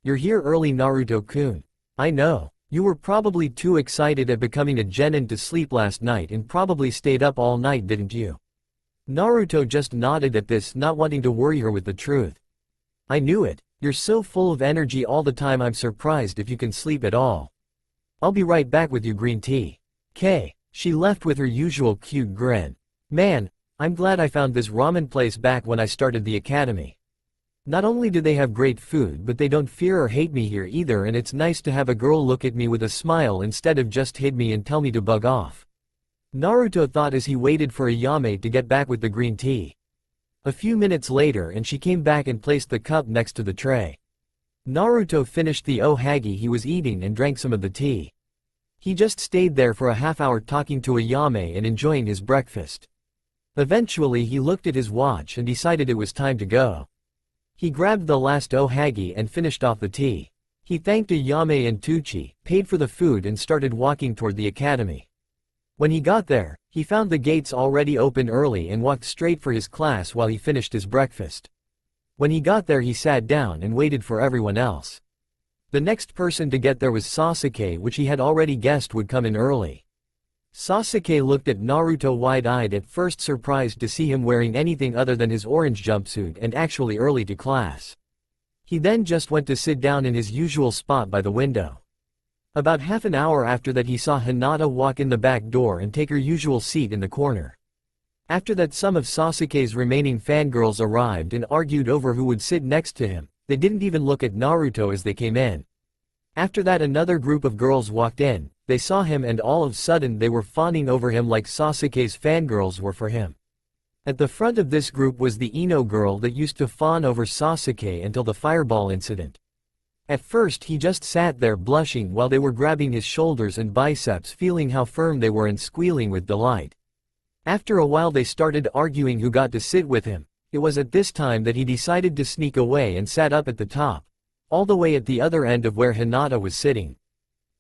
You're here early Naruto-kun. I know. You were probably too excited at becoming a genin to sleep last night and probably stayed up all night, didn't you? Naruto just nodded at this, not wanting to worry her with the truth. I knew it. You're so full of energy all the time, I'm surprised if you can sleep at all. I'll be right back with you green tea. K. She left with her usual cute grin. Man, I'm glad I found this ramen place back when I started the academy. Not only do they have great food, but they don't fear or hate me here either, and it's nice to have a girl look at me with a smile instead of just hit me and tell me to bug off. Naruto thought as he waited for Ayame to get back with the green tea. A few minutes later and she came back and placed the cup next to the tray. Naruto finished the ohagi he was eating and drank some of the tea. He just stayed there for a half hour talking to Ayame and enjoying his breakfast. Eventually he looked at his watch and decided it was time to go. He grabbed the last ohagi and finished off the tea. He thanked Ayame and Tucci, paid for the food and started walking toward the academy. When he got there, he found the gates already open early and walked straight for his class while he finished his breakfast. When he got there he sat down and waited for everyone else. The next person to get there was Sasuke, which he had already guessed would come in early. Sasuke looked at Naruto wide-eyed, at first surprised to see him wearing anything other than his orange jumpsuit and actually early to class. He then just went to sit down in his usual spot by the window. About half an hour after that he saw Hinata walk in the back door and take her usual seat in the corner. After that some of Sasuke's remaining fangirls arrived and argued over who would sit next to him. They didn't even look at Naruto as they came in. After that another group of girls walked in. They saw him and all of a sudden they were fawning over him like Sasuke's fangirls were for him. At the front of this group was the Ino girl that used to fawn over Sasuke until the fireball incident. At first he just sat there blushing while they were grabbing his shoulders and biceps, feeling how firm they were and squealing with delight. After a while they started arguing who got to sit with him. It was at this time that he decided to sneak away and sat up at the top, all the way at the other end of where Hinata was sitting.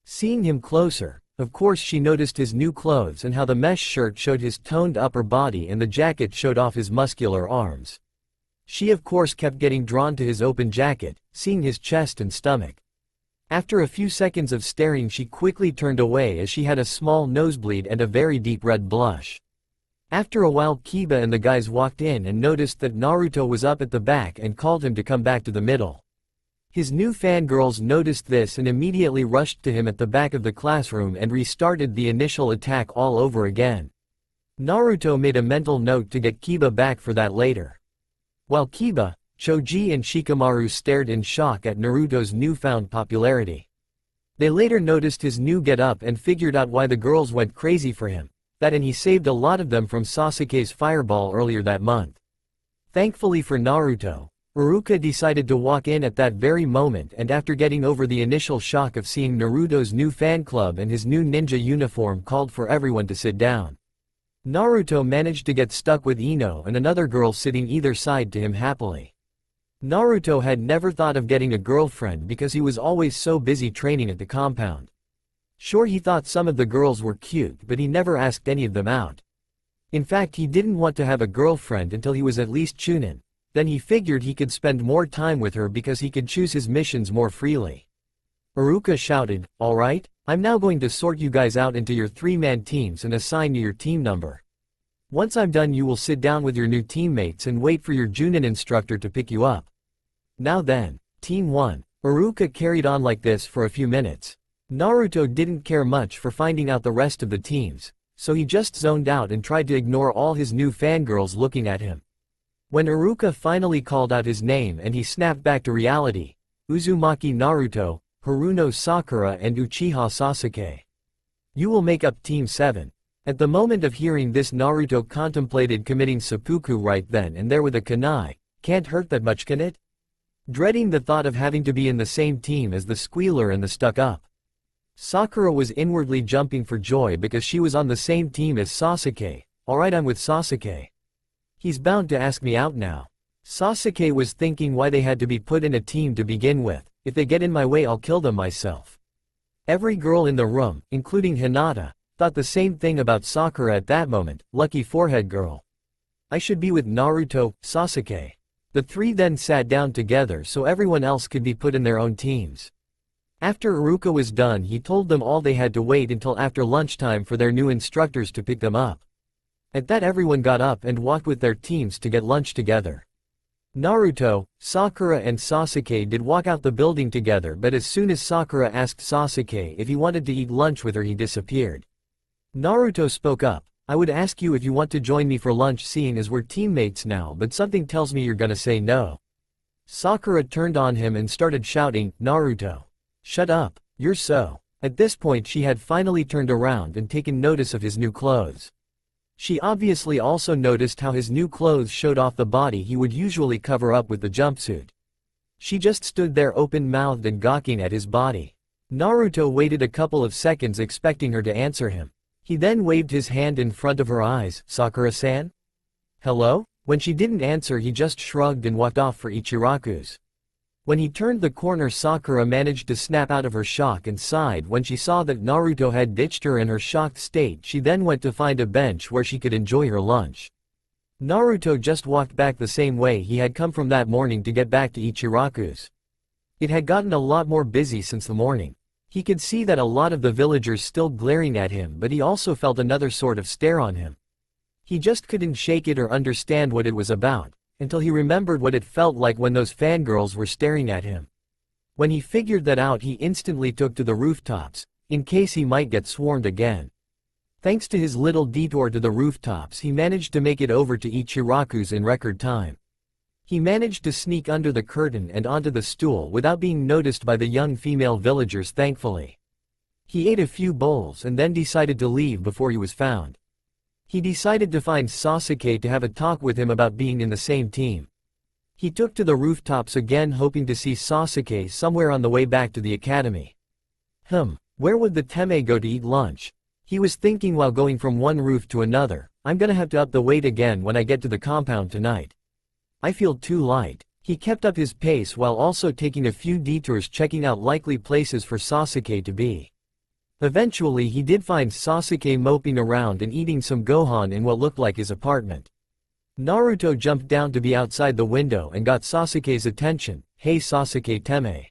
Seeing him closer, of course she noticed his new clothes and how the mesh shirt showed his toned upper body and the jacket showed off his muscular arms. She of course kept getting drawn to his open jacket, seeing his chest and stomach. After a few seconds of staring, she quickly turned away as she had a small nosebleed and a very deep red blush. After a while, Kiba and the guys walked in and noticed that Naruto was up at the back and called him to come back to the middle. His new fangirls noticed this and immediately rushed to him at the back of the classroom and restarted the initial attack all over again. Naruto made a mental note to get Kiba back for that later. While Kiba, Choji and Shikamaru stared in shock at Naruto's newfound popularity. They later noticed his new get-up and figured out why the girls went crazy for him, and he saved a lot of them from Sasuke's fireball earlier that month. Thankfully for Naruto, Iruka decided to walk in at that very moment, and after getting over the initial shock of seeing Naruto's new fan club and his new ninja uniform, called for everyone to sit down. Naruto managed to get stuck with Ino and another girl sitting either side to him happily. Naruto had never thought of getting a girlfriend because he was always so busy training at the compound. Sure, he thought some of the girls were cute, but he never asked any of them out. In fact, he didn't want to have a girlfriend until he was at least Chunin. Then he figured he could spend more time with her because he could choose his missions more freely. Iruka shouted, "Alright, I'm now going to sort you guys out into your 3-man teams and assign you your team number. Once I'm done, you will sit down with your new teammates and wait for your Junin instructor to pick you up. Now then, Team 1. Iruka carried on like this for a few minutes. Naruto didn't care much for finding out the rest of the teams, so he just zoned out and tried to ignore all his new fangirls looking at him. When Iruka finally called out his name and he snapped back to reality, Uzumaki Naruto, Haruno Sakura and Uchiha Sasuke. You will make up Team 7. At the moment of hearing this, Naruto contemplated committing seppuku right then and there with a kunai. Can't hurt that much, can it? Dreading the thought of having to be in the same team as the squealer and the stuck-up. Sakura was inwardly jumping for joy because she was on the same team as Sasuke. Alright, I'm with Sasuke. He's bound to ask me out now. Sasuke was thinking why they had to be put in a team to begin with. If they get in my way, I'll kill them myself. Every girl in the room, including Hinata, thought the same thing about Sakura at that moment. Lucky forehead girl. I should be with Naruto, Sasuke. The three then sat down together so everyone else could be put in their own teams. After Iruka was done, he told them all they had to wait until after lunchtime for their new instructors to pick them up. At that, everyone got up and walked with their teams to get lunch together. Naruto, Sakura and Sasuke did walk out the building together, but as soon as Sakura asked Sasuke if he wanted to eat lunch with her, he disappeared. Naruto spoke up. I would ask you if you want to join me for lunch, seeing as we're teammates now, but something tells me you're gonna say no. Sakura turned on him and started shouting, Naruto. Shut up, you're so. At this point she had finally turned around and taken notice of his new clothes. She obviously also noticed how his new clothes showed off the body he would usually cover up with the jumpsuit. She just stood there open-mouthed and gawking at his body. Naruto waited a couple of seconds expecting her to answer him. He then waved his hand in front of her eyes. Sakura-san? Hello? When she didn't answer, he just shrugged and walked off for Ichiraku's. When he turned the corner, Sakura managed to snap out of her shock and sighed when she saw that Naruto had ditched her. In her shocked state, she then went to find a bench where she could enjoy her lunch. Naruto just walked back the same way he had come from that morning to get back to Ichiraku's. It had gotten a lot more busy since the morning. He could see that a lot of the villagers still glaring at him, but he also felt another sort of stare on him. He just couldn't shake it or understand what it was about, until he remembered what it felt like when those fangirls were staring at him. When he figured that out, he instantly took to the rooftops, in case he might get swarmed again. Thanks to his little detour to the rooftops, he managed to make it over to Ichiraku's in record time. He managed to sneak under the curtain and onto the stool without being noticed by the young female villagers, thankfully. He ate a few bowls and then decided to leave before he was found. He decided to find Sasuke to have a talk with him about being in the same team. He took to the rooftops again, hoping to see Sasuke somewhere on the way back to the academy. Where would the Teme go to eat lunch? He was thinking while going from one roof to another. I'm gonna have to up the weight again when I get to the compound tonight. I feel too light. He kept up his pace while also taking a few detours, checking out likely places for Sasuke to be. Eventually he did find Sasuke moping around and eating some gohan in what looked like his apartment. Naruto jumped down to be outside the window and got Sasuke's attention. Hey Sasuke Teme.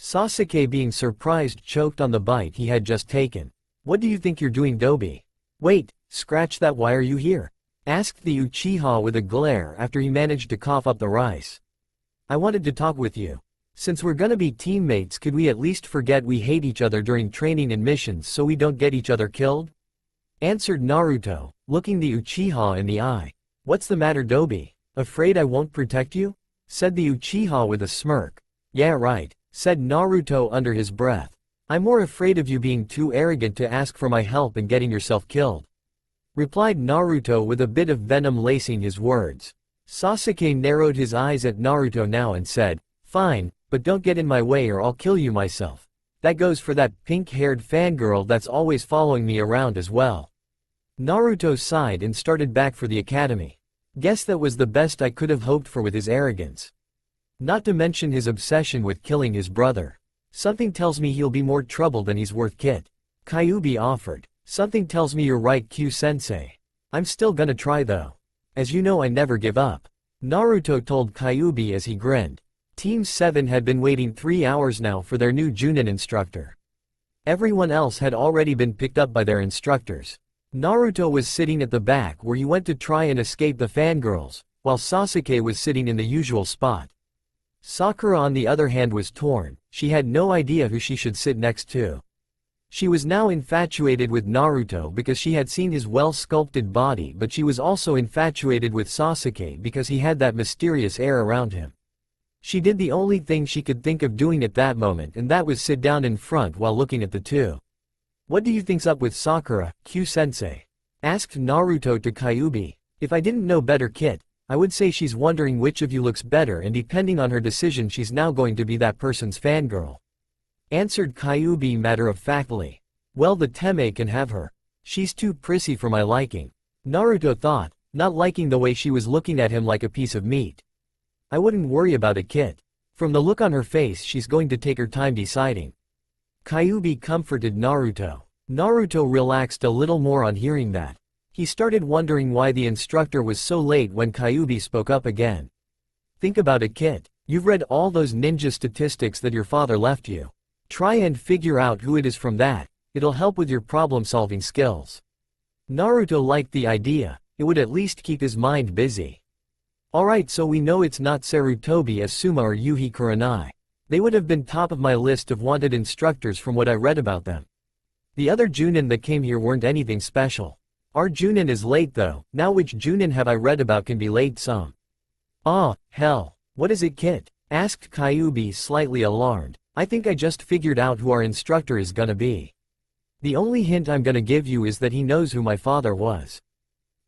Sasuke, being surprised, choked on the bite he had just taken. What do you think you're doing, Dobi? Wait, scratch that, why are you here? Asked the Uchiha with a glare after he managed to cough up the rice. I wanted to talk with you. Since we're gonna be teammates, could we at least forget we hate each other during training and missions so we don't get each other killed? Answered Naruto, looking the Uchiha in the eye. What's the matter, Dobi? Afraid I won't protect you? Said the Uchiha with a smirk. Yeah, right, said Naruto under his breath. I'm more afraid of you being too arrogant to ask for my help and getting yourself killed. Replied Naruto with a bit of venom lacing his words. Sasuke narrowed his eyes at Naruto now and said, Fine, but don't get in my way or I'll kill you myself. That goes for that pink-haired fangirl that's always following me around as well. Naruto sighed and started back for the academy. Guess that was the best I could have hoped for with his arrogance. Not to mention his obsession with killing his brother. Something tells me he'll be more trouble than he's worth, Kit. Kyuubi offered. Something tells me you're right, Q-sensei. I'm still gonna try though. As you know, I never give up. Naruto told Kyuubi as he grinned. Team 7 had been waiting 3 hours now for their new Junin instructor. Everyone else had already been picked up by their instructors. Naruto was sitting at the back where he went to try and escape the fangirls, while Sasuke was sitting in the usual spot. Sakura on the other hand was torn. She had no idea who she should sit next to. She was now infatuated with Naruto because she had seen his well-sculpted body, but she was also infatuated with Sasuke because he had that mysterious air around him. She did the only thing she could think of doing at that moment, and that was sit down in front while looking at the two. What do you think's up with Sakura, Q-sensei? Asked Naruto to Kyuubi. If I didn't know better, Kit, I would say she's wondering which of you looks better, and depending on her decision she's now going to be that person's fangirl. Answered Kyuubi matter-of-factly. Well, the Teme can have her. She's too prissy for my liking. Naruto thought, not liking the way she was looking at him like a piece of meat. I wouldn't worry about it, Kit. From the look on her face, she's going to take her time deciding. Kyuubi comforted Naruto. Naruto relaxed a little more on hearing that. He started wondering why the instructor was so late when Kyuubi spoke up again. Think about it, Kit. You've read all those ninja statistics that your father left you. Try and figure out who it is from that. It'll help with your problem-solving skills. Naruto liked the idea. It would at least keep his mind busy. Alright, so we know it's not Sarutobi Asuma or Yuhi Kurenai. They would have been top of my list of wanted instructors from what I read about them. The other Junin that came here weren't anything special. Our Junin is late though. Now which Junin have I read about can be late some? Ah, hell. What is it, Kit? Asked Kyuubi, slightly alarmed. I think I just figured out who our instructor is gonna be. The only hint I'm gonna give you is that he knows who my father was.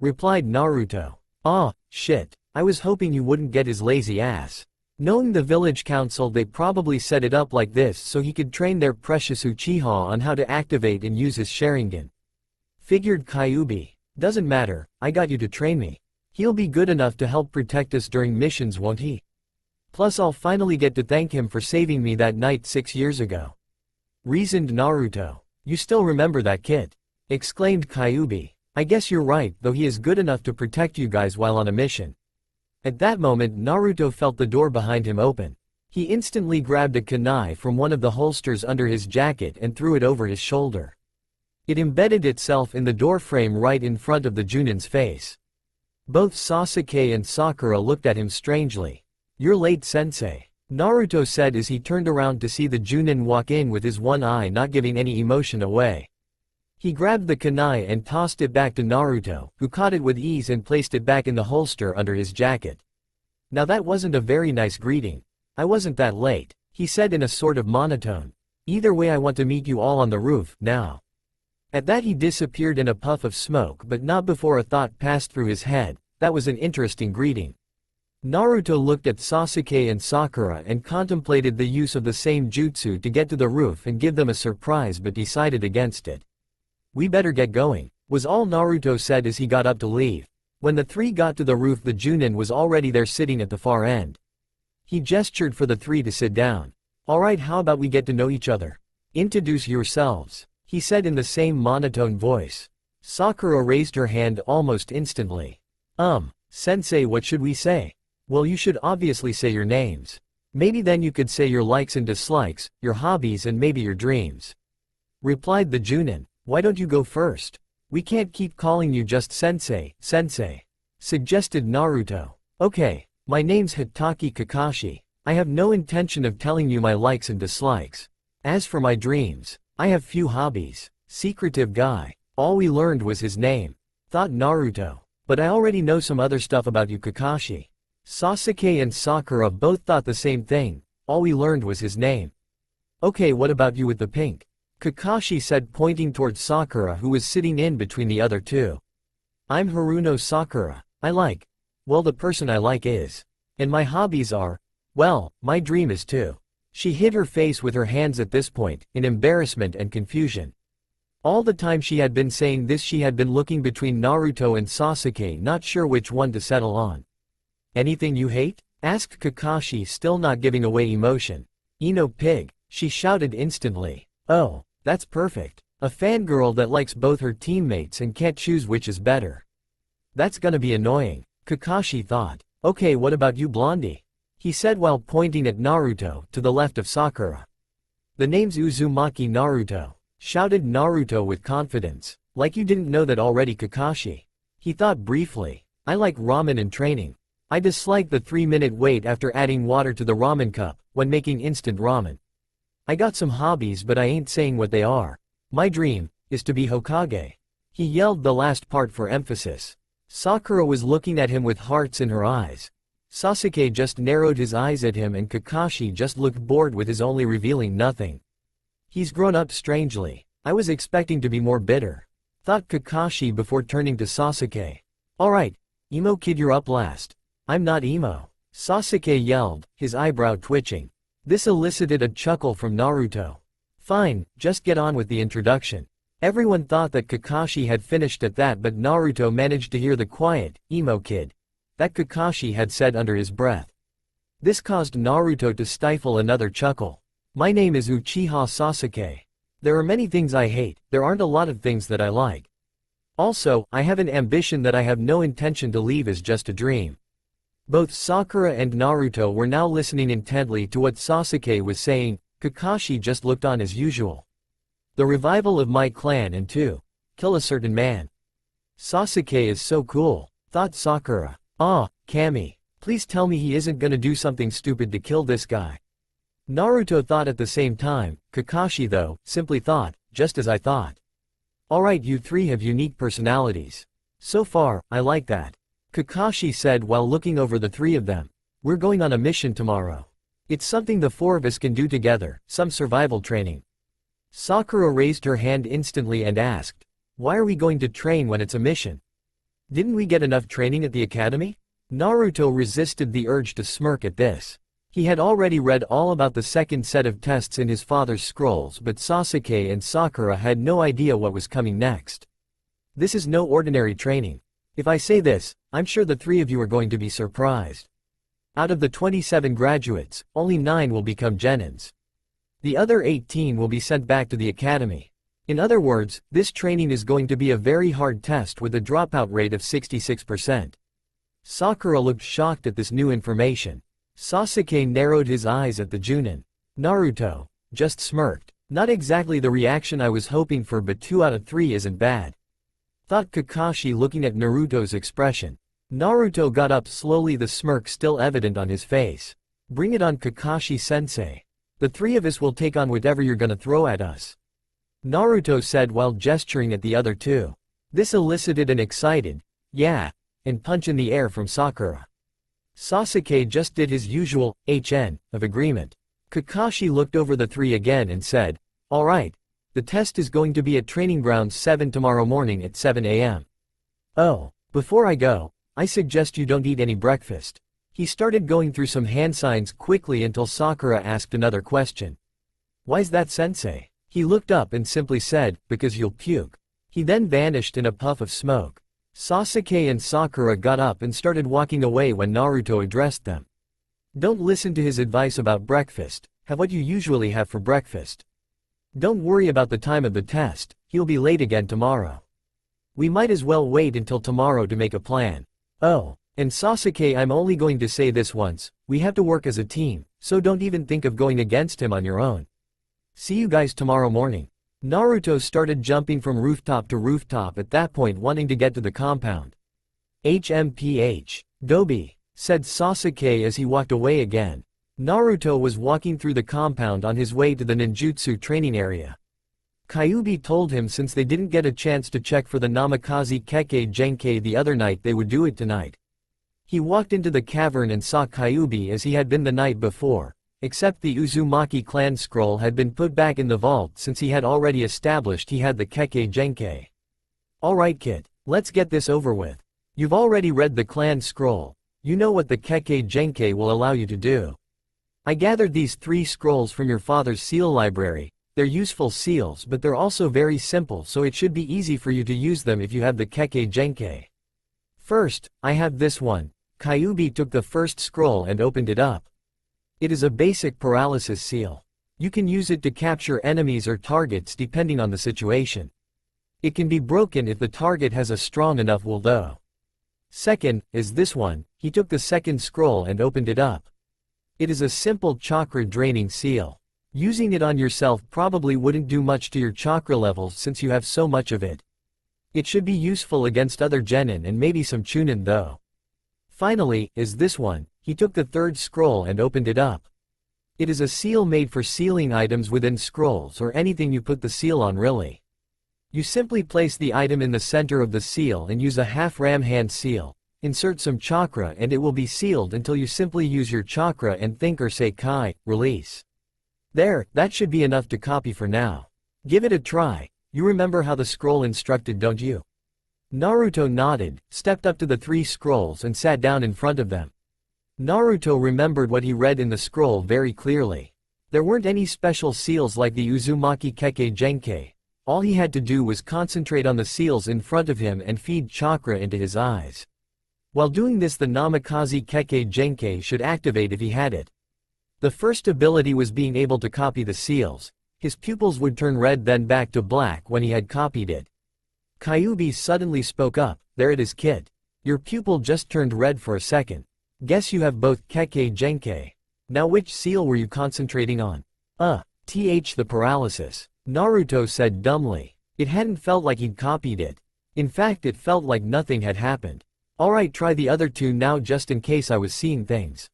Replied Naruto. Ah, shit. I was hoping you wouldn't get his lazy ass. Knowing the village council, they probably set it up like this so he could train their precious Uchiha on how to activate and use his Sharingan. Figured Kyuubi. Doesn't matter, I got you to train me. He'll be good enough to help protect us during missions, won't he? Plus I'll finally get to thank him for saving me that night 6 years ago. Reasoned Naruto. You still remember that, Kit? Exclaimed Kyuubi. I guess you're right, though he is good enough to protect you guys while on a mission. At that moment Naruto felt the door behind him open. He instantly grabbed a kunai from one of the holsters under his jacket and threw it over his shoulder. It embedded itself in the doorframe right in front of the Junin's face. Both Sasuke and Sakura looked at him strangely. You're late, sensei, Naruto said as he turned around to see the Junin walk in with his one eye not giving any emotion away. He grabbed the kunai and tossed it back to Naruto, who caught it with ease and placed it back in the holster under his jacket. Now that wasn't a very nice greeting. I wasn't that late, he said in a sort of monotone. Either way, I want to meet you all on the roof, now. At that he disappeared in a puff of smoke, but not before a thought passed through his head. That was an interesting greeting. Naruto looked at Sasuke and Sakura and contemplated the use of the same jutsu to get to the roof and give them a surprise, but decided against it. We better get going, was all Naruto said as he got up to leave. When the three got to the roof, the Junin was already there sitting at the far end. He gestured for the three to sit down. Alright, how about we get to know each other? Introduce yourselves, he said in the same monotone voice. Sakura raised her hand almost instantly. Sensei, what should we say? Well, you should obviously say your names. Maybe then you could say your likes and dislikes, your hobbies and maybe your dreams. Replied the Junin. Why don't you go first? We can't keep calling you just sensei, sensei. Suggested Naruto. Okay, my name's Hitaki Kakashi. I have no intention of telling you my likes and dislikes. As for my dreams, I have few hobbies. Secretive guy. All we learned was his name. Thought Naruto. But I already know some other stuff about you, Kakashi. Sasuke and Sakura both thought the same thing. All we learned was his name. Okay, what about you with the pink? Kakashi said, pointing towards Sakura, who was sitting in between the other two. I'm Haruno Sakura. Well, the person I like is. And my hobbies are, well, my dream is too. She hid her face with her hands at this point, in embarrassment and confusion. All the time she had been saying this, she had been looking between Naruto and Sasuke, not sure which one to settle on. Anything you hate? Asked Kakashi, still not giving away emotion. Ino pig, she shouted instantly. Oh, that's perfect. A fangirl that likes both her teammates and can't choose which is better. That's gonna be annoying, Kakashi thought. Okay, what about you, Blondie? He said while pointing at Naruto, to the left of Sakura. The name's Uzumaki Naruto, shouted Naruto with confidence. Like you didn't know that already, Kakashi. He thought briefly. I like ramen and training. I dislike the 3-minute wait after adding water to the ramen cup, when making instant ramen. I got some hobbies, but I ain't saying what they are. My dream is to be Hokage. He yelled the last part for emphasis. Sakura was looking at him with hearts in her eyes. Sasuke just narrowed his eyes at him and Kakashi just looked bored with his only revealing nothing. He's grown up strangely. I was expecting to be more bitter. Thought Kakashi before turning to Sasuke. Alright, emo kid, you're up last. I'm not emo. Sasuke yelled, his eyebrow twitching. This elicited a chuckle from Naruto. Fine, just get on with the introduction. Everyone thought that Kakashi had finished at that, but Naruto managed to hear the quiet, emo kid, that Kakashi had said under his breath. This caused Naruto to stifle another chuckle. My name is Uchiha Sasuke. There are many things I hate, there aren't a lot of things that I like. Also, I have an ambition that I have no intention to leave as just a dream. Both Sakura and Naruto were now listening intently to what Sasuke was saying. Kakashi just looked on as usual. The revival of my clan and to kill a certain man. Sasuke is so cool, thought Sakura. Ah, Kami, please tell me he isn't gonna do something stupid to kill this guy. Naruto thought at the same time. Kakashi though, simply thought, just as I thought. Alright, you three have unique personalities. So far, I like that. Kakashi said while looking over the three of them. We're going on a mission tomorrow. It's something the four of us can do together, some survival training. Sakura raised her hand instantly and asked, why are we going to train when it's a mission? Didn't we get enough training at the academy? Naruto resisted the urge to smirk at this. He had already read all about the second set of tests in his father's scrolls, but Sasuke and Sakura had no idea what was coming next. This is no ordinary training. If I say this, I'm sure the three of you are going to be surprised. Out of the 27 graduates, only 9 will become genins. The other 18 will be sent back to the academy. In other words, this training is going to be a very hard test with a dropout rate of 66%. Sakura looked shocked at this new information. Sasuke narrowed his eyes at the Junin. Naruto just smirked. Not exactly the reaction I was hoping for, but 2 out of 3 isn't bad. Thought Kakashi looking at Naruto's expression. Naruto got up slowly, the smirk still evident on his face. Bring it on, Kakashi-sensei. The three of us will take on whatever you're gonna throw at us. Naruto said while gesturing at the other two. This elicited an excited, yeah, and punch in the air from Sakura. Sasuke just did his usual, HN, of agreement. Kakashi looked over the three again and said, alright. The test is going to be at Training Grounds 7 tomorrow morning at 7 a.m. Oh, before I go, I suggest you don't eat any breakfast. He started going through some hand signs quickly until Sakura asked another question. Why's that, sensei? He looked up and simply said, because you'll puke. He then vanished in a puff of smoke. Sasuke and Sakura got up and started walking away when Naruto addressed them. Don't listen to his advice about breakfast, have what you usually have for breakfast. Don't worry about the time of the test, he'll be late again tomorrow. We might as well wait until tomorrow to make a plan. Oh, and Sasuke, I'm only going to say this once, we have to work as a team, So don't even think of going against him on your own. See you guys tomorrow morning. Naruto started jumping from rooftop to rooftop at that point, wanting to get to the compound. HMPH. Gobi, said Sasuke as he walked away again. Naruto was walking through the compound on his way to the ninjutsu training area. Kyuubi told him since they didn't get a chance to check for the Namikaze Kekkei Genkei the other night, they would do it tonight. He walked into the cavern and saw Kyuubi as he had been the night before, except the Uzumaki clan scroll had been put back in the vault since he had already established he had the Kekkei Genkei. Alright kid, let's get this over with. You've already read the clan scroll. You know what the Kekkei Genkei will allow you to do. I gathered these 3 scrolls from your father's seal library. They're useful seals, but they're also very simple, so it should be easy for you to use them if you have the Kekkei Genkei. First, I have this one. Kyuubi took the first scroll and opened it up. It is a basic paralysis seal. You can use it to capture enemies or targets depending on the situation. It can be broken if the target has a strong enough will though. Second, is this one. He took the second scroll and opened it up. It is a simple chakra draining seal. Using it on yourself probably wouldn't do much to your chakra levels since you have so much of it. It should be useful against other genin and maybe some chunin though. Finally, is this one. He took the third scroll and opened it up. It is a seal made for sealing items within scrolls or anything you put the seal on really. You simply place the item in the center of the seal and use a half-ram hand seal, insert some chakra and it will be sealed until you simply use your chakra and think or say Kai, release. There, that should be enough to copy for now. Give it a try. You remember how the scroll instructed, don't you? Naruto nodded, stepped up to the 3 scrolls and sat down in front of them. Naruto remembered what he read in the scroll very clearly. There weren't any special seals like the Uzumaki Kekkei Genkei. All he had to do was concentrate on the seals in front of him and feed chakra into his eyes. While doing this, the Namikaze Kekkei Genkei should activate if he had it. The first ability was being able to copy the seals. His pupils would turn red then back to black when he had copied it. Kyuubi suddenly spoke up, there it is kid. Your pupil just turned red for a second. Guess you have both Kekkei Genkei. Now which seal were you concentrating on? The paralysis. Naruto said dumbly. It hadn't felt like he'd copied it. In fact, it felt like nothing had happened. Alright, try the other 2 now just in case I was seeing things.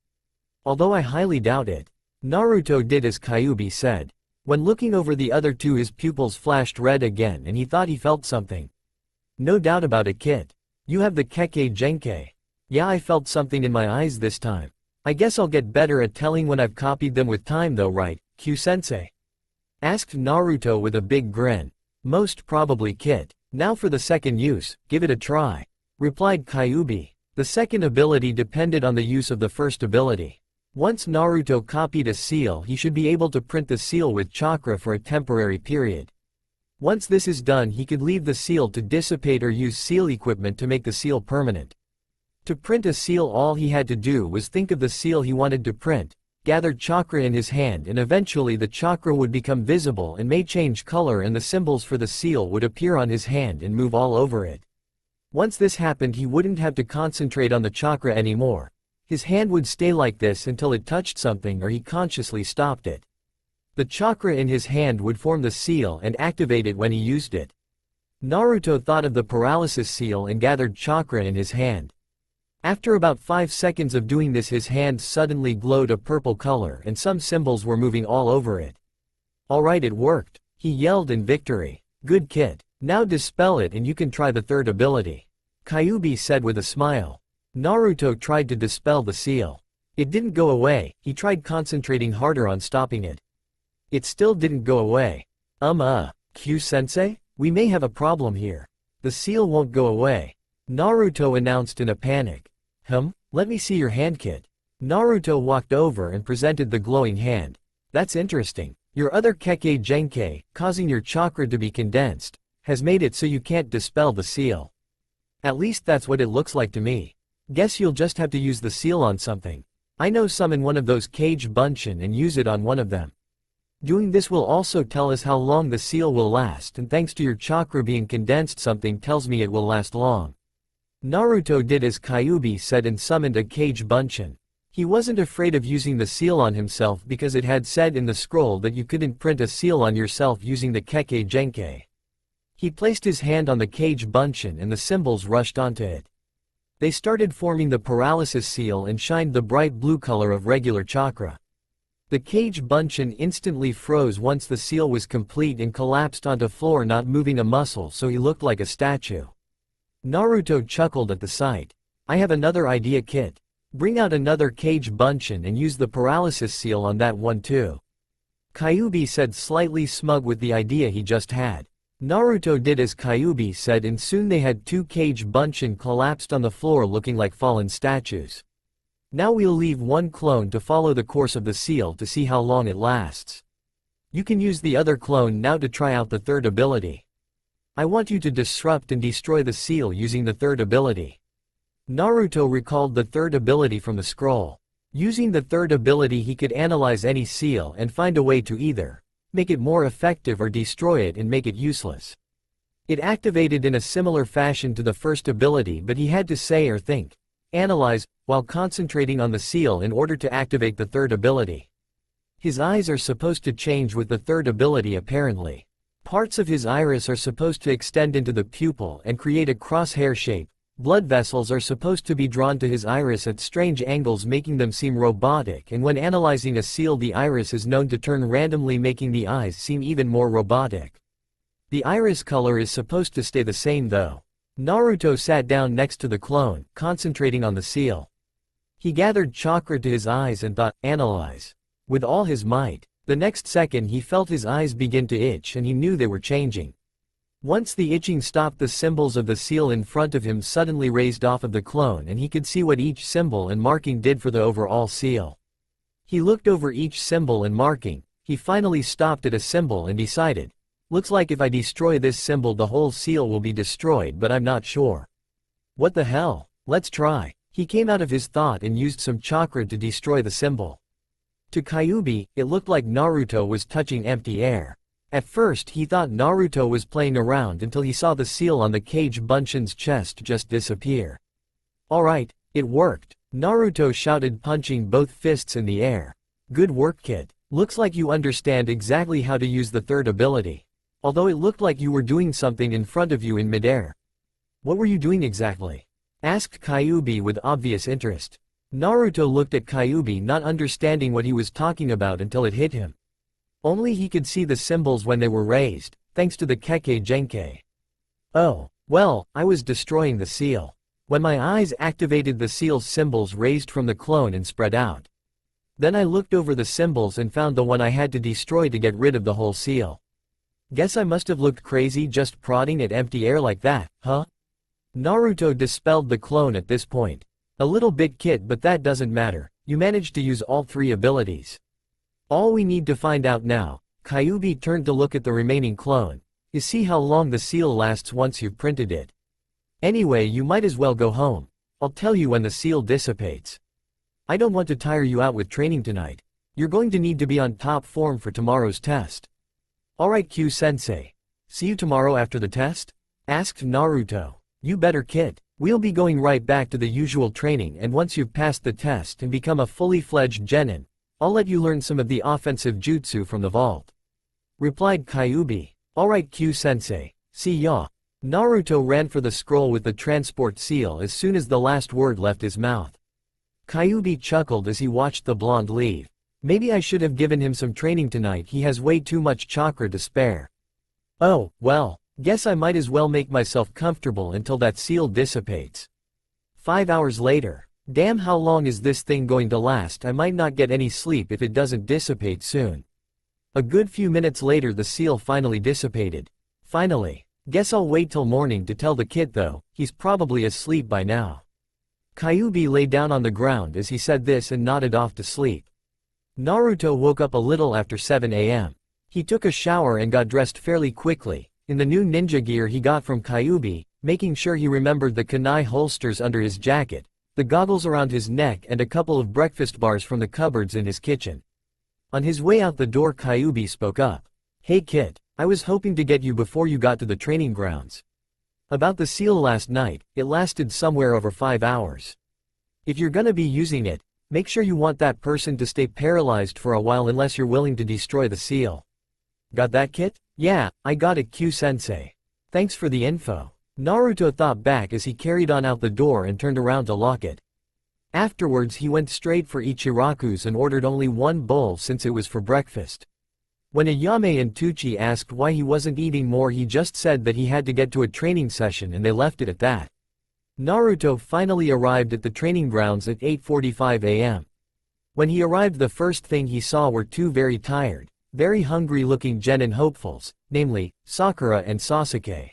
Although I highly doubt it. Naruto did as Kyuubi said. When looking over the other 2, his pupils flashed red again and he thought he felt something. No doubt about it kid. You have the Kekkei Genkei. Yeah, I felt something in my eyes this time. I guess I'll get better at telling when I've copied them with time though, right, Q-sensei? Asked Naruto with a big grin. Most probably kid. Now for the second use, give it a try. Replied Kyuubi. The second ability depended on the use of the first ability. Once Naruto copied a seal, he should be able to print the seal with chakra for a temporary period. Once this is done, he could leave the seal to dissipate or use seal equipment to make the seal permanent. To print a seal, all he had to do was think of the seal he wanted to print, gather chakra in his hand, and eventually the chakra would become visible and may change color and the symbols for the seal would appear on his hand and move all over it. Once this happened, he wouldn't have to concentrate on the chakra anymore. His hand would stay like this until it touched something or he consciously stopped it. The chakra in his hand would form the seal and activate it when he used it. Naruto thought of the paralysis seal and gathered chakra in his hand. After about 5 seconds of doing this, his hand suddenly glowed a purple color and some symbols were moving all over it. Alright, it worked. He yelled in victory. Good kid. Now dispel it and you can try the third ability. Kyuubi said with a smile. Naruto tried to dispel the seal. It didn't go away. He tried concentrating harder on stopping it. It still didn't go away. Q-sensei? We may have a problem here. The seal won't go away. Naruto announced in a panic. Let me see your hand kid. Naruto walked over and presented the glowing hand. That's interesting. Your other Kekkei Genkei, causing your chakra to be condensed, has made it so you can't dispel the seal. At least that's what it looks like to me. Guess you'll just have to use the seal on something. I know some in one of those cage bunshin and use it on one of them. Doing this will also tell us how long the seal will last, and thanks to your chakra being condensed, something tells me it will last long. Naruto did as Kyuubi said and summoned a cage bunshin. He wasn't afraid of using the seal on himself because it had said in the scroll that you couldn't print a seal on yourself using the Kekkei Genkei. He placed his hand on the cage bunshin and the symbols rushed onto it. They started forming the paralysis seal and shined the bright blue color of regular chakra. The cage bunshin instantly froze once the seal was complete and collapsed onto floor, not moving a muscle, so he looked like a statue. Naruto chuckled at the sight. I have another idea, Kit. Bring out another cage bunshin and use the paralysis seal on that one too. Kyuubi said, slightly smug with the idea he just had. Naruto did as Kyuubi said and soon they had two cage bunshin collapsed on the floor looking like fallen statues. Now we'll leave one clone to follow the course of the seal to see how long it lasts. You can use the other clone now to try out the third ability. I want you to disrupt and destroy the seal using the third ability. Naruto recalled the third ability from the scroll. Using the third ability he could analyze any seal and find a way to either make it more effective or destroy it and make it useless. It activated in a similar fashion to the first ability, but he had to say or think, analyze, while concentrating on the seal in order to activate the third ability. His eyes are supposed to change with the third ability apparently. Parts of his iris are supposed to extend into the pupil and create a crosshair shape. Blood vessels are supposed to be drawn to his iris at strange angles, making them seem robotic, and when analyzing a seal the iris is known to turn randomly, making the eyes seem even more robotic. The iris color is supposed to stay the same though. Naruto sat down next to the clone, concentrating on the seal. He gathered chakra to his eyes and thought, analyze. With all his might. The next second he felt his eyes begin to itch and he knew they were changing. Once the itching stopped, the symbols of the seal in front of him suddenly raised off of the clone and he could see what each symbol and marking did for the overall seal. He looked over each symbol and marking. He finally stopped at a symbol and decided, looks like if I destroy this symbol the whole seal will be destroyed, but I'm not sure. What the hell? Let's try. He came out of his thought and used some chakra to destroy the symbol. To Kyuubi, it looked like Naruto was touching empty air. At first he thought Naruto was playing around until he saw the seal on the cage bunshin's chest just disappear. Alright, it worked. Naruto shouted, punching both fists in the air. Good work, kid. Looks like you understand exactly how to use the third ability. Although it looked like you were doing something in front of you in midair. What were you doing exactly? Asked Kyuubi with obvious interest. Naruto looked at Kyuubi, not understanding what he was talking about until it hit him. Only he could see the symbols when they were raised, thanks to the Kekkei Genkei. Oh, well, I was destroying the seal. When my eyes activated, the seal's symbols raised from the clone and spread out. Then I looked over the symbols and found the one I had to destroy to get rid of the whole seal. Guess I must have looked crazy just prodding at empty air like that, huh? Naruto dispelled the clone at this point. A little bit, kid, but that doesn't matter. You managed to use all three abilities. All we need to find out now, Kyuubi turned to look at the remaining clone, is see how long the seal lasts once you've printed it. Anyway, you might as well go home. I'll tell you when the seal dissipates. I don't want to tire you out with training tonight. You're going to need to be on top form for tomorrow's test. Alright, Q-sensei. See you tomorrow after the test? Asked Naruto. You better, kid. We'll be going right back to the usual training, and once you've passed the test and become a fully fledged genin, I'll let you learn some of the offensive jutsu from the vault. Replied Kyuubi. Alright, Q-sensei. See ya. Naruto ran for the scroll with the transport seal as soon as the last word left his mouth. Kyuubi chuckled as he watched the blonde leave. Maybe I should have given him some training tonight, he has way too much chakra to spare. Oh, well, guess I might as well make myself comfortable until that seal dissipates. 5 hours later. Damn, how long is this thing going to last? I might not get any sleep if it doesn't dissipate soon. A good few minutes later the seal finally dissipated. Finally. Guess I'll wait till morning to tell the kid though, he's probably asleep by now. Kyuubi lay down on the ground as he said this and nodded off to sleep. Naruto woke up a little after 7 a.m. He took a shower and got dressed fairly quickly, in the new ninja gear he got from Kyuubi, making sure he remembered the kunai holsters under his jacket, the goggles around his neck and a couple of breakfast bars from the cupboards in his kitchen. On his way out the door, Kyuubi spoke up. Hey kid, I was hoping to get you before you got to the training grounds. About the seal last night, it lasted somewhere over 5 hours. If you're gonna be using it, Make sure you want that person to stay paralyzed for a while unless you're willing to destroy the seal. Got that, Kit? Yeah, I got it, Q-sensei. Thanks for the info. Naruto thought back as he carried on out the door and turned around to lock it. Afterwards he went straight for Ichiraku's and ordered only one bowl since it was for breakfast. When Ayame and Tucci asked why he wasn't eating more, he just said that he had to get to a training session and they left it at that. Naruto finally arrived at the training grounds at 8:45 a.m. When he arrived, the first thing he saw were two very tired, very hungry-looking genin hopefuls, namely, Sakura and Sasuke.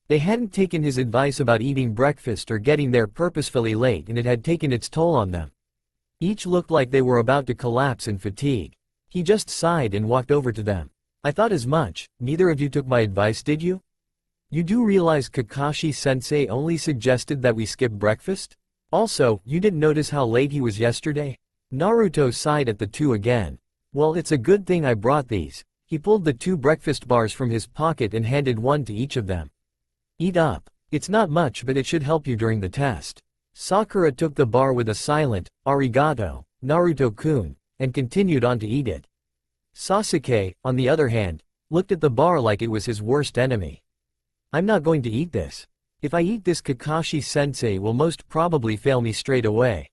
They hadn't taken his advice about eating breakfast or getting there purposefully late, and it had taken its toll on them. Each looked like they were about to collapse in fatigue. He just sighed and walked over to them. I thought as much. Neither of you took my advice, did you? You do realize Kakashi-sensei only suggested that we skip breakfast? Also, you didn't notice how late he was yesterday? Naruto sighed at the two again. Well, it's a good thing I brought these. He pulled the two breakfast bars from his pocket and handed one to each of them. Eat up. It's not much, but it should help you during the test. Sakura took the bar with a silent, arigato, Naruto-kun, and continued on to eat it. Sasuke, on the other hand, looked at the bar like it was his worst enemy. I'm not going to eat this. If I eat this, Kakashi-sensei will most probably fail me straight away.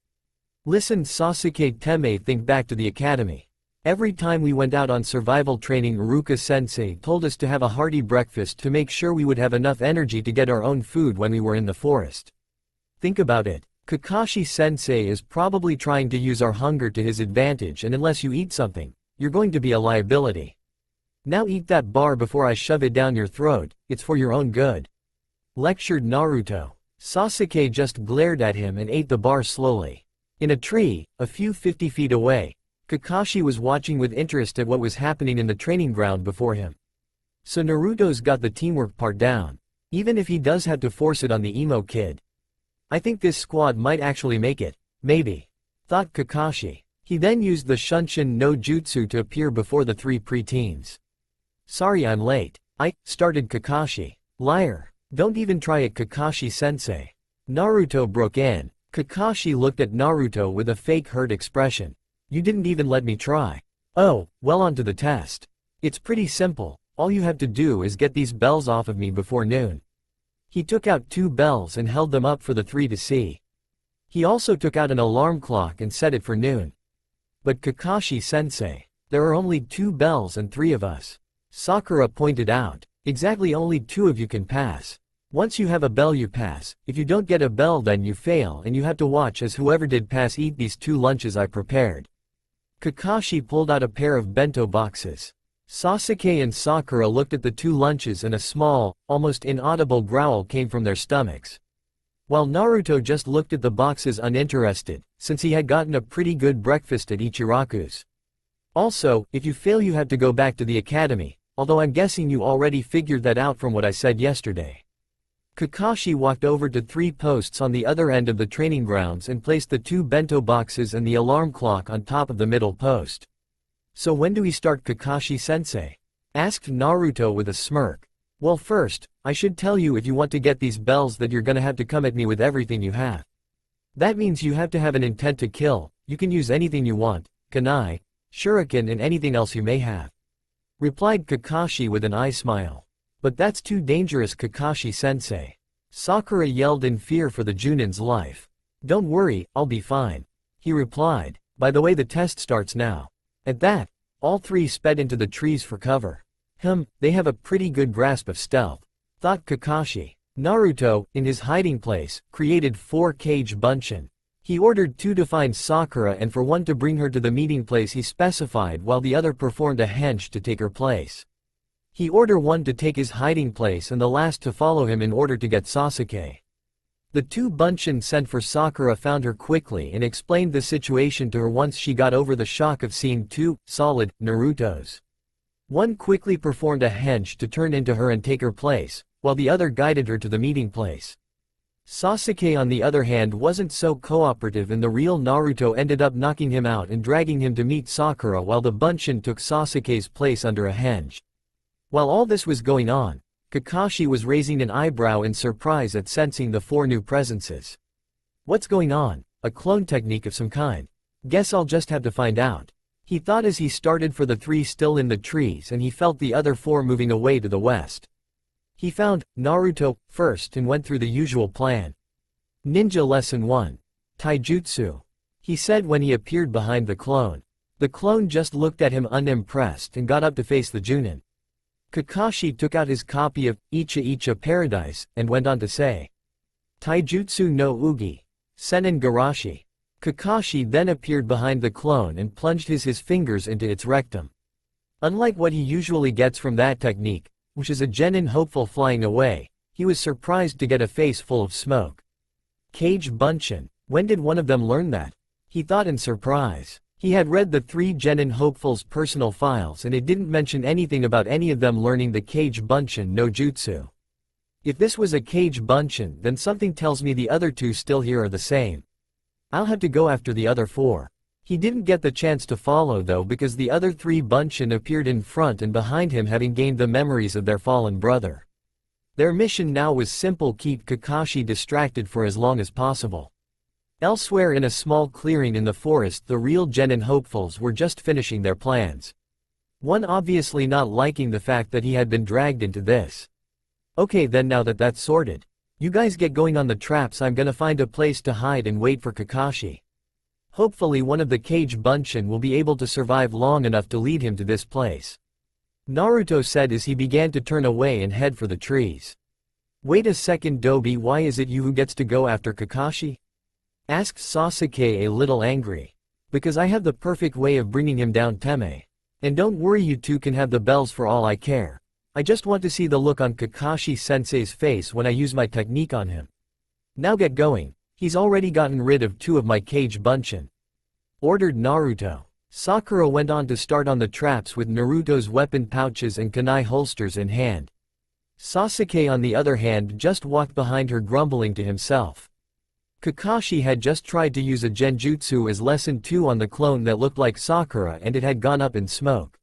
Listen, Sasuke Teme, think back to the academy. Every time we went out on survival training, Iruka-sensei told us to have a hearty breakfast to make sure we would have enough energy to get our own food when we were in the forest. Think about it. Kakashi-sensei is probably trying to use our hunger to his advantage, and unless you eat something, you're going to be a liability. Now eat that bar before I shove it down your throat, it's for your own good. Lectured Naruto. Sasuke just glared at him and ate the bar slowly. In a tree, a few 50 feet away, Kakashi was watching with interest at what was happening in the training ground before him. So Naruto's got the teamwork part down, even if he does have to force it on the emo kid. I think this squad might actually make it, maybe, thought Kakashi. He then used the Shunshin no Jutsu to appear before the three preteens. Sorry I'm late. Started Kakashi. Liar. Don't even try it, Kakashi-sensei. Naruto broke in. Kakashi looked at Naruto with a fake hurt expression. You didn't even let me try. Oh, well, on to the test. It's pretty simple. All you have to do is get these bells off of me before noon. He took out two bells and held them up for the three to see. He also took out an alarm clock and set it for noon. But Kakashi-sensei, there are only two bells and three of us. Sakura pointed out. Exactly, only two of you can pass. Once you have a bell you pass, if you don't get a bell then you fail and you have to watch as whoever did pass eat these two lunches I prepared. Kakashi pulled out a pair of bento boxes. Sasuke and Sakura looked at the two lunches and a small, almost inaudible growl came from their stomachs. While Naruto just looked at the boxes uninterested, since he had gotten a pretty good breakfast at Ichiraku's. Also, if you fail you have to go back to the academy, although I'm guessing you already figured that out from what I said yesterday. Kakashi walked over to three posts on the other end of the training grounds and placed the two bento boxes and the alarm clock on top of the middle post. So when do we start, Kakashi-sensei? Asked Naruto with a smirk. Well, first, I should tell you, if you want to get these bells that you're gonna have to come at me with everything you have. That means you have to have an intent to kill. You can use anything you want, kunai, shuriken and anything else you may have. Replied Kakashi with an eye smile. But that's too dangerous, Kakashi-sensei. Sakura yelled in fear for the Junin's life. Don't worry, I'll be fine. He replied. By the way, the test starts now. At that, all three sped into the trees for cover. They have a pretty good grasp of stealth, thought Kakashi. Naruto, in his hiding place, created 4 cage bunshin. He ordered 2 to find Sakura and for 1 to bring her to the meeting place he specified, while the other performed a hench to take her place. He ordered 1 to take his hiding place and the last to follow him in order to get Sasuke. The 2 bunshin sent for Sakura found her quickly and explained the situation to her once she got over the shock of seeing 2 solid Narutos. 1 quickly performed a hench to turn into her and take her place, while the other guided her to the meeting place. Sasuke on the other hand wasn't so cooperative and the real Naruto ended up knocking him out and dragging him to meet Sakura while the bunshin took Sasuke's place under a hench. While all this was going on, Kakashi was raising an eyebrow in surprise at sensing the 4 new presences. What's going on? A clone technique of some kind. Guess I'll just have to find out. He thought as he started for the 3 still in the trees, and he felt the other 4 moving away to the west. He found Naruto first and went through the usual plan. Ninja Lesson 1. Taijutsu. He said when he appeared behind the clone. The clone just looked at him unimpressed and got up to face the Junin. Kakashi took out his copy of Icha Icha Paradise and went on to say, Taijutsu no Ugi. Senin Garashi. Kakashi then appeared behind the clone and plunged his fingers into its rectum. Unlike what he usually gets from that technique, which is a genin hopeful flying away, he was surprised to get a face full of smoke. Kage Bunshin. When did one of them learn that? He thought in surprise. He had read the 3 genin hopefuls' personal files and it didn't mention anything about any of them learning the Kage Bunshin no Jutsu. If this was a Kage Bunshin, then something tells me the other 2 still here are the same. I'll have to go after the other 4. He didn't get the chance to follow though because the other 3 Bunshin appeared in front and behind him having gained the memories of their fallen brother. Their mission now was simple: keep Kakashi distracted for as long as possible. Elsewhere in a small clearing in the forest, the real genin hopefuls were just finishing their plans. One obviously not liking the fact that he had been dragged into this. Okay then, now that that's sorted, you guys get going on the traps. I'm gonna find a place to hide and wait for Kakashi. Hopefully one of the Kage Bunshin will be able to survive long enough to lead him to this place. Naruto said as he began to turn away and head for the trees. Wait a second Dobi, why is it you who gets to go after Kakashi? Asked Sasuke a little angry. Because I have the perfect way of bringing him down, Teme. And don't worry, you 2 can have the bells for all I care. I just want to see the look on Kakashi-sensei's face when I use my technique on him. Now get going, he's already gotten rid of 2 of my Kage Bunshin. Ordered Naruto. Sakura went on to start on the traps with Naruto's weapon pouches and kunai holsters in hand. Sasuke on the other hand just walked behind her grumbling to himself. Kakashi had just tried to use a genjutsu as lesson 2 on the clone that looked like Sakura and it had gone up in smoke.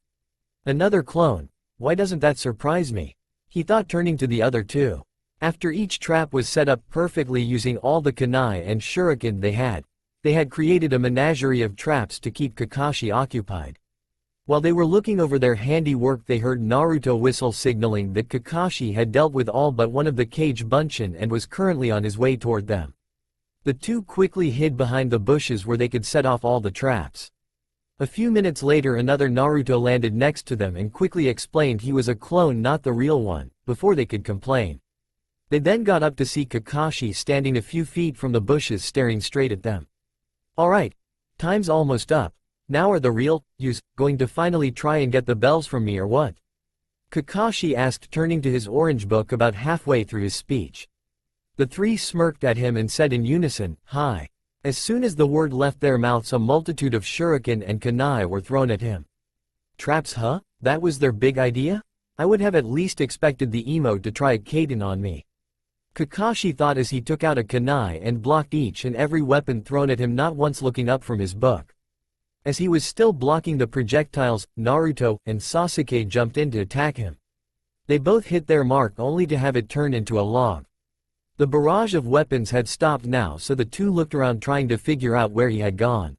Another clone? Why doesn't that surprise me? He thought, turning to the other 2. After each trap was set up perfectly using all the kunai and shuriken they had created a menagerie of traps to keep Kakashi occupied. While they were looking over their handiwork, they heard Naruto whistle signaling that Kakashi had dealt with all but one of the Kage Bunshin and was currently on his way toward them. The 2 quickly hid behind the bushes where they could set off all the traps. A few minutes later another Naruto landed next to them and quickly explained he was a clone, not the real one, before they could complain. They then got up to see Kakashi standing a few feet from the bushes staring straight at them. Alright, time's almost up. Now are the real yous going to finally try and get the bells from me or what? Kakashi asked, turning to his orange book about halfway through his speech. The 3 smirked at him and said in unison, "Hi." As soon as the word left their mouths a multitude of shuriken and kunai were thrown at him. Traps, huh? That was their big idea? I would have at least expected the emo to try a kaden on me. Kakashi thought as he took out a kunai and blocked each and every weapon thrown at him, not once looking up from his book. As he was still blocking the projectiles, Naruto and Sasuke jumped in to attack him. They both hit their mark only to have it turn into a log. The barrage of weapons had stopped now, so the 2 looked around trying to figure out where he had gone.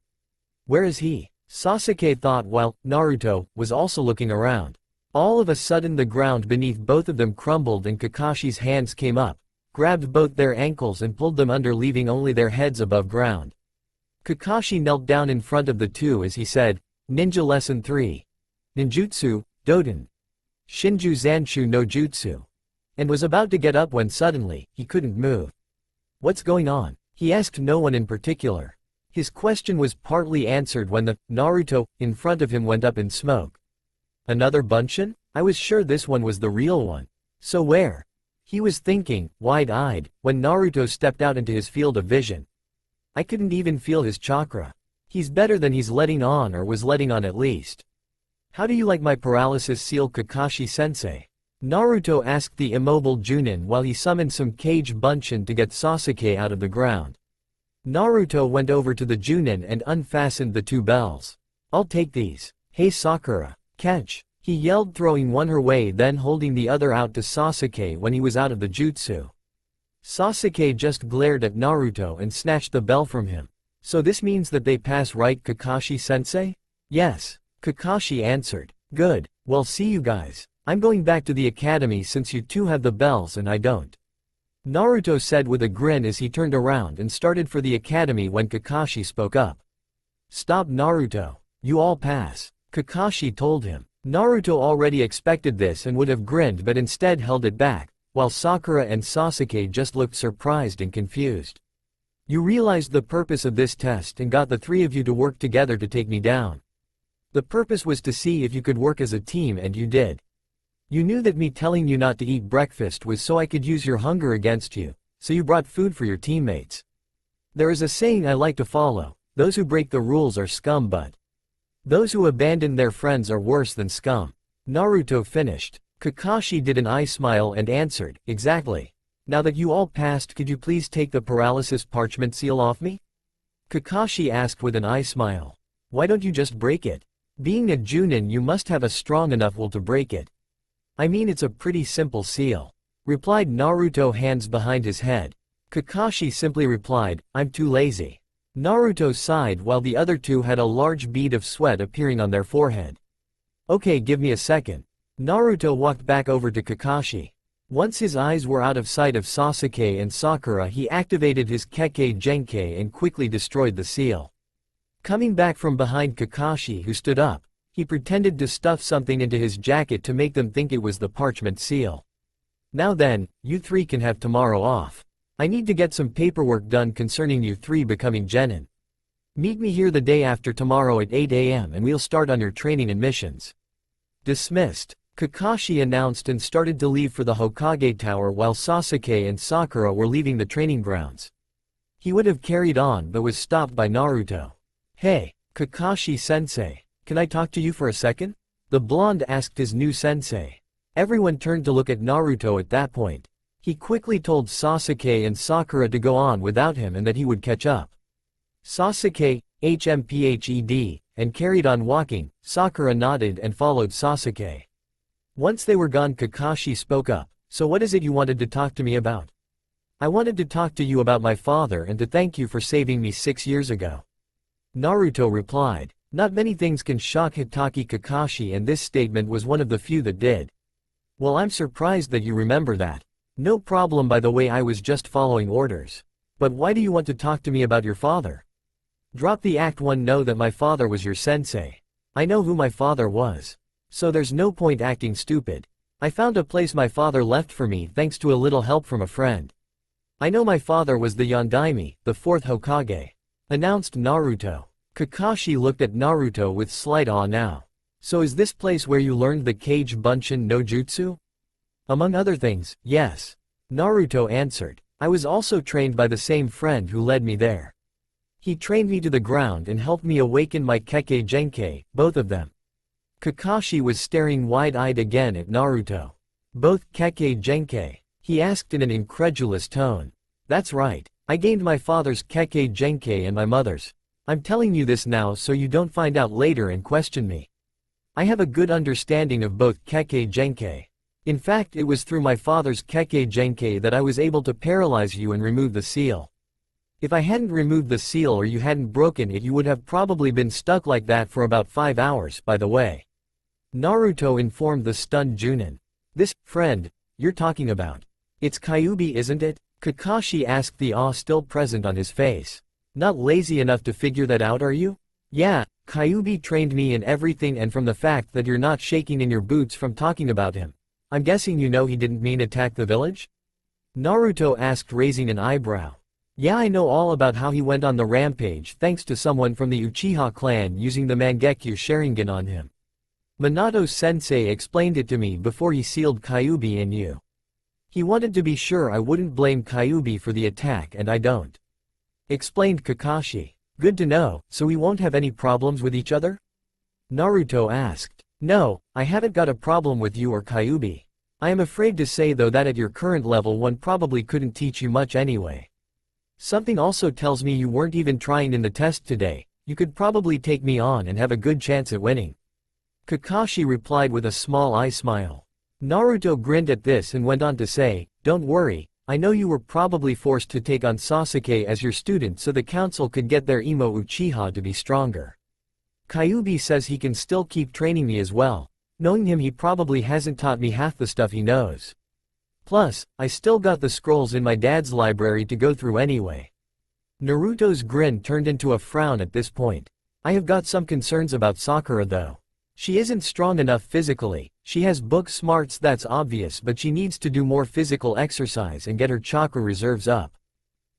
Where is he? Sasuke thought while Naruto was also looking around. All of a sudden the ground beneath both of them crumbled and Kakashi's hands came up, grabbed both their ankles and pulled them under, leaving only their heads above ground. Kakashi knelt down in front of the 2 as he said, Ninja Lesson 3. Ninjutsu, Doden. Shinju Zanshu no Jutsu. And was about to get up when suddenly, he couldn't move. What's going on? He asked no one in particular. His question was partly answered when the Naruto in front of him went up in smoke. Another Bunshin? I was sure this one was the real one. So where? He was thinking, wide-eyed, when Naruto stepped out into his field of vision. I couldn't even feel his chakra. He's better than he's letting on, or was letting on at least. How do you like my paralysis seal, Kakashi-sensei? Naruto asked the immobile Junin while he summoned some Kage Bunshin to get Sasuke out of the ground. Naruto went over to the Junin and unfastened the 2 bells. I'll take these. Hey Sakura, catch, he yelled, throwing one her way then holding the other out to Sasuke when he was out of the jutsu. Sasuke just glared at Naruto and snatched the bell from him. So this means that they pass, right, Kakashi-sensei? Yes, Kakashi answered. Good, well, see you guys. I'm going back to the academy since you two have the bells and I don't. Naruto said with a grin as he turned around and started for the academy when Kakashi spoke up. Stop, Naruto. You all pass, Kakashi told him. Naruto already expected this and would have grinned but instead held it back, while Sakura and Sasuke just looked surprised and confused. You realized the purpose of this test and got the three of you to work together to take me down. The purpose was to see if you could work as a team and you did. You knew that me telling you not to eat breakfast was so I could use your hunger against you, so you brought food for your teammates. There is a saying I like to follow, those who break the rules are scum but those who abandon their friends are worse than scum. Naruto finished. Kakashi did an eye smile and answered, exactly. Now that you all passed, could you please take the paralysis parchment seal off me? Kakashi asked with an eye smile. Why don't you just break it? Being a Junin, you must have a strong enough will to break it. I mean, it's a pretty simple seal, replied Naruto, hands behind his head. Kakashi simply replied, I'm too lazy. Naruto sighed while the other two had a large bead of sweat appearing on their forehead. Okay, give me a second. Naruto walked back over to Kakashi. Once his eyes were out of sight of Sasuke and Sakura, he activated his Kekkei Genkai and quickly destroyed the seal. Coming back from behind Kakashi, who stood up, he pretended to stuff something into his jacket to make them think it was the parchment seal. Now then, you three can have tomorrow off. I need to get some paperwork done concerning you three becoming genin. Meet me here the day after tomorrow at 8 AM and we'll start on your training and missions. Dismissed, Kakashi announced and started to leave for the Hokage Tower while Sasuke and Sakura were leaving the training grounds. He would have carried on but was stopped by Naruto. Hey, Kakashi-sensei. Can I talk to you for a second? The blonde asked his new sensei. Everyone turned to look at Naruto at that point. He quickly told Sasuke and Sakura to go on without him and that he would catch up. Sasuke, HMPHED, and carried on walking. Sakura nodded and followed Sasuke. Once they were gone, Kakashi spoke up. So what is it you wanted to talk to me about? I wanted to talk to you about my father and to thank you for saving me 6 years ago. Naruto replied. Not many things can shock Hitaki Kakashi, and this statement was one of the few that did. Well, I'm surprised that you remember that. No problem, by the way, I was just following orders. But why do you want to talk to me about your father? Drop the act, one. Know that my father was your sensei. I know who my father was. So there's no point acting stupid. I found a place my father left for me thanks to a little help from a friend. I know my father was the Yondaime, the 4th Hokage, announced Naruto. Kakashi looked at Naruto with slight awe now. So is this place where you learned the Kage Bunshin no Jutsu? Among other things, yes. Naruto answered. I was also trained by the same friend who led me there. He trained me to the ground and helped me awaken my Kekkei Genkai, both of them. Kakashi was staring wide-eyed again at Naruto. Both Kekkei Genkai? He asked in an incredulous tone. That's right. I gained my father's Kekkei Genkai and my mother's. I'm telling you this now so you don't find out later and question me. I have a good understanding of both Kekkei Genkai. In fact, it was through my father's Kekkei Genkai that I was able to paralyze you and remove the seal. If I hadn't removed the seal or you hadn't broken it, you would have probably been stuck like that for about 5 hours, by the way. Naruto informed the stunned Junin. This friend you're talking about. It's Kyuubi, isn't it? Kakashi asked, the awe still present on his face. Not lazy enough to figure that out, are you? Yeah, Kyuubi trained me in everything, and from the fact that you're not shaking in your boots from talking about him, I'm guessing you know he didn't mean attack the village? Naruto asked, raising an eyebrow. Yeah, I know all about how he went on the rampage thanks to someone from the Uchiha clan using the Mangekyo Sharingan on him. Minato-sensei explained it to me before he sealed Kyuubi and you. He wanted to be sure I wouldn't blame Kyuubi for the attack, and I don't. Explained Kakashi. Good to know, so we won't have any problems with each other? Naruto asked. No, I haven't got a problem with you or Kyuubi. I am afraid to say though that at your current level one probably couldn't teach you much anyway. Something also tells me you weren't even trying in the test today. You could probably take me on and have a good chance at winning. Kakashi replied with a small eye smile. Naruto grinned at this and went on to say, don't worry, I know you were probably forced to take on Sasuke as your student so the council could get their emo Uchiha to be stronger. Kyuubi says he can still keep training me as well. Knowing him, he probably hasn't taught me half the stuff he knows. Plus, I still got the scrolls in my dad's library to go through anyway. Naruto's grin turned into a frown at this point. I have got some concerns about Sakura though. She isn't strong enough physically. She has book smarts, that's obvious, but she needs to do more physical exercise and get her chakra reserves up.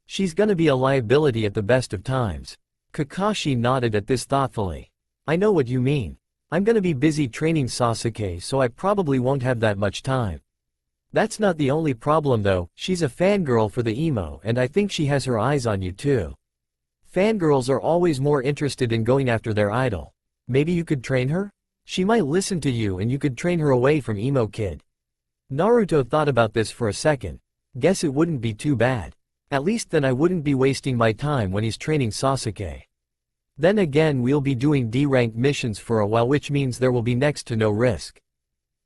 She's gonna be a liability at the best of times. Kakashi nodded at this thoughtfully. I know what you mean. I'm gonna be busy training Sasuke, so I probably won't have that much time. That's not the only problem though, she's a fangirl for the emo and I think she has her eyes on you too. Fangirls are always more interested in going after their idol. Maybe you could train her? She might listen to you and you could train her away from emo kid. Naruto thought about this for a second. Guess it wouldn't be too bad. At least then I wouldn't be wasting my time when he's training Sasuke. Then again, we'll be doing D-rank missions for a while, which means there will be next to no risk.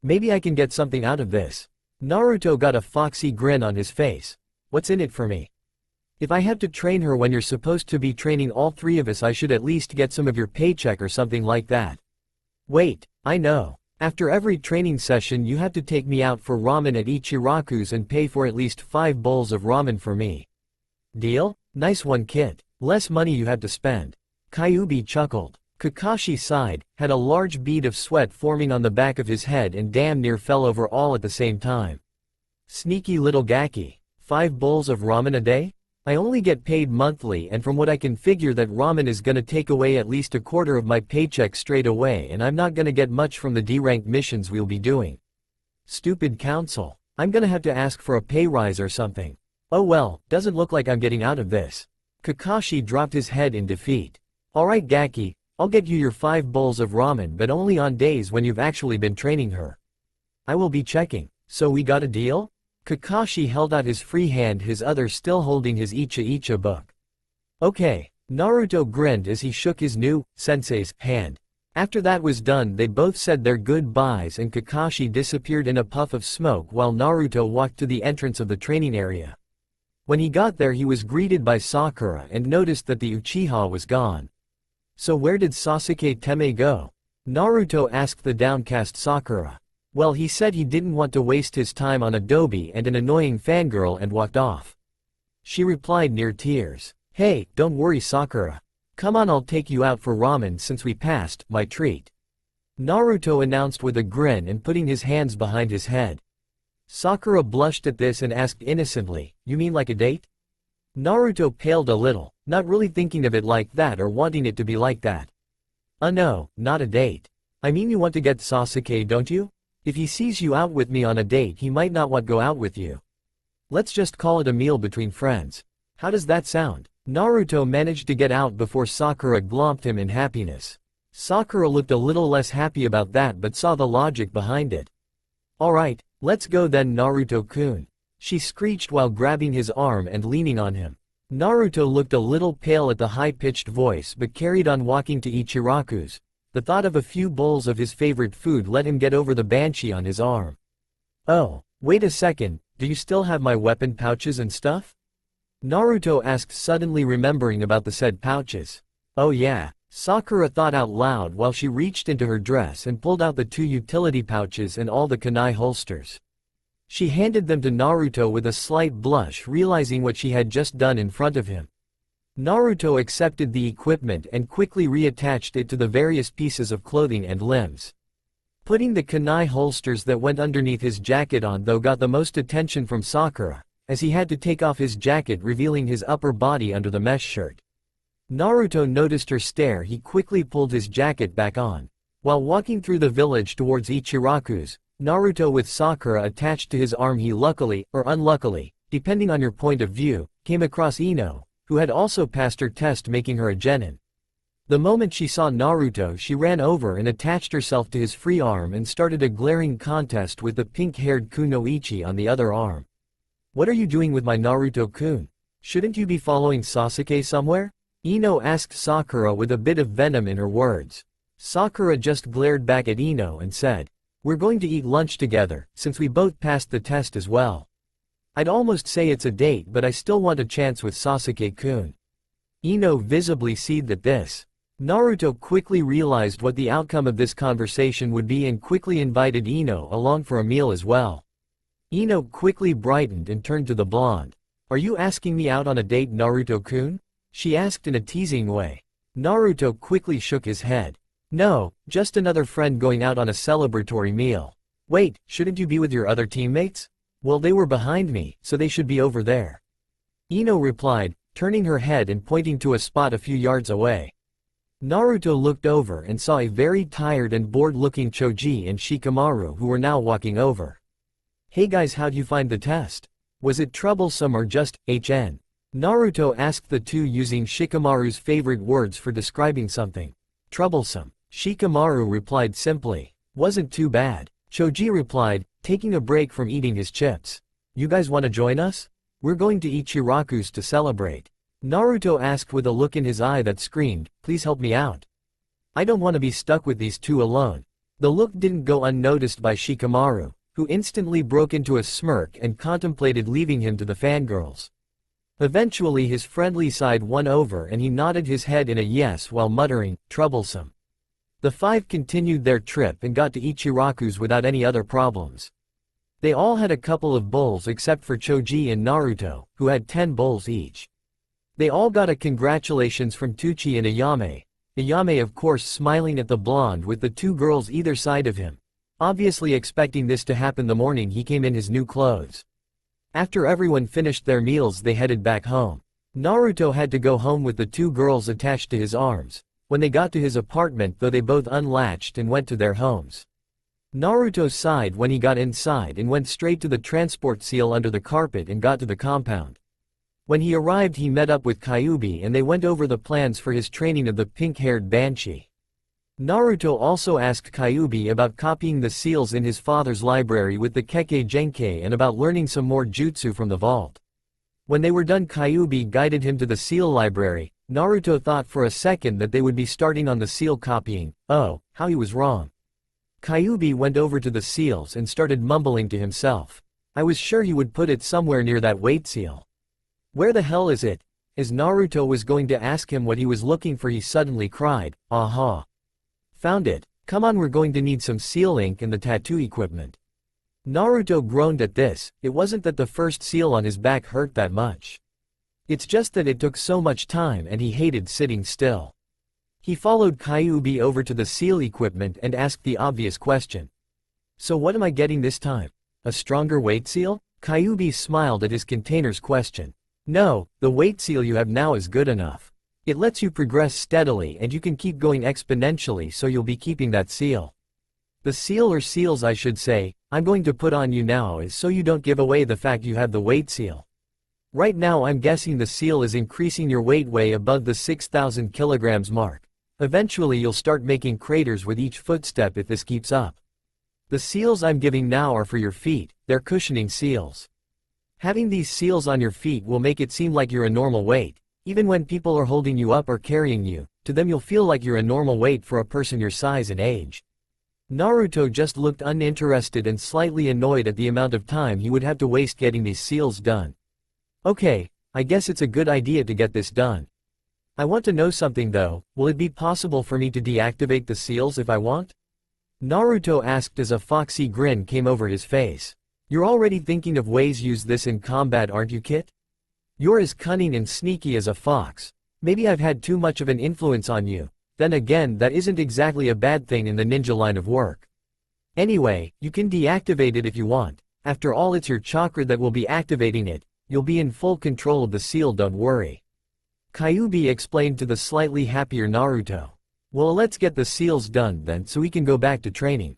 Maybe I can get something out of this. Naruto got a foxy grin on his face. What's in it for me? If I have to train her when you're supposed to be training all three of us, I should at least get some of your paycheck or something like that. Wait, I know. After every training session you have to take me out for ramen at Ichiraku's and pay for at least 5 bowls of ramen for me. Deal? Nice one, kid. Less money you have to spend. Kyuubi chuckled. Kakashi sighed, had a large bead of sweat forming on the back of his head and damn near fell over all at the same time. Sneaky little Gaki. 5 bowls of ramen a day? I only get paid monthly, and from what I can figure that ramen is gonna take away at least a quarter of my paycheck straight away, and I'm not gonna get much from the D-rank missions we'll be doing. Stupid council. I'm gonna have to ask for a pay rise or something. Oh well, doesn't look like I'm getting out of this. Kakashi dropped his head in defeat. Alright Gaki, I'll get you your 5 bowls of ramen, but only on days when you've actually been training her. I will be checking. So we got a deal? Kakashi held out his free hand, his other still holding his Icha book. Okay, Naruto grinned as he shook his new sensei's hand. After that was done, they both said their goodbyes and Kakashi disappeared in a puff of smoke while Naruto walked to the entrance of the training area. When he got there, he was greeted by Sakura and noticed that the Uchiha was gone. So where did Sasuke Teme go? Naruto asked the downcast Sakura. Well, he said he didn't want to waste his time on Adobe and an annoying fangirl and walked off. She replied near tears. Hey, don't worry Sakura. Come on, I'll take you out for ramen since we passed my treat. Naruto announced with a grin and putting his hands behind his head. Sakura blushed at this and asked innocently, you mean like a date? Naruto paled a little, not really thinking of it like that or wanting it to be like that. No, not a date. I mean, you want to get Sasuke, don't you? If he sees you out with me on a date, he might not want to go out with you. Let's just call it a meal between friends. How does that sound? Naruto managed to get out before Sakura glomped him in happiness. Sakura looked a little less happy about that but saw the logic behind it. Alright, let's go then Naruto-kun. She screeched while grabbing his arm and leaning on him. Naruto looked a little pale at the high-pitched voice but carried on walking to Ichiraku's. The thought of a few bowls of his favorite food let him get over the banshee on his arm. Oh, wait a second, do you still have my weapon pouches and stuff? Naruto asked, suddenly remembering about the said pouches. Oh yeah, Sakura thought out loud while she reached into her dress and pulled out the 2 utility pouches and all the kunai holsters. She handed them to Naruto with a slight blush, realizing what she had just done in front of him. Naruto accepted the equipment and quickly reattached it to the various pieces of clothing and limbs. Putting the kunai holsters that went underneath his jacket on though got the most attention from Sakura, as he had to take off his jacket revealing his upper body under the mesh shirt. Naruto noticed her stare. He quickly pulled his jacket back on. While walking through the village towards Ichiraku's, Naruto with Sakura attached to his arm, he luckily, or unluckily, depending on your point of view, came across Ino, who had also passed her test, making her a genin. The moment she saw Naruto, she ran over and attached herself to his free arm and started a glaring contest with the pink-haired Kunoichi on the other arm. What are you doing with my Naruto-kun? Shouldn't you be following Sasuke somewhere? Ino asked Sakura with a bit of venom in her words. Sakura just glared back at Ino and said, "We're going to eat lunch together, since we both passed the test as well." I'd almost say it's a date, but I still want a chance with Sasuke-kun. Ino visibly seethed at this. Naruto quickly realized what the outcome of this conversation would be and quickly invited Ino along for a meal as well. Ino quickly brightened and turned to the blonde. "Are you asking me out on a date, Naruto-kun?" she asked in a teasing way. Naruto quickly shook his head. "No, just another friend going out on a celebratory meal." "Wait, shouldn't you be with your other teammates?" "Well, they were behind me, so they should be over there," Ino replied, turning her head and pointing to a spot a few yards away. Naruto looked over and saw a very tired and bored-looking Choji and Shikamaru who were now walking over. "Hey guys, how'd you find the test? Was it troublesome or just HN?" Naruto asked the two using Shikamaru's favorite words for describing something. "Troublesome," Shikamaru replied simply. "Wasn't too bad," Choji replied, taking a break from eating his chips. "You guys wanna join us? We're going to eat Chirakus to celebrate," Naruto asked with a look in his eye that screamed, "Please help me out. I don't want to be stuck with these two alone." The look didn't go unnoticed by Shikamaru, who instantly broke into a smirk and contemplated leaving him to the fangirls. Eventually his friendly side won over and he nodded his head in a yes while muttering, "Troublesome." The five continued their trip and got to Ichiraku's without any other problems. They all had a couple of bowls except for Choji and Naruto, who had 10 bowls each. They all got a congratulations from Tuchi and Ayame. Ayame of course smiling at the blonde with the two girls either side of him, obviously expecting this to happen the morning he came in his new clothes. After everyone finished their meals they headed back home. Naruto had to go home with the two girls attached to his arms. When they got to his apartment though they both unlatched and went to their homes. Naruto sighed when he got inside and went straight to the transport seal under the carpet and got to the compound. When he arrived he met up with Kyuubi and they went over the plans for his training of the pink-haired banshee. Naruto also asked Kyuubi about copying the seals in his father's library with the Kekkei Genkei and about learning some more jutsu from the vault. When they were done Kyuubi guided him to the seal library. Naruto thought for a second that they would be starting on the seal copying. Oh, how he was wrong. Kyuubi went over to the seals and started mumbling to himself. I was sure he would put it somewhere near that weight seal. Where the hell is it? As Naruto was going to ask him what he was looking for he suddenly cried, "Aha! Found it. Come on, we're going to need some seal ink and the tattoo equipment." Naruto groaned at this. It wasn't that the first seal on his back hurt that much. It's just that it took so much time and he hated sitting still. He followed Kyuubi over to the seal equipment and asked the obvious question. "So what am I getting this time? A stronger weight seal?" Kyuubi smiled at his container's question. "No, the weight seal you have now is good enough. It lets you progress steadily and you can keep going exponentially, so you'll be keeping that seal. The seal or seals I should say, I'm going to put on you now is so you don't give away the fact you have the weight seal. Right now I'm guessing the seal is increasing your weight way above the 6,000 kilograms mark. Eventually you'll start making craters with each footstep if this keeps up. The seals I'm giving now are for your feet, they're cushioning seals. Having these seals on your feet will make it seem like you're a normal weight. Even when people are holding you up or carrying you, to them you'll feel like you're a normal weight for a person your size and age." Naruto just looked uninterested and slightly annoyed at the amount of time he would have to waste getting these seals done. "Okay, I guess it's a good idea to get this done. I want to know something though, will it be possible for me to deactivate the seals if I want?" Naruto asked as a foxy grin came over his face. "You're already thinking of ways use this in combat, aren't you, Kit? You're as cunning and sneaky as a fox. Maybe I've had too much of an influence on you. Then again, that isn't exactly a bad thing in the ninja line of work. Anyway, you can deactivate it if you want. After all, it's your chakra that will be activating it. You'll be in full control of the seal, don't worry," Kyuubi explained to the slightly happier Naruto. "Well, let's get the seals done then so we can go back to training,"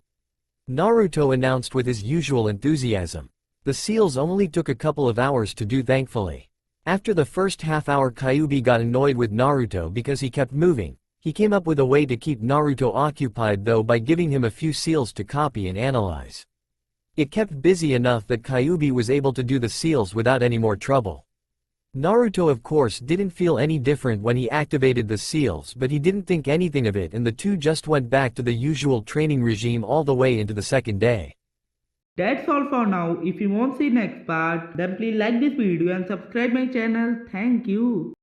Naruto announced with his usual enthusiasm. The seals only took a couple of hours to do, thankfully. After the first half hour Kyuubi got annoyed with Naruto because he kept moving. He came up with a way to keep Naruto occupied though by giving him a few seals to copy and analyze. It kept busy enough that Kyuubi was able to do the seals without any more trouble. Naruto of course didn't feel any different when he activated the seals, but he didn't think anything of it and the two just went back to the usual training regime all the way into the second day. That's all for now. If you want to see next part, then please like this video and subscribe my channel. Thank you.